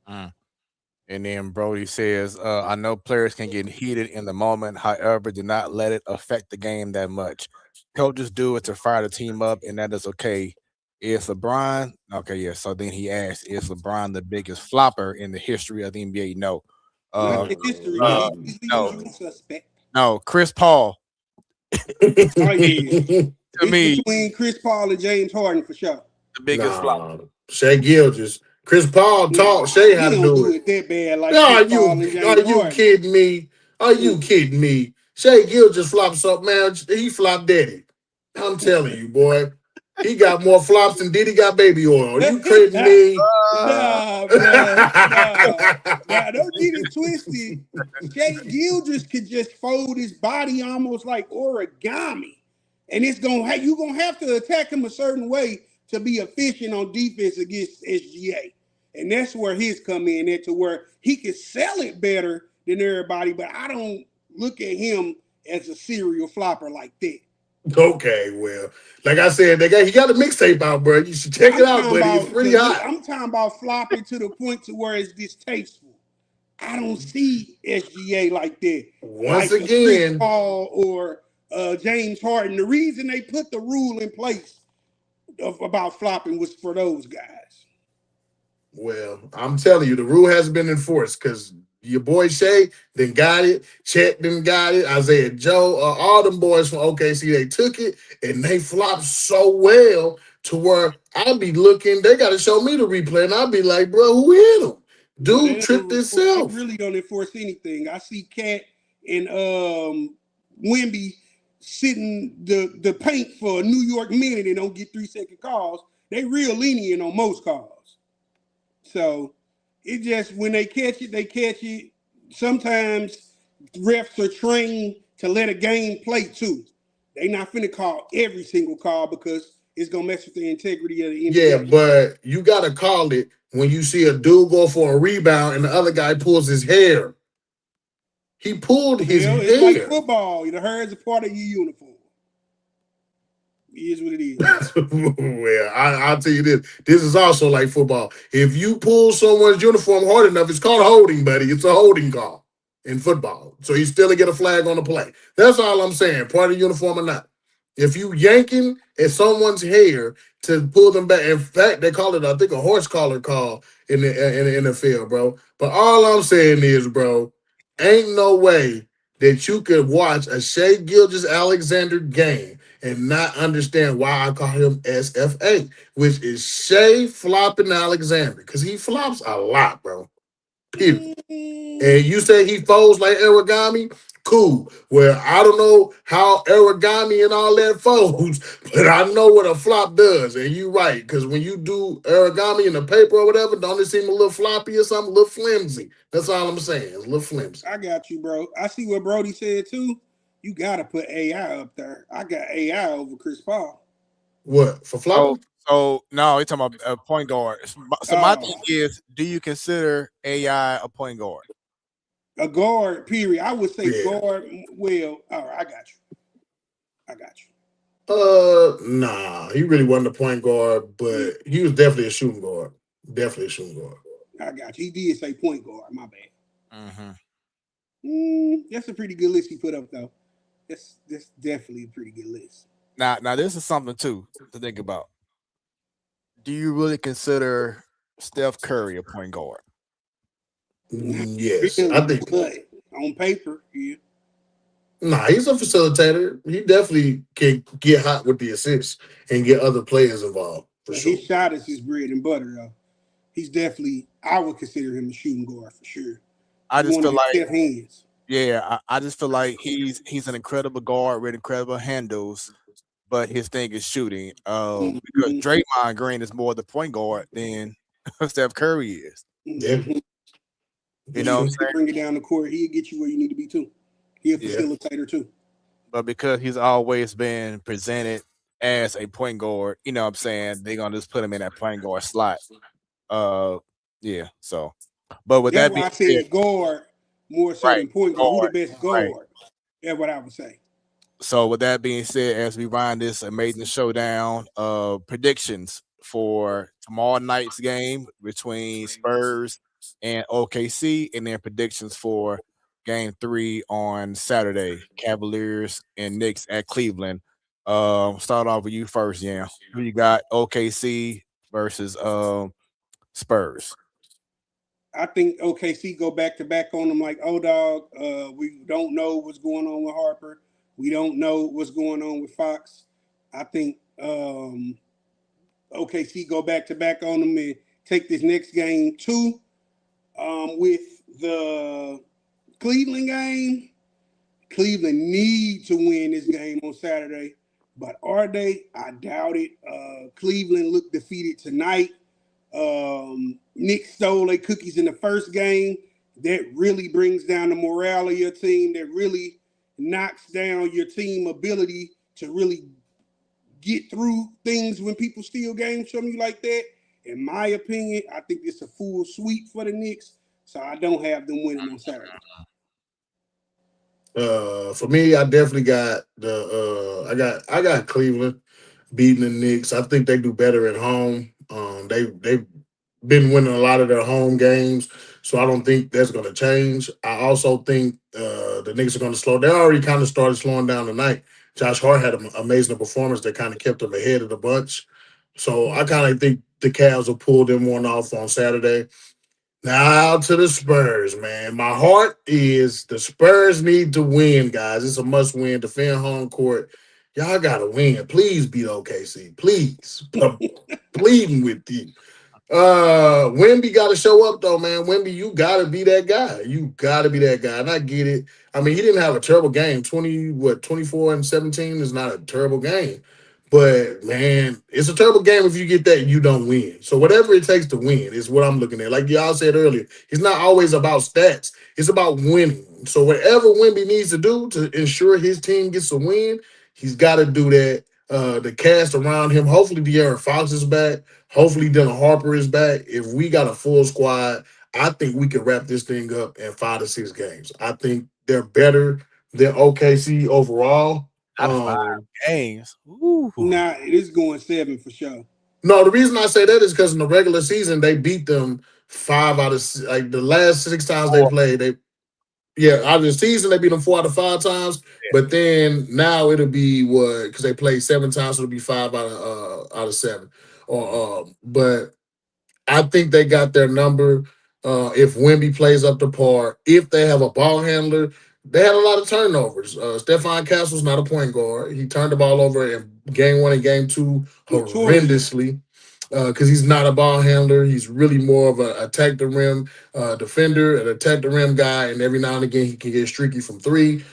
And then Brody says, I know players can get heated in the moment. However, do not let it affect the game that much. Coaches do it to fire the team up, and that is okay. Is LeBron okay? Yeah. So then he asked, "Is LeBron the biggest flopper in the history of the NBA?" No. Not the history, no. he's the usual suspect. No, Chris Paul. Oh, yeah. To It's me, between Chris Paul and James Harden for sure. the biggest flopper. Shea Gilgeous. Chris Paul taught Shea how to do it. That bad like Are Chris Paul and James you Harden. kidding me? Are you kidding me? Shea Gilgeous flopped something, man. He flopped daddy. I'm telling you, boy. He got more flops than Diddy got baby oil. Are you kidding me? Nah, bro. Nah, don't get it twisted. Shea Gilgeous could just fold his body almost like origami. And it's you're gonna have to attack him a certain way to be efficient on defense against SGA. And that's where his come in at, to where he can sell it better than everybody, but I don't look at him as a serial flopper like that. Okay, well, like I said, he got a mixtape out, bro. You should check it out, buddy. It's pretty hot. I'm talking about flopping to the point to where it's distasteful. I don't see SGA like that. Once like again, Chris Paul or James Harden. The reason they put the rule in place about flopping was for those guys. Well, I'm telling you, the rule hasn't been enforced because your boy Shea then got it. Chet then got it. Isaiah Joe, all them boys from OKC, they took it and they flopped so well to where I'll be looking. They got to show me the replay, and I'll be like, bro, who hit him? Dude tripped himself. They really don't enforce anything. I see Cat and Wemby sitting the paint for a New York minute and don't get 3-second calls. They real lenient on most calls. So it just, when they catch it, they catch it. Sometimes refs are trained to let a game play too. They not finna call every single call because it's gonna mess with the integrity of the NBA. Yeah, but you gotta call it when you see a dude go for a rebound and the other guy pulls his hair. He pulled his hair. It's like football. The hair is a part of your uniform. It is what it is. Well, I'll tell you this. This is also like football. If you pull someone's uniform hard enough, it's called holding, buddy. It's a holding call in football. So you still get a flag on the play. That's all I'm saying, part of the uniform or not. If you yanking at someone's hair to pull them back, in fact, they call it, I think, a horse collar call in the NFL, bro. But all I'm saying is, bro, ain't no way that you could watch a Shea Gilgeous-Alexander game and not understand why I call him SFA, which is Shea Flopping Alexander, because he flops a lot, bro. Period. And you say he folds like origami? Cool. Well, I don't know how origami and all that folds, but I know what a flop does. And you're right, because when you do origami in the paper or whatever, don't it seem a little floppy or something, a little flimsy? That's all I'm saying. It's a little flimsy. I got you, bro. I see what Brody said too. You gotta put AI up there. I got AI over Chris Paul. What, for flopping? So no, you're talking about a point guard. So my thing is, do you consider AI a point guard? A guard, period. I would say guard. Well, all right, I got you. Nah, he really wasn't a point guard, but he was definitely a shooting guard. Definitely a shooting guard. I got you. He did say point guard. My bad. Mm-hmm. That's a pretty good list he put up, though. That's definitely a pretty good list. Now this is something too to think about. Do you really consider Steph Curry a point guard? Not Yes, I really, think. but on paper, yeah. Nah, he's a facilitator. He definitely can get hot with the assists and get other players involved for But his sure. shot is his bread and butter, though. He's definitely, I would consider him a shooting guard for sure. I He just one of feel the like Steph hands. yeah, I just feel like he's an incredible guard with incredible handles, but his thing is shooting. Because Mhm, Draymond Green is more the point guard than Steph Curry is. Yeah, mhm. You But know he what I'm he'll saying? bring it down the court. He'll get you where you need to be too. He a yeah, facilitator too. But because he's always been presented as a point guard, you know what I'm saying, they're gonna just put him in that point guard slot. Uh yeah, so but with That's that being why I said, said guard more so right, than point guard. Who the guard, best right. guard? That's what I would say. So with that being said, as we wind this amazing showdown, predictions for tomorrow night's game between Spurs and OKC, and then predictions for game 3 on Saturday, Cavaliers and Knicks at Cleveland. Start off with you first, yeah. Who you got? OKC versus Spurs. I think OKC go back to back on them like, oh dog, we don't know what's going on with Harper. We don't know what's going on with Fox. I think OKC go back to back on them and take this next game too. With the Cleveland game, Cleveland need to win this game on Saturday. But are they? I doubt it. Cleveland looked defeated tonight. Nick stole their cookies in the first game. That really brings down the morale of your team. That really knocks down your team ability to really get through things when people steal games from you like that. In my opinion, I think it's a full sweep for the Knicks. So I don't have them winning on Saturday. For me, I definitely got the I got Cleveland beating the Knicks. I think they do better at home. They've been winning a lot of their home games, so I don't think that's going to change. I also think the Knicks are going to slow. They already kind of started slowing down tonight. Josh Hart had an amazing performance that kind of kept them ahead of the bunch. So I kind of think the Cavs will pull them one off on Saturday. Now to the Spurs, man. My heart is the Spurs need to win, guys. It's a must win. Defend home court. Y'all gotta win. Please beat OKC. Please. I'm pleading with you. Wemby got to show up though, man. Wemby, you gotta be that guy. You gotta be that guy. And I get it. I mean, he didn't have a terrible game. 24 and 17 is not a terrible game. But man, it's a terrible game if you get that and you don't win. So whatever it takes to win is what I'm looking at. Like y'all said earlier, it's not always about stats. It's about winning. So whatever Wemby needs to do to ensure his team gets a win, he's got to do that. The cast around him. Hopefully, De'Aaron Fox is back. Hopefully, Dylan Harper is back. If we got a full squad, I think we can wrap this thing up in 5 to 6 games. I think they're better than OKC overall. Out of 5 games. Ooh. Nah, it is going 7 for sure. No, the reason I say that is because in the regular season they beat them 5 out of like the last 6 times they 4. played. Out of the season they beat them 4 out of 5 times. But then now it'll be what because they played 7 times, so it'll be 5 out of 7. But I think they got their number. If Wemby plays up to par, if they have a ball handler, they had a lot of turnovers. Stephon Castle's not a point guard. He turned the ball over in game 1 and game 2 Notorious. horrendously because he's not a ball handler. He's really more of a attack the rim defender, an attack the rim guy, and every now and again he can get streaky from three.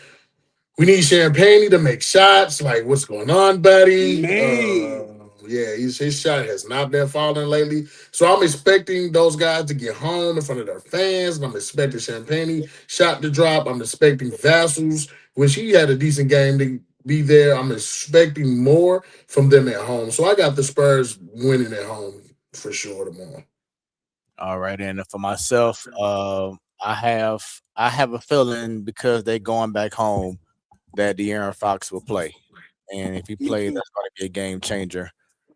We need Champagne to make shots. Like, what's going on, buddy? Man. Yeah, his shot has not been falling lately. So I'm expecting those guys to get home in front of their fans. And I'm expecting Champagne shot to drop. I'm expecting Vassals, which he had a decent game to be there. I'm expecting more from them at home. So I got the Spurs winning at home for sure tomorrow. All right, and for myself, I have a feeling because they going back home that De'Aaron Fox will play, and if he Me plays, too. that's going to be a game changer.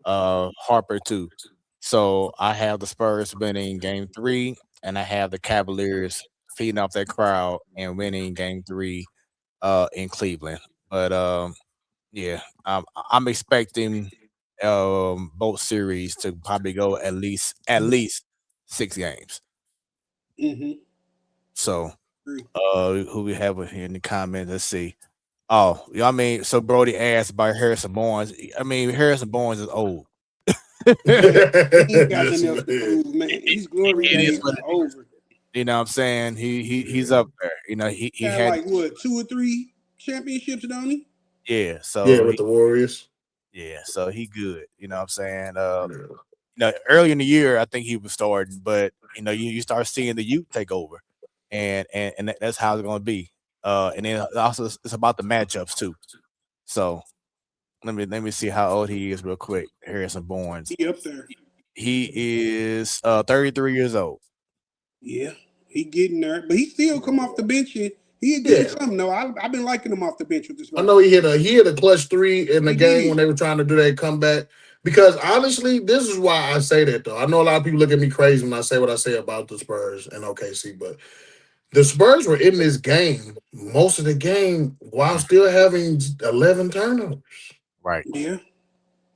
Harper too. So I have the Spurs winning game 3, and I have the Cavaliers feeding off that crowd and winning Game 3 in Cleveland. But yeah, I'm expecting both series to probably go at least 6 games. Mm-hmm. So Agree. who we have here in the comments? Let's see. Oh, I mean, so Brody asked about Harrison Barnes. I mean, Harrison Barnes is old. He ain't got Yes, nothing else to man. prove, man. His glory It is days what are it is. over. You know what I'm saying? He's up there. You know, he Got had like what 2 or 3 championships, don't he? yeah, Yeah, so with the Warriors. so he good. You know what I'm saying? Yeah. Early in the year, I think he was starting, but you start seeing the youth take over, and that's how it's going to be. And then also it's about the matchups too. So let me see how old he is real quick. Harrison Barnes. He up there. He is 33 years old. Yeah, he getting there, but he still come off the bench and he give you Yeah. something. No, I've been liking him off the bench with this I one. know he hit a clutch 3 in the He game when did. they were trying to do that comeback. Because honestly, this is why I say that though. I know a lot of people look at me crazy when I say what I say about the Spurs and OKC, but the Spurs were in this game most of the game while still having 11 turnovers. Right. Yeah,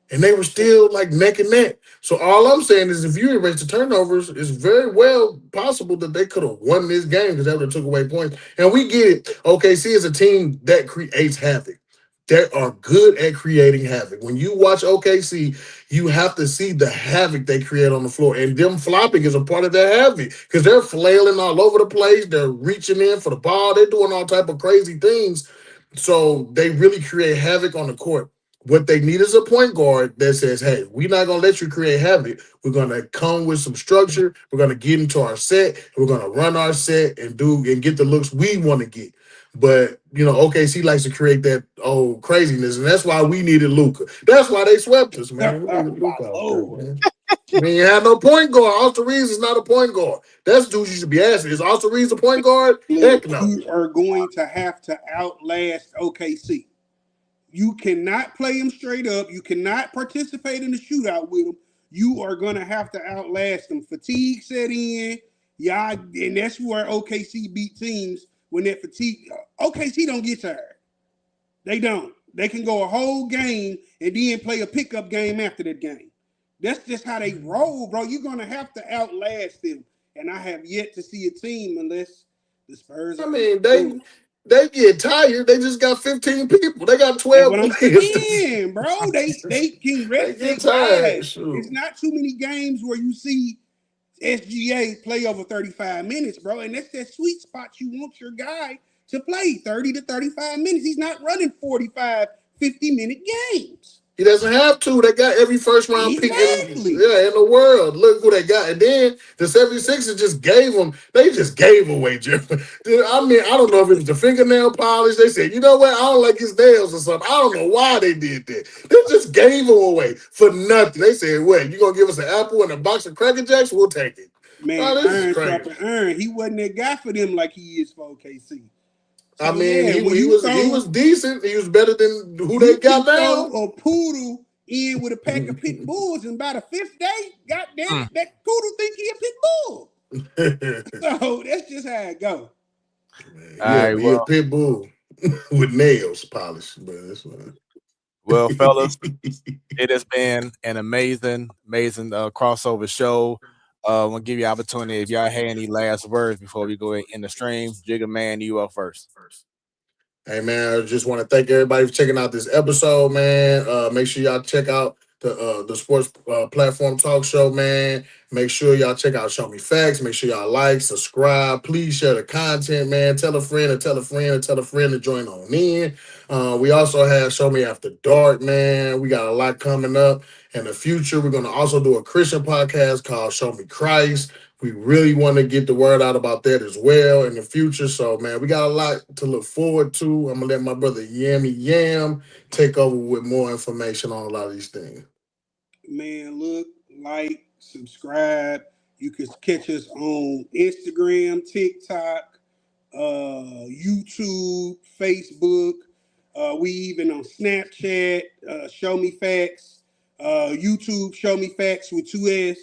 And they were still like neck and neck. So all I'm saying is if you erase the turnovers, it's very well possible that they could have won this game because that would have took away points. And we get it. OKC is a team that creates havoc. They are good at creating havoc. When you watch OKC, you have to see the havoc they create on the floor. And them flopping is a part of that havoc because they're flailing all over the place. They're reaching in for the ball. They're doing all type of crazy things. So they really create havoc on the court. What they need is a point guard that says, hey, we're not going to let you create havoc. We're going to come with some structure. We're going to get into our set. We're going to run our set and get the looks we want to get. But, OKC likes to create that old craziness. And that's why we needed Luka. That's why they swept us, man. We needed my Luka out there, lord, man. I mean, you had no point guard. Austin Reeves is not a point guard. That's dude you should be asking. Is Austin Reeves a point guard? look, Heck no. you are going to have to outlast OKC. You cannot play him straight up. You cannot participate in the shootout with him. You are going to have to outlast them. Fatigue set in. Yeah, and that's where OKC beat teams when that fatigue. OKC don't get tired. They don't. They can go a whole game and then play a pickup game after that game. That's just how they roll, bro. You're going to have to outlast them. And I have yet to see a team unless the Spurs I are mean, doing it. they get tired. They just got 15 people. They got That's 12 what I'm players. saying, bro. They can They rest their get tired. guys. It's Shoot. not too many games where you see SGA play over 35 minutes, bro. And that's that sweet spot you want your guy to play 30 to 35 minutes. He's not running 45, 50-minute games. He doesn't have to. They got every first round pick Exactly. in the world. Look who they got. And then the 76ers just gave away Jeff. I mean, I don't know if it was the fingernail polish. They said, you know what? I don't like his nails or something. I don't know why they did that. They just gave him away for nothing. They said, what, you gonna give us an apple and a box of Cracker Jacks? We'll take it. Man, Oh, this is iron crazy. sharpen iron. He wasn't that guy for them like he is for OKC. I So mean, yeah, he when you was decent. He was better than who you they can got now. throw a poodle in with a pack of pit bulls, and by the 5th day, god damn it, that poodle think he a pit bull. So that's just how it go. All Yeah, right. be a pit bull with nails polished, but that's fine. Well, fellas, it has been an amazing crossover show. I'm gonna give you an opportunity if y'all had any last words before we go in the stream. Jigga man, you up first. Hey man, I just want to thank everybody for checking out this episode, man. Make sure y'all check out the sports platform talk show, man. Make sure y'all check out Show Me Facts. Make sure y'all like, subscribe. Please share the content, man. Tell a friend or tell a friend or tell a friend to join on in. We also have Show Me After Dark, man. We got a lot coming up in the future. We're gonna also do a Christian podcast called Show Me Christ. We really want to get the word out about that as well in the future. So, man, we got a lot to look forward to. I'm going to let my brother Yammy Yam take over with more information on a lot of these things. Man, look, like, subscribe. You can catch us on Instagram, TikTok, YouTube, Facebook. We even on Snapchat, Show Me Facts, YouTube, Show Me Facts with 2S.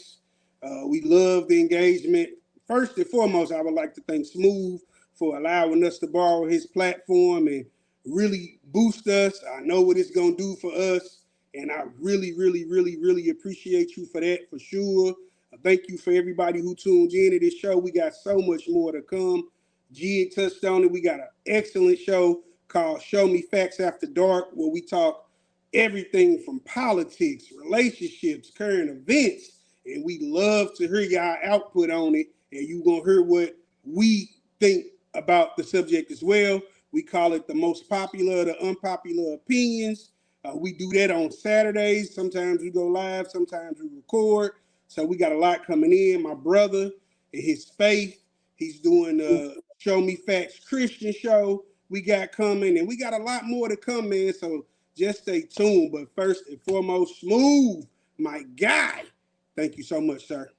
We love the engagement. first and foremost, I would like to thank Smooth for allowing us to borrow his platform and really boost us. I know what it's going to do for us. And I really, really, really, really appreciate you for that, for sure. Thank you for everybody who tuned in to this show. We got so much more to come. Jig touched on it. We got an excellent show called Show Me Facts After Dark, where we talk everything from politics, relationships, current events. And we love to hear y'all output on it. And you're going to hear what we think about the subject as well. We call it the most popular, the unpopular opinions. We do that on Saturdays. Sometimes we go live, sometimes we record. So we got a lot coming in. My brother and his faith, he's doing the Show Me Facts Christian show we got coming, and we got a lot more to come, man. So just stay tuned. But first and foremost, Smooth, my guy. Thank you so much, sir.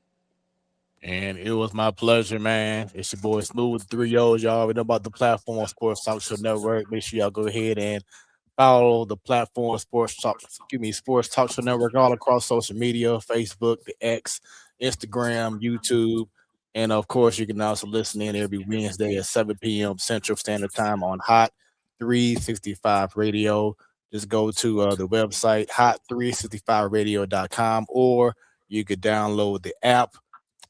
And it was my pleasure, man. It's your boy Smooth with 3 O's. Y'all already know about the platform Sports Talk Show Network. Make sure y'all go ahead and follow the platform Sports Talk Show Network all across social media, Facebook, the X, Instagram, YouTube. And of course, you can also listen in every Wednesday at 7 p.m. Central Standard Time on Hot 365 Radio. Just go to the website, hot365radio.com, or you could download the app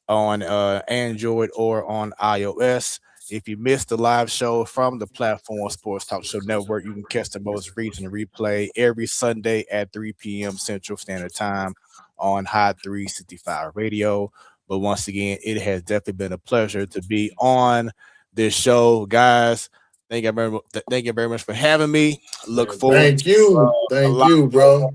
on Android or on iOS. If you missed the live show from the Platform Sports Talk Show Network, you can catch the most recent replay every Sunday at 3 p.m. Central Standard Time on Hot 365 Radio. But once again, it has definitely been a pleasure to be on this show, guys. Thank you very much for having me. Look forward. Thank you, bro.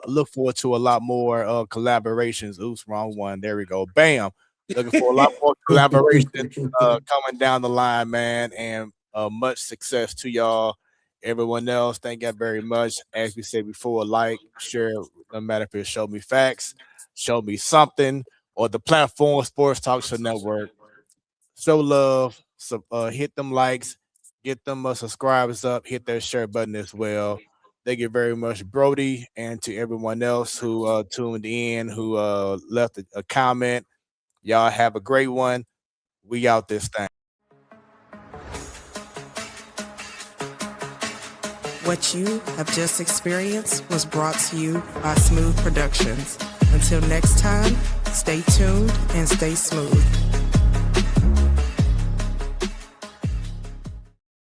Look forward to a lot more collaborations. Oops, wrong one. There we go. Bam. Looking for a lot more collaborations coming down the line, man. And much success to y'all. Everyone else, thank you very much. As we said before, like, share, no matter if it's Show Me Facts, Show Me Something, or the Platform Sports Talk Show Network. Show love. So hit them likes, get them subscribers up, hit that share button as well. Thank you very much, Brody, and to everyone else who tuned in, who left a comment. Y'all have a great one. We out this thing. What you have just experienced was brought to you by Smooth Productions. Until next time, stay tuned and stay smooth.